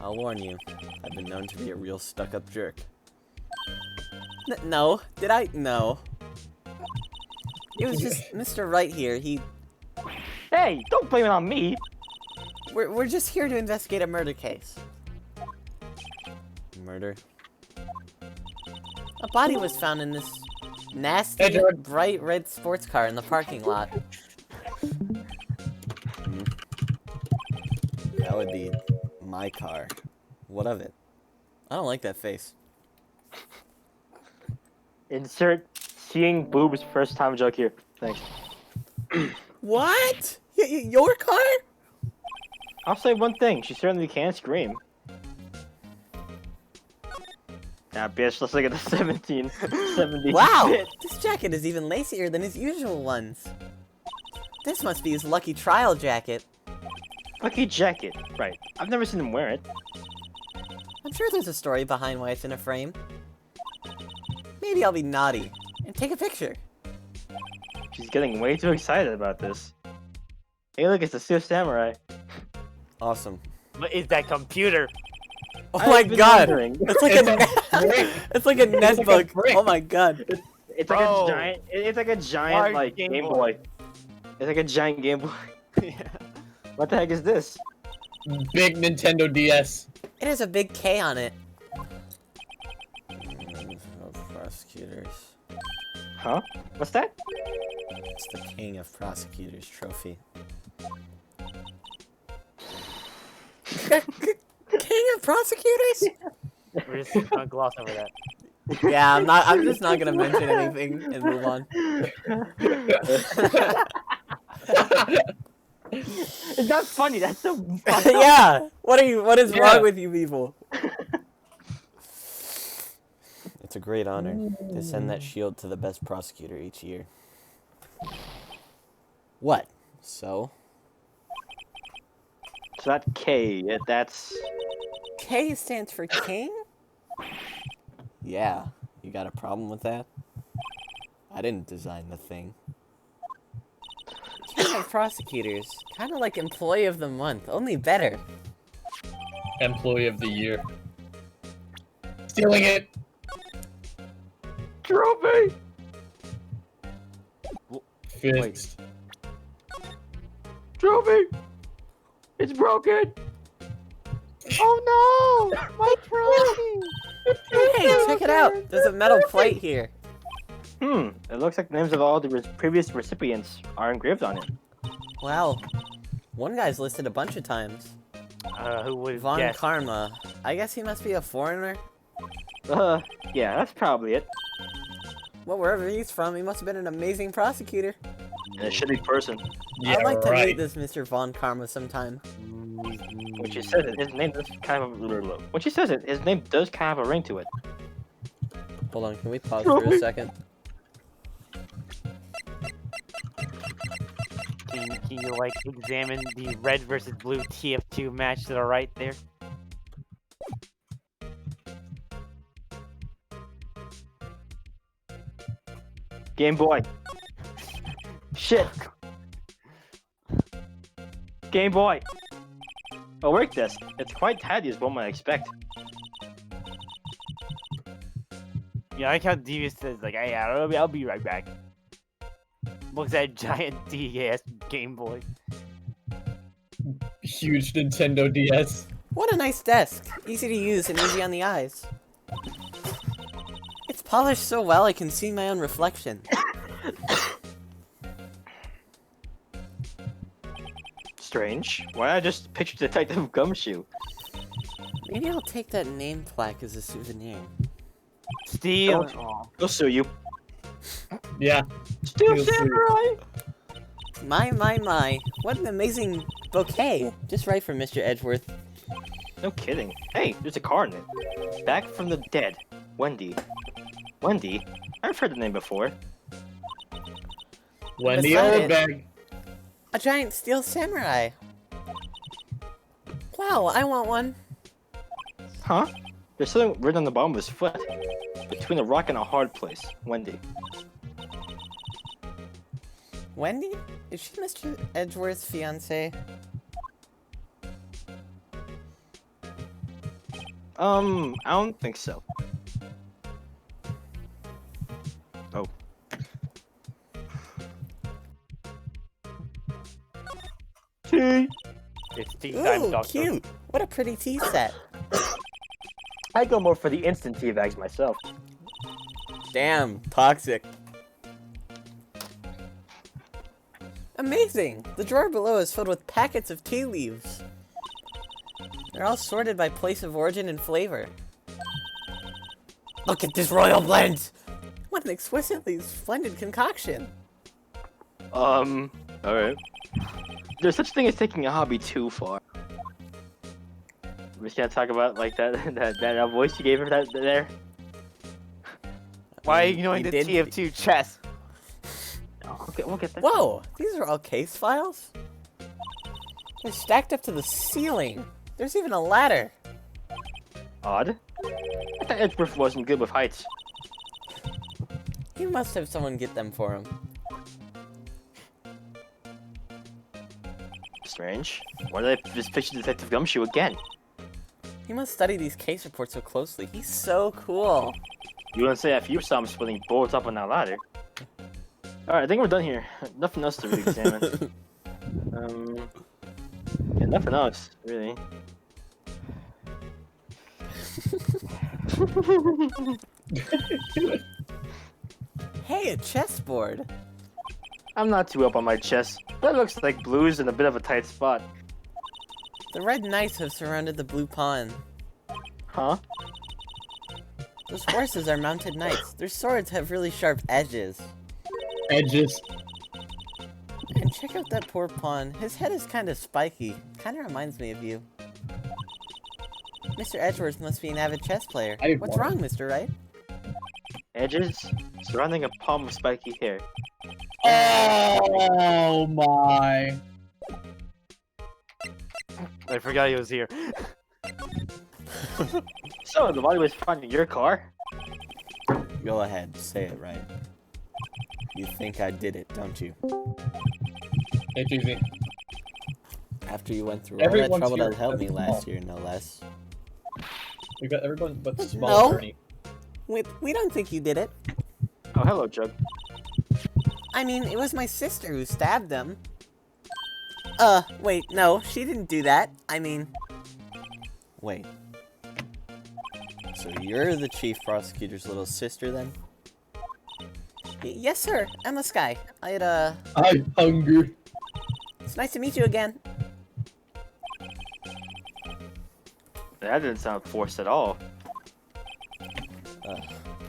I'll warn you, I've been known to be a real stuck-up jerk. No, did I? No. It was just Mr. Right here, Hey, don't blame it on me. We're just here to investigate a murder case. murder. A body was found in this nasty, Hey, George. bright red sports car in the parking lot. That would be my car. What of it? I don't like that face. Insert seeing boobs first time joke here. Thanks. What? Your car? I'll say one thing. She certainly can scream. Nah, bitch. Let's look at the 1770. Wow! This jacket is even lacier than his usual ones. This must be his lucky trial jacket. Lucky jacket. Right. I've never seen him wear it. I'm sure there's a story behind why it's in a frame. Maybe I'll be naughty and take a picture. She's getting way too excited about this. Hey, look, it's the Steel Samurai. Awesome. What is that computer? Oh I've my been god! wondering. It's like it's like a netbook. brick. Oh my god. It's like Bro. a giant. It's like a giant Large like Game Game Boy. Boy. It's like a giant Game Boy. What the heck is this? Big Nintendo DS. It has a big K on it. Prosecutors. Huh? What's that? It's the King of Prosecutors trophy. King of Prosecutors? We're just gonna gloss over that. Yeah, I'm just not gonna mention anything and move on. It's not funny. That's so funny. Yeah! What is Yeah. wrong with you people? It's a great honor to send that shield to the best prosecutor each year. What? So? So that K, that's K stands for king? Yeah. You got a problem with that? I didn't design the thing. King of prosecutors. Kind of like employee of the month, only better. Employee of the year. Stealing it. trophy. Fixed. Trophy. It's broken. Oh no! My trophy. Hey, check it out! There's a metal plate here. It looks like the names of all the previous recipients are engraved on it. Wow. One guy's listed a bunch of times. Who would Von guess? Karma. I guess he must be a foreigner. Yeah, that's probably it. Well, wherever he's from, he must have been an amazing prosecutor. And a shitty person. Yeah, I'd like to right. meet this Mr. Von Karma sometime. When she says it, his name does kind of. When she says it, his name does kind of have a ring to it. Hold on, can we pause for a second? Can you like examine the red versus blue TF2 match to the right there? Game Boy. Shit. Game Boy. A work desk. It's quite tidy as one might expect. Yeah, I like how Devious says like, "Hey, I'll be right back." Looks at giant DAS Game Boy. Huge Nintendo DS. What a nice desk. Easy to use and easy on the eyes. It's polished so well I can see my own reflection. Strange. Why not just picture Detective Gumshoe? Maybe I'll take that name plaque as a souvenir. Steel. He'll sue you. Yeah. Steel He'll sue you. Samurai! My. What an amazing bouquet. Just right for Mr. Edgeworth. No kidding. Hey, there's a card in it. Back from the dead. Wendy. Wendy? I've heard the name before. Wendy Beside it. Oldbag. A giant steel samurai. Wow, I want one. Huh? There's something written on the bottom of his foot. Between a rock and a hard place. Wendy. Wendy? Is she Mr. Edgeworth's fiance? I don't think so. Oh. Tea. It's tea time, Ooh, Doctor. cute. What a pretty tea set. I go more for the instant teabags myself. Damn, toxic. Amazing! The drawer below is filled with packets of tea leaves. They're all sorted by place of origin and flavor. Look at this royal blend! What an exquisitely splendid concoction! Alright. There's such thing as taking a hobby too far. We're just gonna talk about like that voice you gave her there. Why are you He ignoring the did- TF2 chess? We'll get there. Whoa! These are all case files? They're stacked up to the ceiling. There's even a ladder. Odd. I thought Edgeworth wasn't good with heights. He must have someone get them for him. Strange. Why did I just picture Detective Gumshoe again? He must study these case reports so closely. He's so cool. You wouldn't say if you saw him splitting boards up on that ladder. Alright, I think we're done here. Nothing else to really examine. Yeah, nothing else, really. Hey, a chessboard. I'm not too up on my chess. That looks like blues in a bit of a tight spot. The red knights have surrounded the blue pawn. Huh? Those horses are mounted knights. Their swords have really sharp edges. Edges. And check out that poor pawn. His head is kind of spiky. Kind of reminds me of you. Mr. Edgeworth must be an avid chess player. I did What's one. wrong, Mr. Wright? Edges surrounding a palm with spiky hair. Oh my. I forgot he was here. So, the body was found in your car? Go ahead, say it right. You think I did it, don't you? It's easy. After you went through all that Everyone's trouble here. to help me That's last all. year, no less. We got everyone but the small No. attorney. We don't think you did it. Oh, hello, Jug. I mean, it was my sister who stabbed him. Wait, no, she didn't do that. I mean... Wait. So you're the chief prosecutor's little sister, then? Yes, sir. Emma Sky. I'm hungry. It's nice to meet you again. That didn't sound forced at all.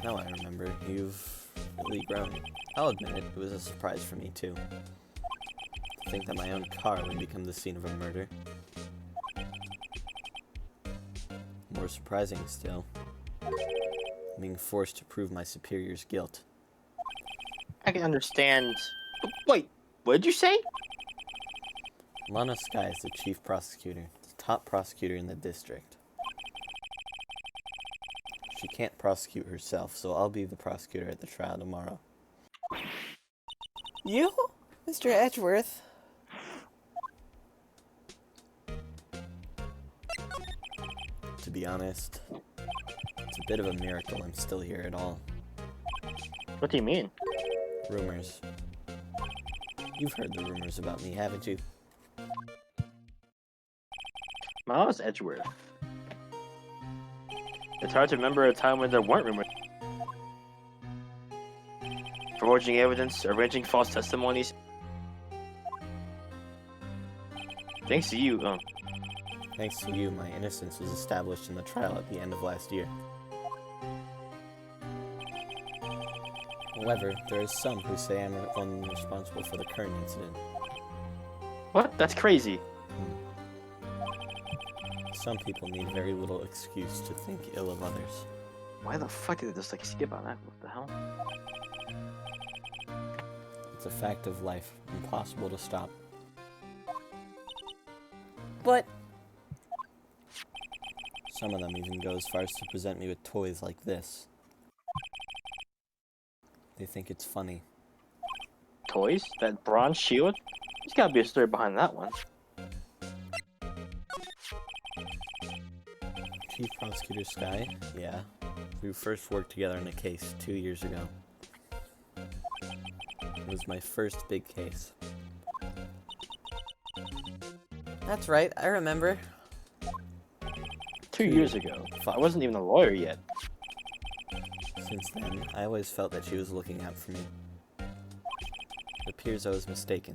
Now I remember. You've really grown. I'll admit it, it was a surprise for me, too. To think that my own car would become the scene of a murder. More surprising still, being forced to prove my superior's guilt. I can understand. Wait, what did you say? Lana Sky is the chief prosecutor, the top prosecutor in the district. She can't prosecute herself, so I'll be the prosecutor at the trial tomorrow. You? Mr. Edgeworth? To be honest, it's a bit of a miracle I'm still here at all. What do you mean? Rumors. You've heard the rumors about me, haven't you? Miles Edgeworth. It's hard to remember a time when there weren't rumors. Forging evidence, arranging false testimonies. Thanks to you, Thanks to you, my innocence was established in the trial at the end of last year. However, there are some who say I'm the one responsible for the current incident. What? That's crazy. Some people need very little excuse to think ill of others. Why the fuck did they just like skip on that? What the hell? It's a fact of life, impossible to stop. But some of them even go as far as to present me with toys like this. They think it's funny. Toys? That bronze shield? There's gotta be a story behind that one. Chief Prosecutor Sky? Yeah. We first worked together on a case 2 years ago. It was my first big case. That's right, I remember. 2 years ago. I wasn't even a lawyer yet. Since then, I always felt that she was looking out for me. It appears I was mistaken.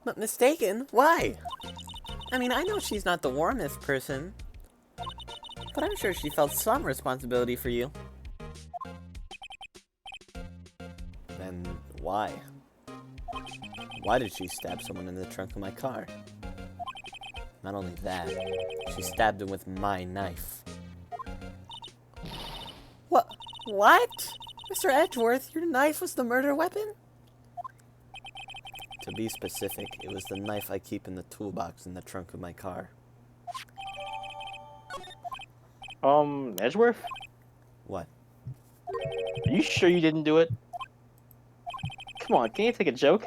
But mistaken? Why? I mean, I know she's not the warmest person, but I'm sure she felt some responsibility for you. Then why? Why did she stab someone in the trunk of my car? Not only that, she stabbed him with my knife. What? Mr. Edgeworth, your knife was the murder weapon? To be specific, it was the knife I keep in the toolbox in the trunk of my car. Edgeworth? What? Are you sure you didn't do it? Come on, can you take a joke?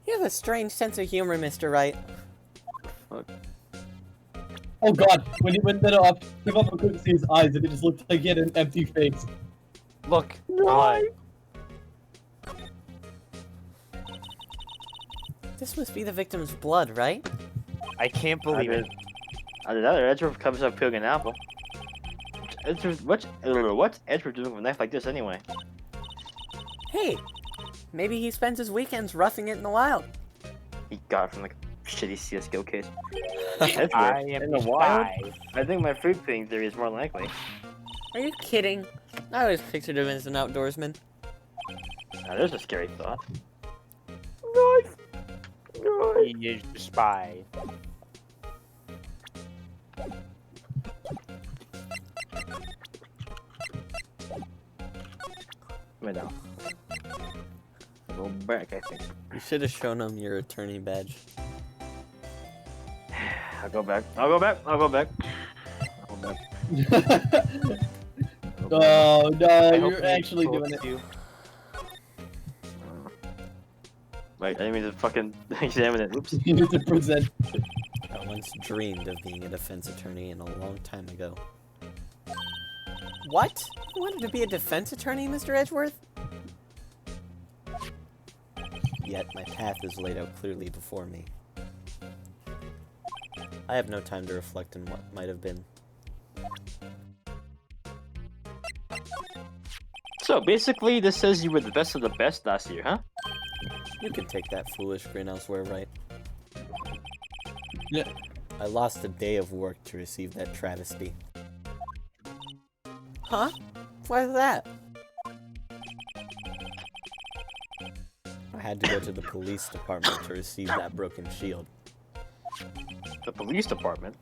You have a strange sense of humor, Mr. Wright. Oh god, when he went that up, I couldn't see his eyes and it just looked like he had an empty face. Look, Why? This must be the victim's blood, right? I can't believe it. Either that or Edgeworth comes up peeling an apple. What's Edgeworth doing with a knife like this anyway? Hey, maybe he spends his weekends roughing it in the wild. He got it from like a shitty CSGO case. I Edgeworth, am in the wild? spy. I think my fruit cleaning theory is more likely. Are you kidding? I always pictured him as an outdoorsman. Now there's a scary thought. Knife. Knife. He is the spy. Wait now. I'll go back, I think. You should have shown him your attorney badge. I'll go back. I'll go back. I'll go back. I'll go back. Oh no, I hope you're he actually told doing it. you. Wait, I didn't mean to fucking examine it. Oops. You need to present. I once dreamed of being a defense attorney in a long time ago. What? You wanted to be a defense attorney, Mr. Edgeworth? Yet my path is laid out clearly before me. I have no time to reflect on what might have been. So basically, this says you were the best of the best last year, huh? You can take that foolish grin elsewhere, right? Yeah. I lost a day of work to receive that travesty. Huh? Why that? I had to go to the police department to receive that broken shield. The police department.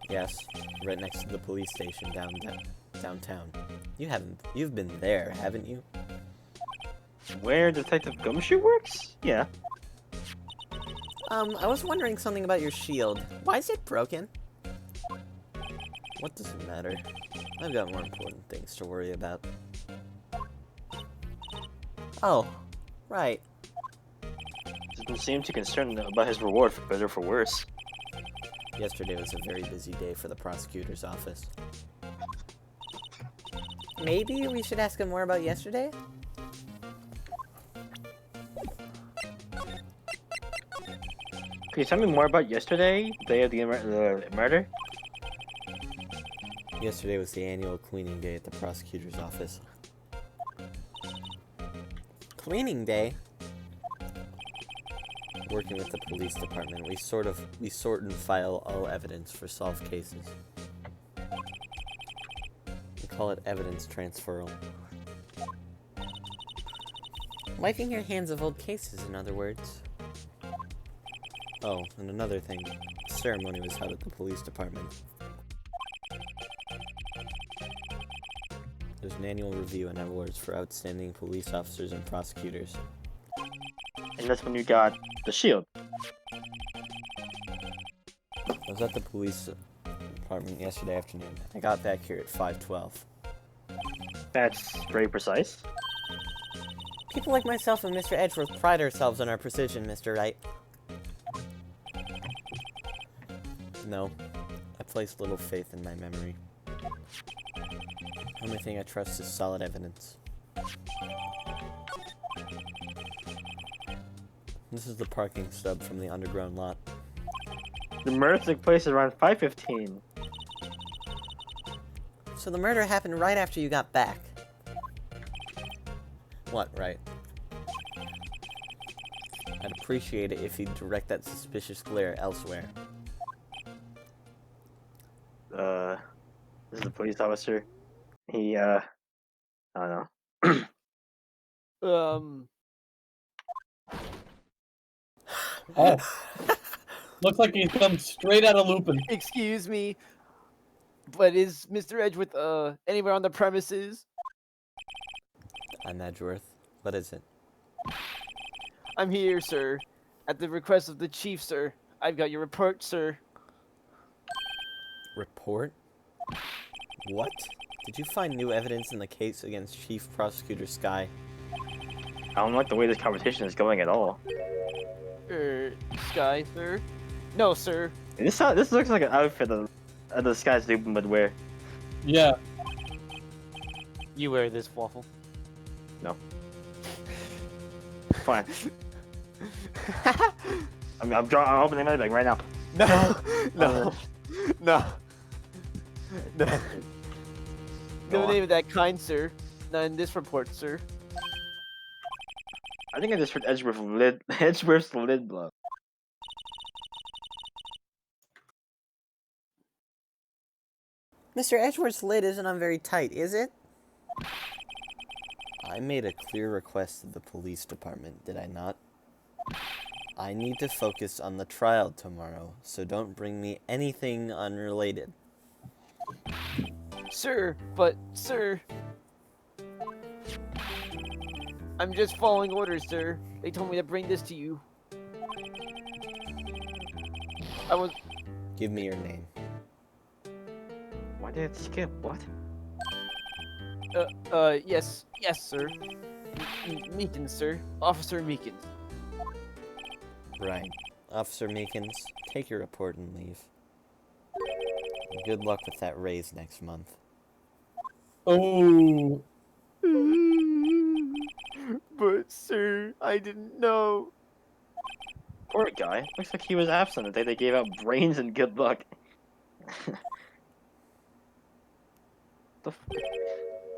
Yes, right next to the police station downtown. You've been there, haven't you? Where Detective Gumshoe works? Yeah. I was wondering something about your shield. Why is it broken? What does it matter? I've got more important things to worry about. Oh, right. Doesn't seem too concerned about his reward for better or for worse. Yesterday was a very busy day for the prosecutor's office. Maybe we should ask him more about yesterday? Can you tell me more about yesterday, the day of the murder? Yesterday was the annual cleaning day at the prosecutor's office. Cleaning day? Working with the police department, we sort and file all evidence for solved cases. We call it evidence transferal. Wiping your hands of old cases, in other words. Oh, and another thing. The ceremony was held at the police department. There's an annual review and awards for outstanding police officers and prosecutors. And that's when you got the shield. I was at the police department yesterday afternoon. I got back here at 5:12. That's very precise. People like myself and Mr. Edgeworth pride ourselves on our precision, Mr. Wright. No, I place little faith in my memory. The only thing I trust is solid evidence. This is the parking stub from the underground lot. The murder took place around 5:15. So the murder happened right after you got back. What, right? I'd appreciate it if you'd direct that suspicious glare elsewhere. This is a police officer. He, I don't know. Oh. Looks like he's come straight out of Lupin. Excuse me, but is Mr. Edgeworth anywhere on the premises? I'm Edgeworth. What is it? I'm here, sir, at the request of the chief, sir. I've got your report, sir. Report? What? Did you find new evidence in the case against Chief Prosecutor Sky? I don't like the way this conversation is going at all. Sky, sir? No, sir. This looks like an outfit that the Sky's Lupin would wear. Yeah. You wear this, Waffle. No. Fine. I'm opening my bag right now. No, no, no. No. No name of that kind, sir. Not in this report, sir. I think I just heard Edgeworth's lid blow. Mr. Edgeworth's lid isn't on very tight, is it? I made a clear request to the police department, did I not? I need to focus on the trial tomorrow, so don't bring me anything unrelated. Sir, but, sir... I'm just following orders, sir. They told me to bring this to you. I was... Give me your name. Why did it skip? What? Yes, sir. Meekins, sir. Officer Meekins. Right. Officer Meekins, take your report and leave. And good luck with that raise next month. Oh. But, sir, I didn't know. Poor guy. Looks like he was absent the day they gave out brains and good luck. The f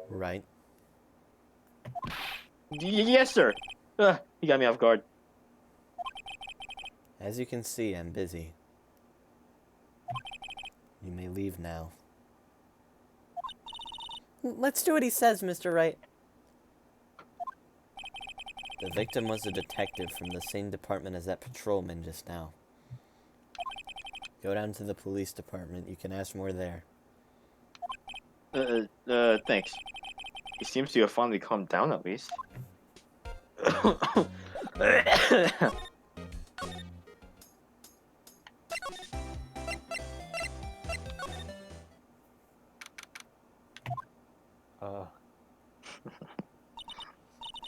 Right. Yes, sir. You got me off guard. As you can see, I'm busy. You may leave now. Let's do what he says, Mr. Wright. The victim was a detective from the same department as that patrolman just now. Go down to the police department. You can ask more there. Thanks. He seems to have finally calmed down at least.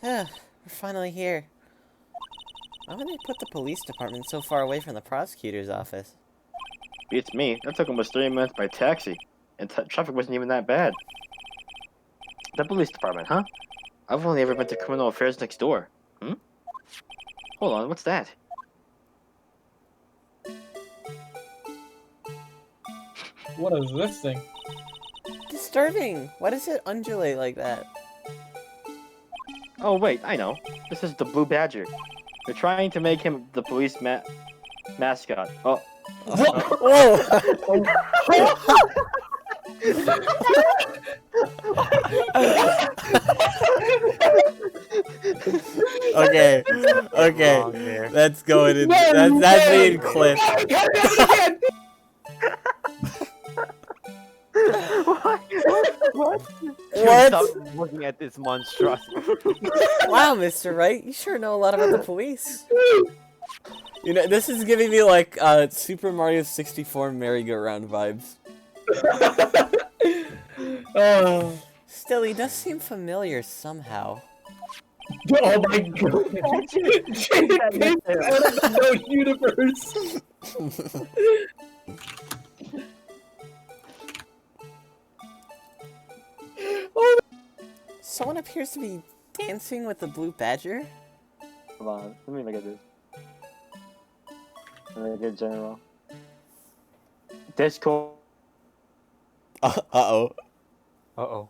We're finally here. Why would they put the police department so far away from the prosecutor's office? Beats me. That took almost 30 minutes by taxi. And traffic wasn't even that bad. The police department, huh? I've only ever been to criminal affairs next door. Hmm? Hold on, what's that? What is this thing? Disturbing! Why does it undulate like that? Oh wait, I know. This is the Blue Badger. They're trying to make him the police mascot. Oh. Whoa! Okay, that's going in. That's being clipped. What? What? Stop looking at this monstrosity. Wow, Mr. Wright, you sure know a lot about the police. You know, this is giving me like Super Mario 64 merry-go-round vibes. Still, he does seem familiar somehow. Oh my god! Jake came out of the universe! Someone appears to be dancing with the Blue Badger? Hold on, let me look at this. Let me get general. Discord. Uh-oh. Uh-oh.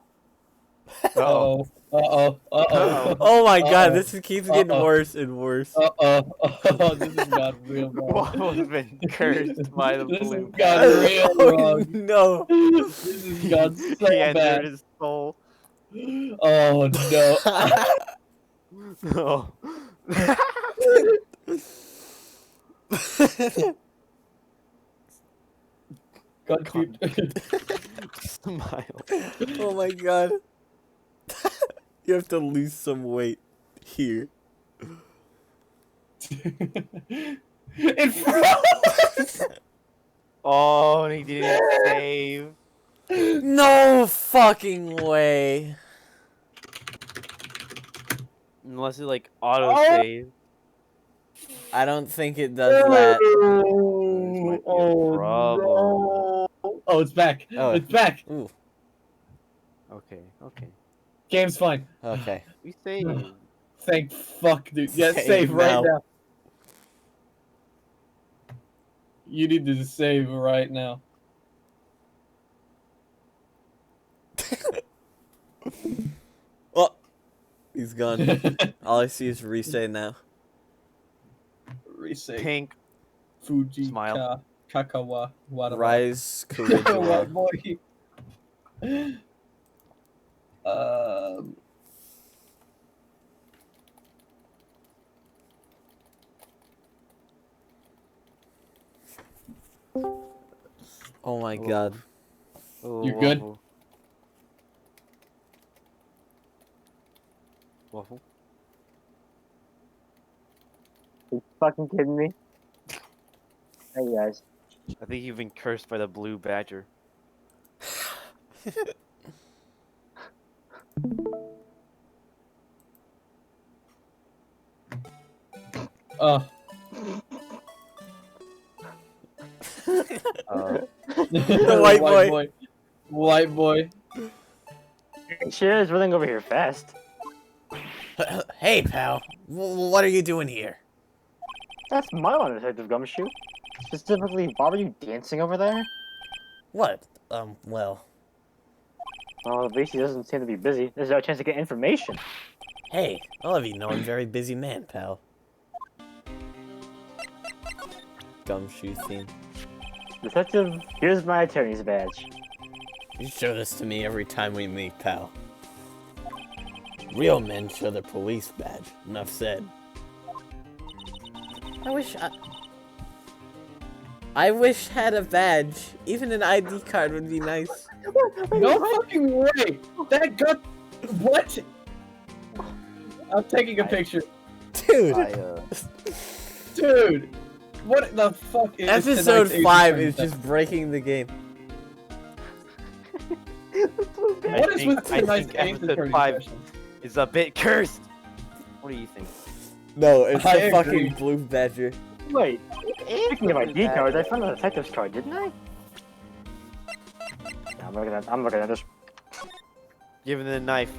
Uh-oh. Uh-oh. Uh-oh. Oh my god, Uh-oh. this keeps getting Uh-oh. worse and worse. Uh-oh. Oh, this has got real wrong. Waffle's been cursed by the This has blue got badger. real Oh wrong. no. This has got so He entered bad. his soul. Oh no. Oh. God, dude. Smile. Oh my god. You have to lose some weight here. In front. Oh, and he didn't save. No fucking way. Unless it like auto save. I don't think it does that. might be a Oh problem. no. Oh, it's back. Oh. It's back. Ooh, Okay, okay. Game's fine. okay. We saved. Thank fuck, dude. Yes, Save save right now. now. You need to save right now. Oh, he's gone. All I see is reset now. Resave. Pink. Fuji. Smile. Kakawa. Wadawa. Rise White Kurijiwa. boy. Oh my god. Oh, You good? Waffle. Waffle. Are you fucking kidding me? Hey guys. I think you've been cursed by the blue badger. Oh. The white boy. White boy. Cheers, running over here fast. Hey, pal. What are you doing here? That's my line, Detective Gumshoe. Specifically, why were you dancing over there? What? Well. Well, at least he doesn't seem to be busy. There's no chance to get information. Hey, I'll have you know I'm a very busy man, pal. Gumshoe theme. Detective, here's my attorney's badge. You show this to me every time we meet, pal. Real men show their police badge. Enough said. I wish had a badge. Even an ID card would be nice. No fucking way! That got... What? I'm taking a picture. Dude! Dude! What the fuck is Episode tonight's 5 Asian is just breaking the game. What is with tonight's think Asian episode attorney 5 session? is a bit cursed. What do you think? No, it's I a fucking agree. blue badger. Wait, speaking of ID cards, I found a detective's card, didn't I? Yeah, I'm looking at this. Give him the knife.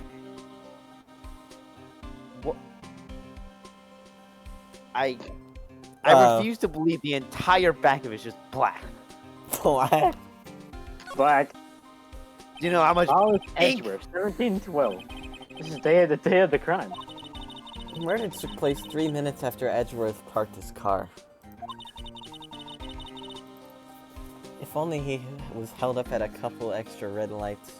What? I refuse to believe the entire back of it's just black. Black. Black. Do you know how much Alice ink? Edgeworth, 1712. This is the day of the crime. The murder took place 3 minutes after Edgeworth parked his car. If only he was held up at a couple extra red lights.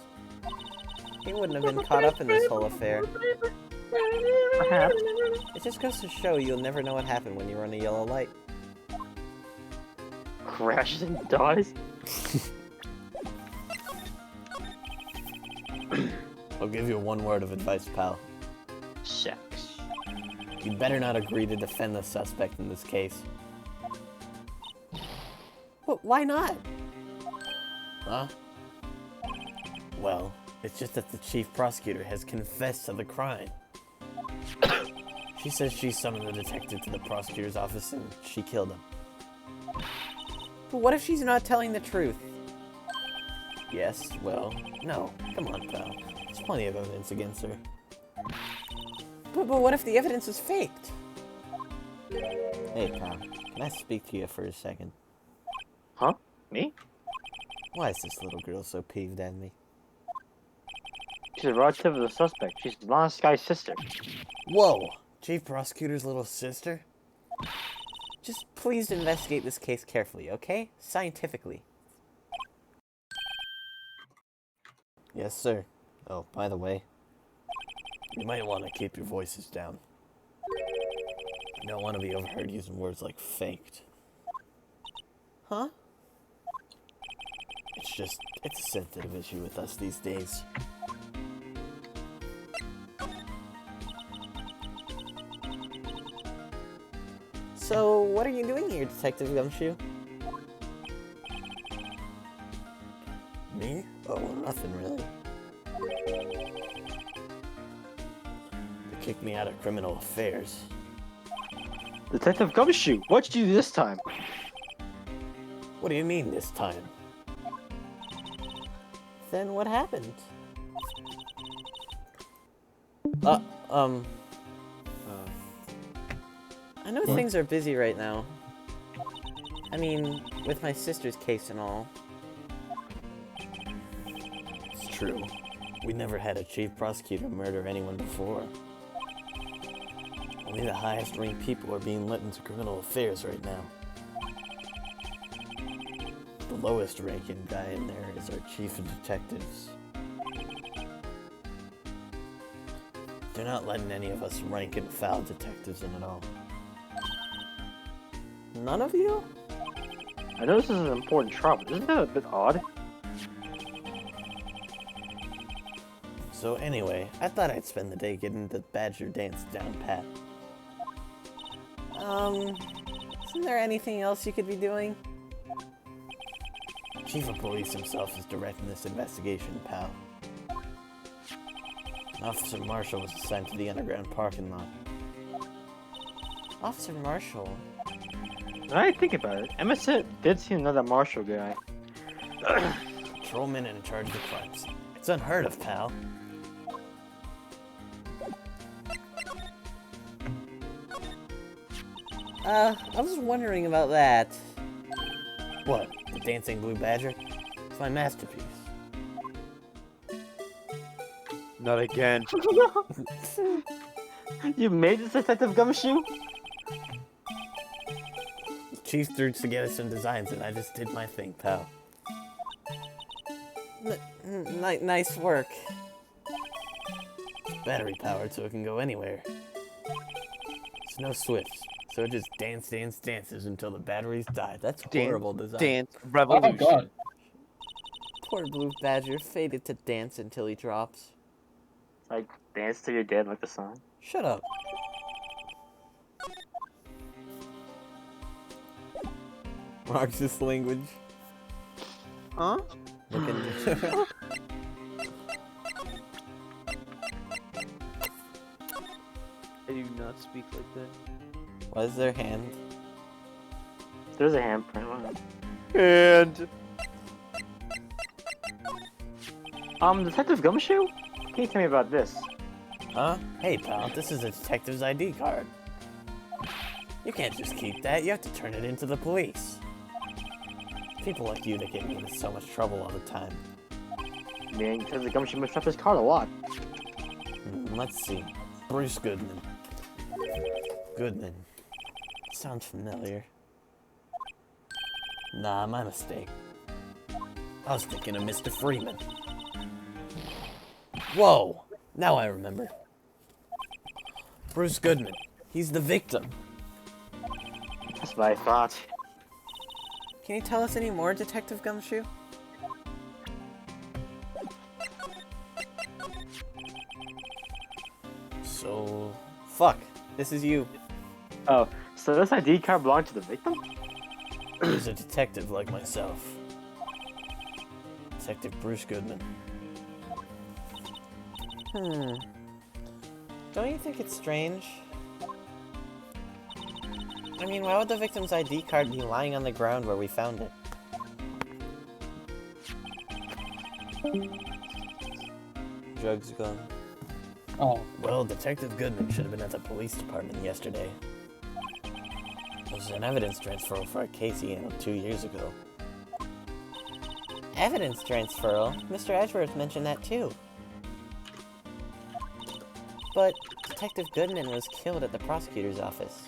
He wouldn't have been caught up in this whole affair. Perhaps. It just goes to show you'll never know what happened when you run a yellow light. Crashes and dies. I'll give you one word of advice, pal. Shucks. You better not agree to defend the suspect in this case. But why not? Huh? Well, it's just that the chief prosecutor has confessed to the crime. She says she summoned the detective to the prosecutor's office and she killed him. But what if she's not telling the truth? Yes, well, no. Come on, pal. There's plenty of evidence against her. But what if the evidence is faked? Hey, pal. Can I speak to you for a second? Huh? Me? Why is this little girl so peeved at me? She's a relative of the suspect. She's Lana Sky's sister. Whoa! Chief Prosecutor's little sister? Just please investigate this case carefully, okay? Scientifically. Yes, sir. Oh, by the way, you might want to keep your voices down. I don't want to be overheard using words like faked. Huh? It's a sensitive issue with us these days. So, what are you doing here, Detective Gumshoe? Me? Oh, nothing really. They kicked me out of criminal affairs. Detective Gumshoe, what'd you do this time? What do you mean this time? Then what happened? I know things are busy right now. I mean, with my sister's case and all. It's true. We never had a chief prosecutor murder anyone before. Only the highest ranked people are being let into criminal affairs right now. The lowest ranking guy in there is our chief of detectives. They're not letting any of us rank and file detectives in at all. None of you? I know this is an important trial, but isn't that a bit odd? So anyway, I thought I'd spend the day getting the Badger dance down pat. Isn't there anything else you could be doing? Chief of Police himself is directing this investigation, pal. Officer Marshall was assigned to the underground parking lot. Officer Marshall? Now I think about it, Emma did see another Marshall guy. Patrolman in charge of the crime scene. It's unheard of, pal. I was wondering about that. What? The Dancing Blue Badger? It's my masterpiece. Not again. You made this, Detective Gumshoe? Chief threw together some designs and I just did my thing, pal. Nice work. It's battery powered so it can go anywhere. It's no switch, so it just dances until the batteries die. That's horrible design. Dance Oh revolution. god. Poor Blue Badger, fated to dance until he drops. Like, Dance Till You're Dead, like the song. Shut up. Marxist language. Huh? Looking. I do not speak like that. What is their hand? There's a handprint on And it. Detective Gumshoe? Can you tell me about this? Huh? Hey, pal, this is a detective's ID card. You can't just keep that, you have to turn it into the police. People like you that get me into so much trouble all the time. Man, Detective Gumshoe mixed up his card a lot. Let's see. Bruce Goodman. Goodman. Sounds familiar. Nah, my mistake. I was thinking of Mr. Freeman. Whoa! Now I remember. Bruce Goodman. He's the victim. That's what I thought. Can you tell us any more, Detective Gumshoe? So... Fuck. This is you. Oh, so this ID card belonged to the victim? He's a detective like myself. Detective Bruce Goodman. Don't you think it's strange? I mean, why would the victim's ID card be lying on the ground where we found it? Drugs gone. Oh. Well, Detective Goodman should have been at the police department yesterday. It was an evidence transfer for a case he handled 2 years ago. Evidence transferal? Mr. Edgeworth mentioned that too. But Detective Goodman was killed at the prosecutor's office.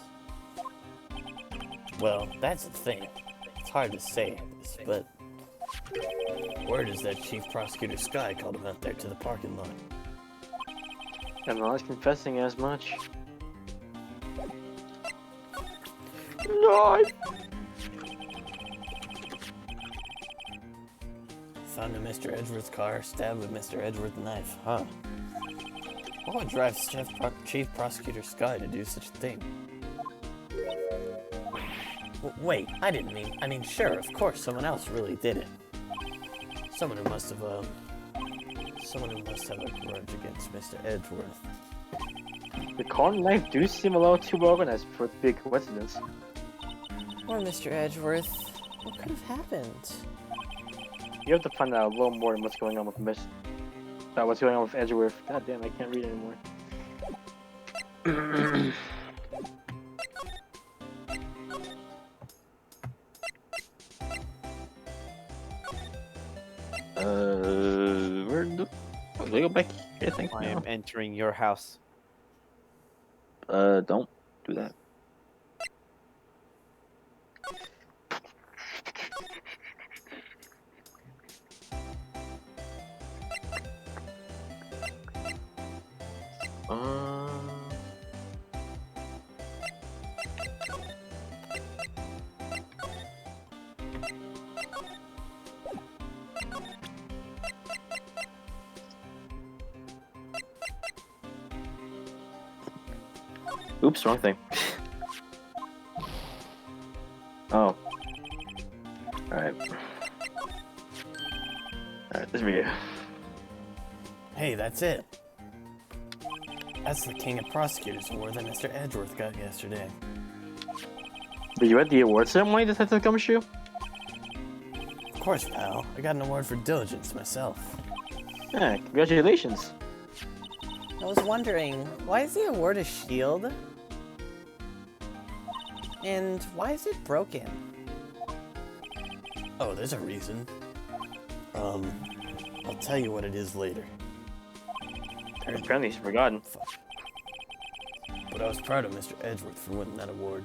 Well, that's the thing. It's hard to say this, but word is that Chief Prosecutor Sky called him out there to the parking lot. I'm not confessing as much. No. Found in Mr. Edgeworth's car, stabbed with Mr. Edgeworth's knife, huh? What would drive Chief Prosecutor Sky to do such a thing? Wait, I mean, sure, of course, someone else really did it. Someone who must have a grudge against Mr. Edgeworth. The car and knife do seem a little too organized for it to be a coincidence. Or Mr. Edgeworth. What could have happened? You have to find out a little more than what's going on with what's going on with Edgeworth. God damn, I can't read anymore. Where do I go back here? I think I am entering your house. don't do that. Oops, wrong thing. Oh. Alright. Alright, this video. Hey, that's it. That's the King of Prosecutors award that Mr. Edgeworth got yesterday. But you at the award ceremony, Detective Gumshoe? Of course, pal. I got an award for diligence myself. Yeah, congratulations. I was wondering, why is the award a shield? And why is it broken? Oh, there's a reason. I'll tell you what it is later. Apparently he's forgotten. But I was proud of Mr. Edgeworth for winning that award.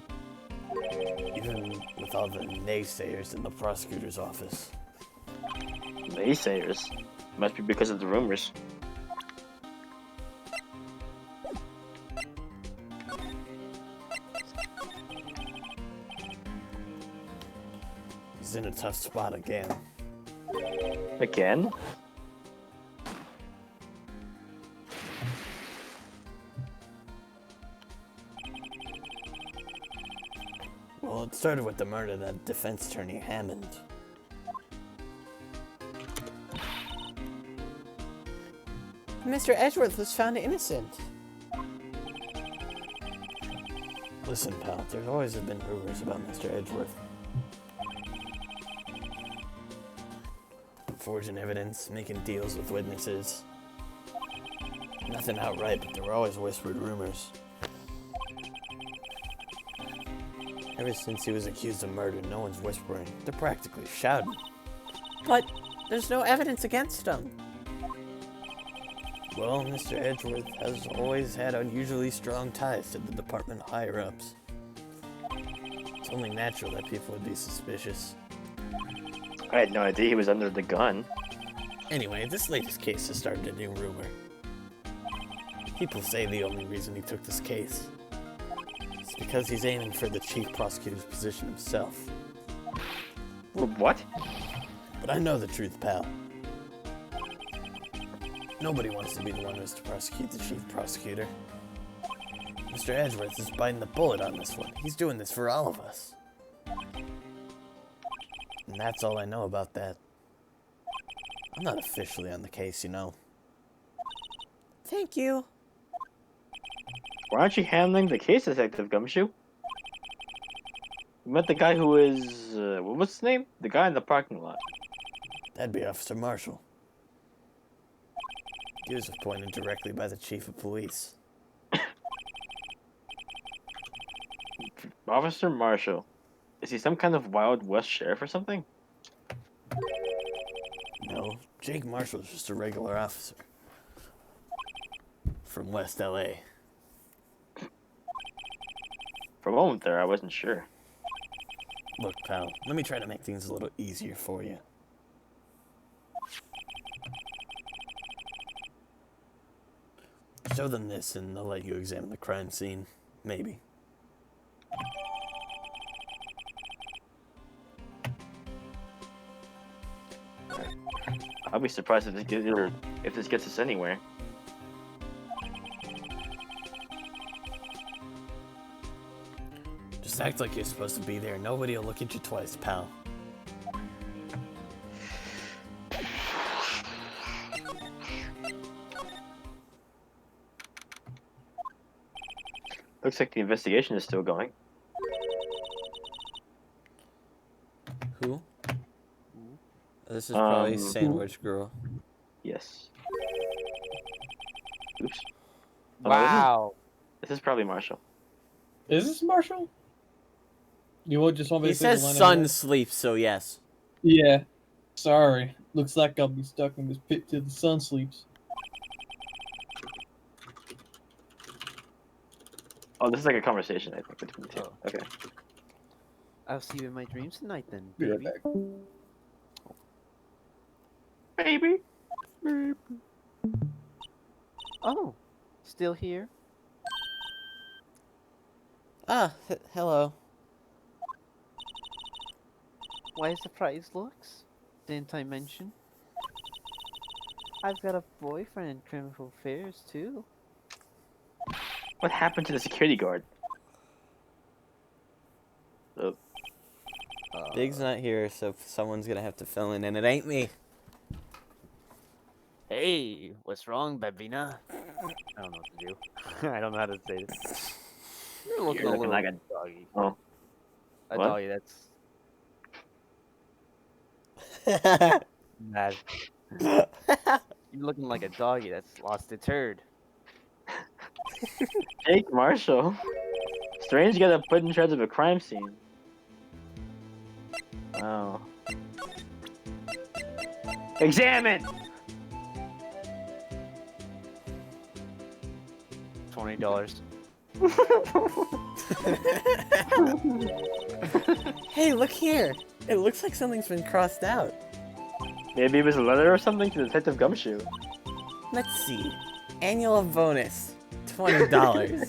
Even with all the naysayers in the prosecutor's office. Naysayers? Must be because of the rumors. He's in a tough spot again. Again? Well, it started with the murder of that defense attorney Hammond. Mr. Edgeworth was found innocent. Listen, pal, there's always been rumors about Mr. Edgeworth. Forging evidence, making deals with witnesses. Nothing outright, but there were always whispered rumors. Ever since he was accused of murder, no one's whispering. They're practically shouting. But there's no evidence against him. Well, Mr. Edgeworth has always had unusually strong ties to the department higher-ups. It's only natural that people would be suspicious. I had no idea he was under the gun. Anyway, this latest case has started a new rumor. People say the only reason he took this case is because he's aiming for the chief prosecutor's position himself. What? But I know the truth, pal. Nobody wants to be the one who's to prosecute the chief prosecutor. Mr. Edgeworth is biting the bullet on this one. He's doing this for all of us. And that's all I know about that. I'm not officially on the case, you know. Thank you. Why aren't you handling the case, Detective Gumshoe? You met the guy who is... what's his name? The guy in the parking lot. That'd be Officer Marshall. He was appointed directly by the chief of police. Officer Marshall. Is he some kind of Wild West sheriff or something? Jake Marshall's just a regular officer. From West LA. For a moment there, I wasn't sure. Look, pal, let me try to make things a little easier for you. Show them this and they'll let you examine the crime scene. Maybe. I'll be surprised if this gets us anywhere. Just act like you're supposed to be there. Nobody will look at you twice, pal. Looks like the investigation is still going. Who? This is probably Um, Sandwich Girl. Yes. Oops. Oh, no, Wow. this is probably Marshall. Is this Marshall? You just want me He to say the says line sun again? sleeps, so yes. Yeah. Sorry. Looks like I'll be stuck in this pit till the sun sleeps. Oh, this is like a conversation, I think, between the two. Oh. Okay. I'll see you in my dreams tonight then, Be right baby. back. Baby. Oh, still here? Ah, hello. Why surprise looks? Didn't I mention? I've got a boyfriend in criminal affairs too. What happened to the security guard? Oh, Big's not here, so someone's gonna have to fill in, and it ain't me. Hey, what's wrong, Babina? I don't know what to do. I don't know how to say this. You're looking You're a looking little like a- doggy. oh. A What? doggy that's mad. You're looking like a doggy that's lost its herd. Jake Marshall. Strange got put in charge of a crime scene. Wow. Examine! $20. Hey, look here. It looks like something's been crossed out. Maybe it was a letter or something to Detective Gumshoe. Let's see. Annual bonus, $20.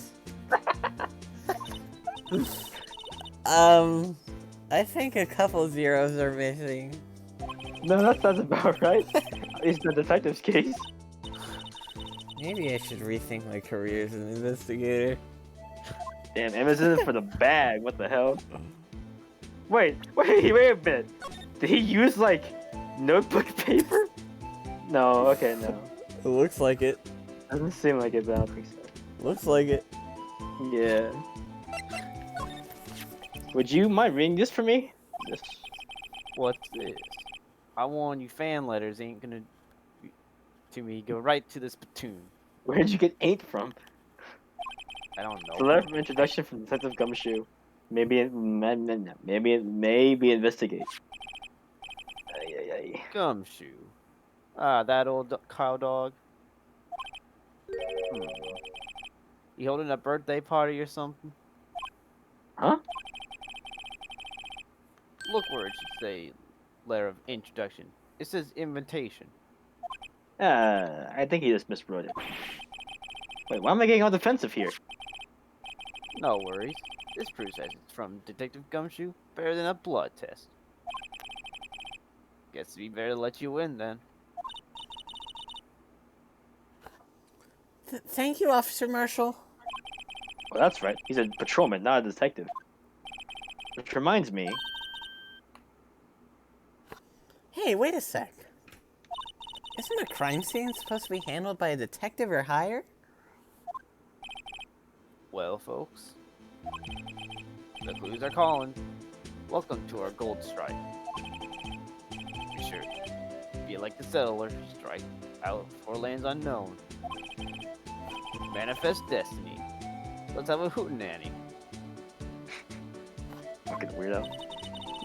I think a couple zeros are missing. No, that sounds about right. At least in the detective's case. Maybe I should rethink my career as an investigator. Damn, Amazon for the bag. What the hell? Wait a minute. Did he use like notebook paper? No, okay, no. It looks like it. Doesn't seem like it, but I don't think so. Looks like it. Yeah. Would you mind reading this for me? Just... What's this? I warn you, fan letters ain't gonna to me go right to this platoon. Where'd you get ain't from? I don't know. It's a letter from introduction from Detective Gumshoe. Maybe investigate. Ay, ay, ay. Gumshoe. Ah, that old cow dog. You holding a birthday party or something? Huh? Look where it should say letter of introduction. It says invitation. I think he just miswrote it. Wait, why am I getting all defensive here? No worries. This proves that it's from Detective Gumshoe. Better than a blood test. Guess we better let you in then. Thank you, Officer Marshall. Well, that's right. He's a patrolman, not a detective. Which reminds me, Hey, wait a sec. Isn't a crime scene supposed to be handled by a detective or higher? Well, folks, the clues are calling. Welcome to our gold strike. Be sure, if you like the settler, strike out for lands unknown. Manifest destiny. Let's have a hootenanny. fucking weirdo.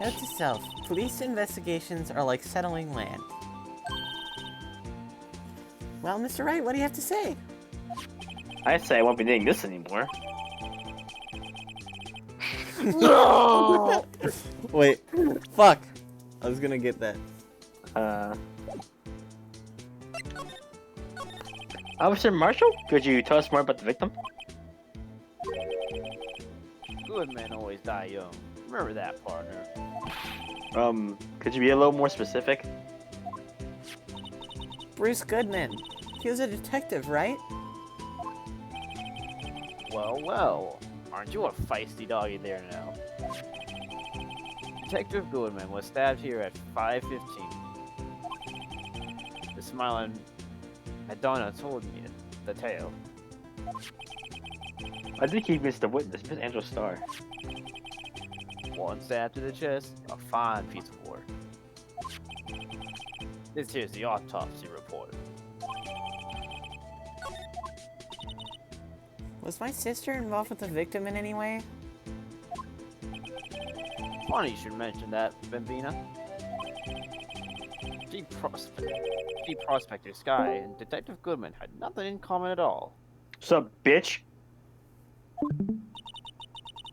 Note to self, police investigations are like settling land. Well, Mr. Wright, what do you have to say? I say I won't be needing this anymore. No! Wait. Fuck. I was gonna get that. Officer Marshall, could you tell us more about the victim? Good men always die young. Remember that, partner. Could you be a little more specific? Bruce Goodman. He was a detective, right? Well, well. Aren't you a feisty doggy there now? Detective Goodman was stabbed here at 5:15. The smiling Madonna told me the tale. I think he missed the witness, Miss Angel Starr. One stab to the chest, a fine piece of work. This here's the autopsy report. Was my sister involved with the victim in any way? Funny you should mention that, Bambina. She prospected Sky and Detective Goodman had nothing in common at all. Sup, bitch?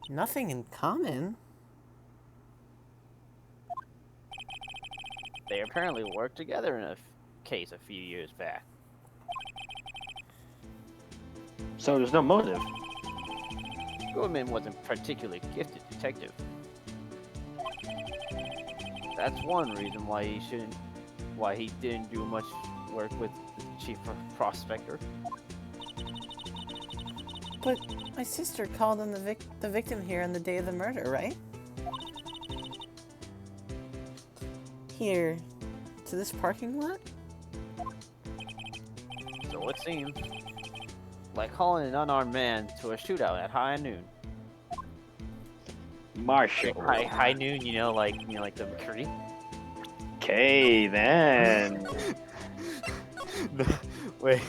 Nothing in common? They apparently worked together in a case a few years back. So there's no motive. Goodman wasn't particularly gifted detective. That's one reason why he didn't do much work with the chief prospector. But my sister called on the victim here on the day of the murder, right? Here, to this parking lot? So it seems. Like calling an unarmed man to a shootout at high noon. Marshall. High noon, like the McCurdy. Okay, then. Wait.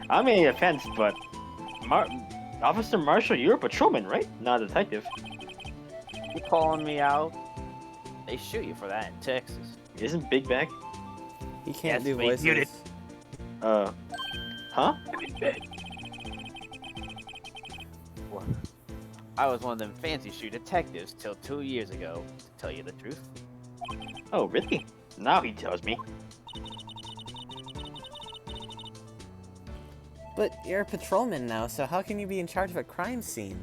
I mean, offense, but Officer Marshall, you're a patrolman, right? Not a detective. You calling me out? They shoot you for that in Texas. Isn't Big Bag? He can't Yes, do we voices. muted. Huh? Well, I was one of them fancy shoe detectives till 2 years ago, to tell you the truth. Oh, really? Now he tells me. But you're a patrolman now, so how can you be in charge of a crime scene?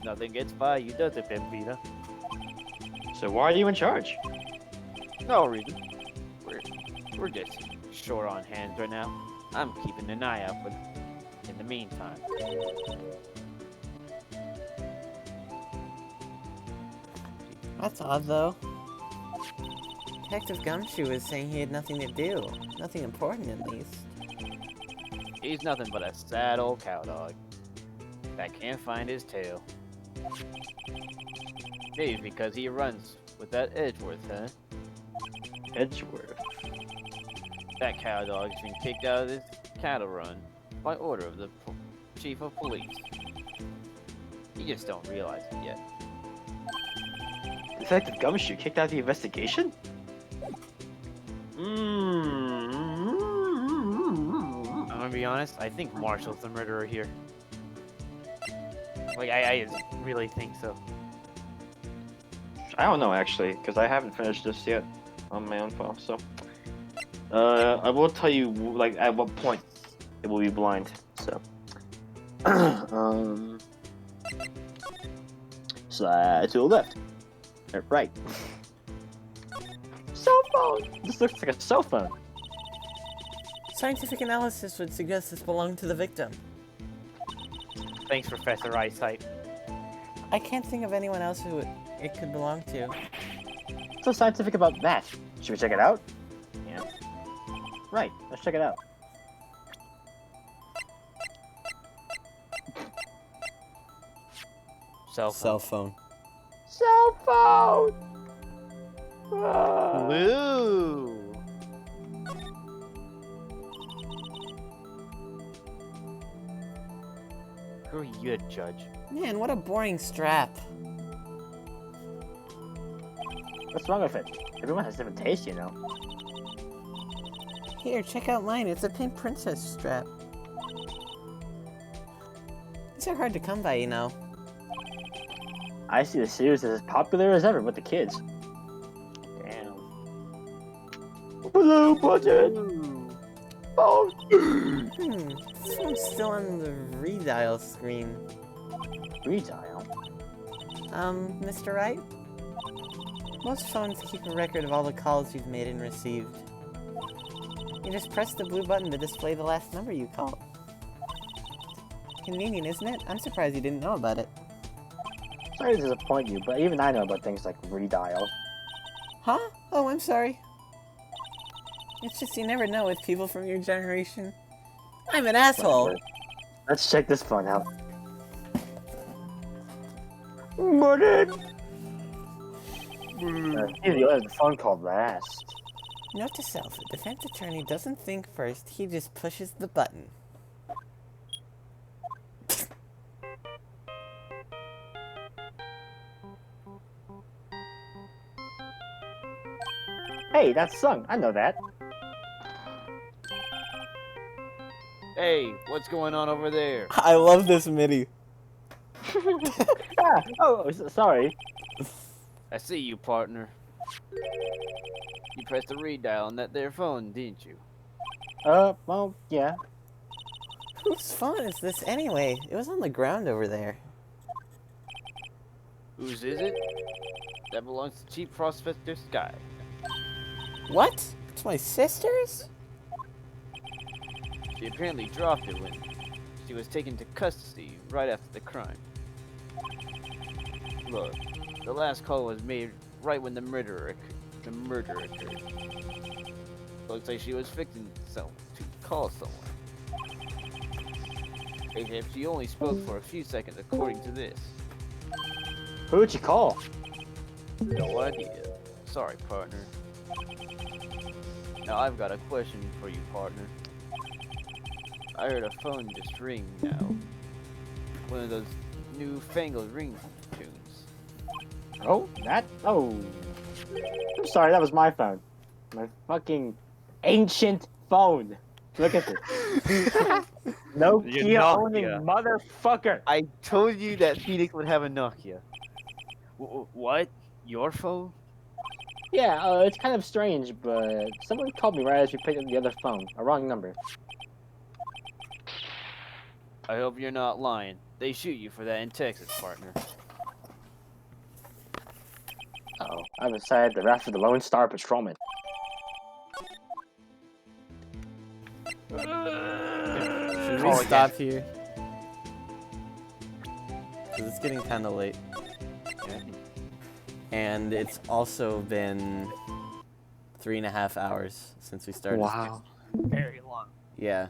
Nothing gets by you, does it, Bambina? So why are you in charge? No reason. We're just short on hands right now. I'm keeping an eye out, but in the meantime. That's odd, though. Detective Gumshoe was saying he had nothing to do. Nothing important, at least. He's nothing but a sad old cowdog that can't find his tail. Maybe because he runs with that Edgeworth, huh? Edgeworth. That cowdog's been kicked out of this cattle run by order of the chief of police. You just don't realize it yet. Detective Gumshoe kicked out the investigation? I'm gonna be honest, I think Marshall's the murderer here. Like, I really think so. I don't know, actually, because I haven't finished this yet on my own file, so... I will tell you, like, at what point it will be blind, so... Slide to the left. Or right. Cell phone! This looks like a cell phone. Scientific analysis would suggest this belonged to the victim. Thanks, Professor Eyesight. I can't think of anyone else who it could belong to. What's so scientific about that? Should we check it out? Yeah. Right, let's check it out. Cell Cell phone. Cell phone! Woo! Who are you to judge? Man, what a boring strap. What's wrong with it? Everyone has different tastes, you know. Here, check out mine. It's a pink princess strap. These are hard to come by, you know. I see the series is as popular as ever with the kids. Damn. Blue budget. Oh. This one's still on the redial screen. Redial. Mr. Wright? Most phones keep a record of all the calls you've made and received. You just press the blue button to display the last number you called. Convenient, isn't it? I'm surprised you didn't know about it. Sorry to disappoint you, but even I know about things like redial. Huh? Oh, I'm sorry. It's just you never know with people from your generation. I'm an asshole! Let's check this phone out. Money! He's the other phone called last. Note to self, a defense attorney doesn't think first, he just pushes the button. Hey, that's Sung. I know that. Hey, what's going on over there? I love this MIDI. Ah, oh, sorry. I see you, partner. You pressed the redial on that there phone, didn't you? Well, yeah. Whose phone is this anyway? It was on the ground over there. Whose is it? That belongs to Chief Prospector Sky. What? It's my sister's? She apparently dropped it when she was taken to custody right after the crime. Look, the last call was made right when the murder occurred. Looks like she was fixing to call someone. Except she only spoke for a few seconds according to this. Who'd you call? No idea. Sorry, partner. Now I've got a question for you, partner. I heard a phone just ring now. One of those newfangled ring tunes. Oh, that? Oh. I'm sorry, that was my phone. My fucking ancient phone. Look at this. Nokia owning motherfucker. I told you that Phoenix would have a Nokia. What? Your phone? Yeah, it's kind of strange, but someone called me right as we picked up the other phone. A wrong number. I hope you're not lying. They shoot you for that in Texas, partner. Uh-oh. I've decided the wrath of the Lone Star Patrolman. Should we Call stop here? Because it's getting kind of late. And it's also been 3.5 hours since we started. Wow. Very long. Yeah.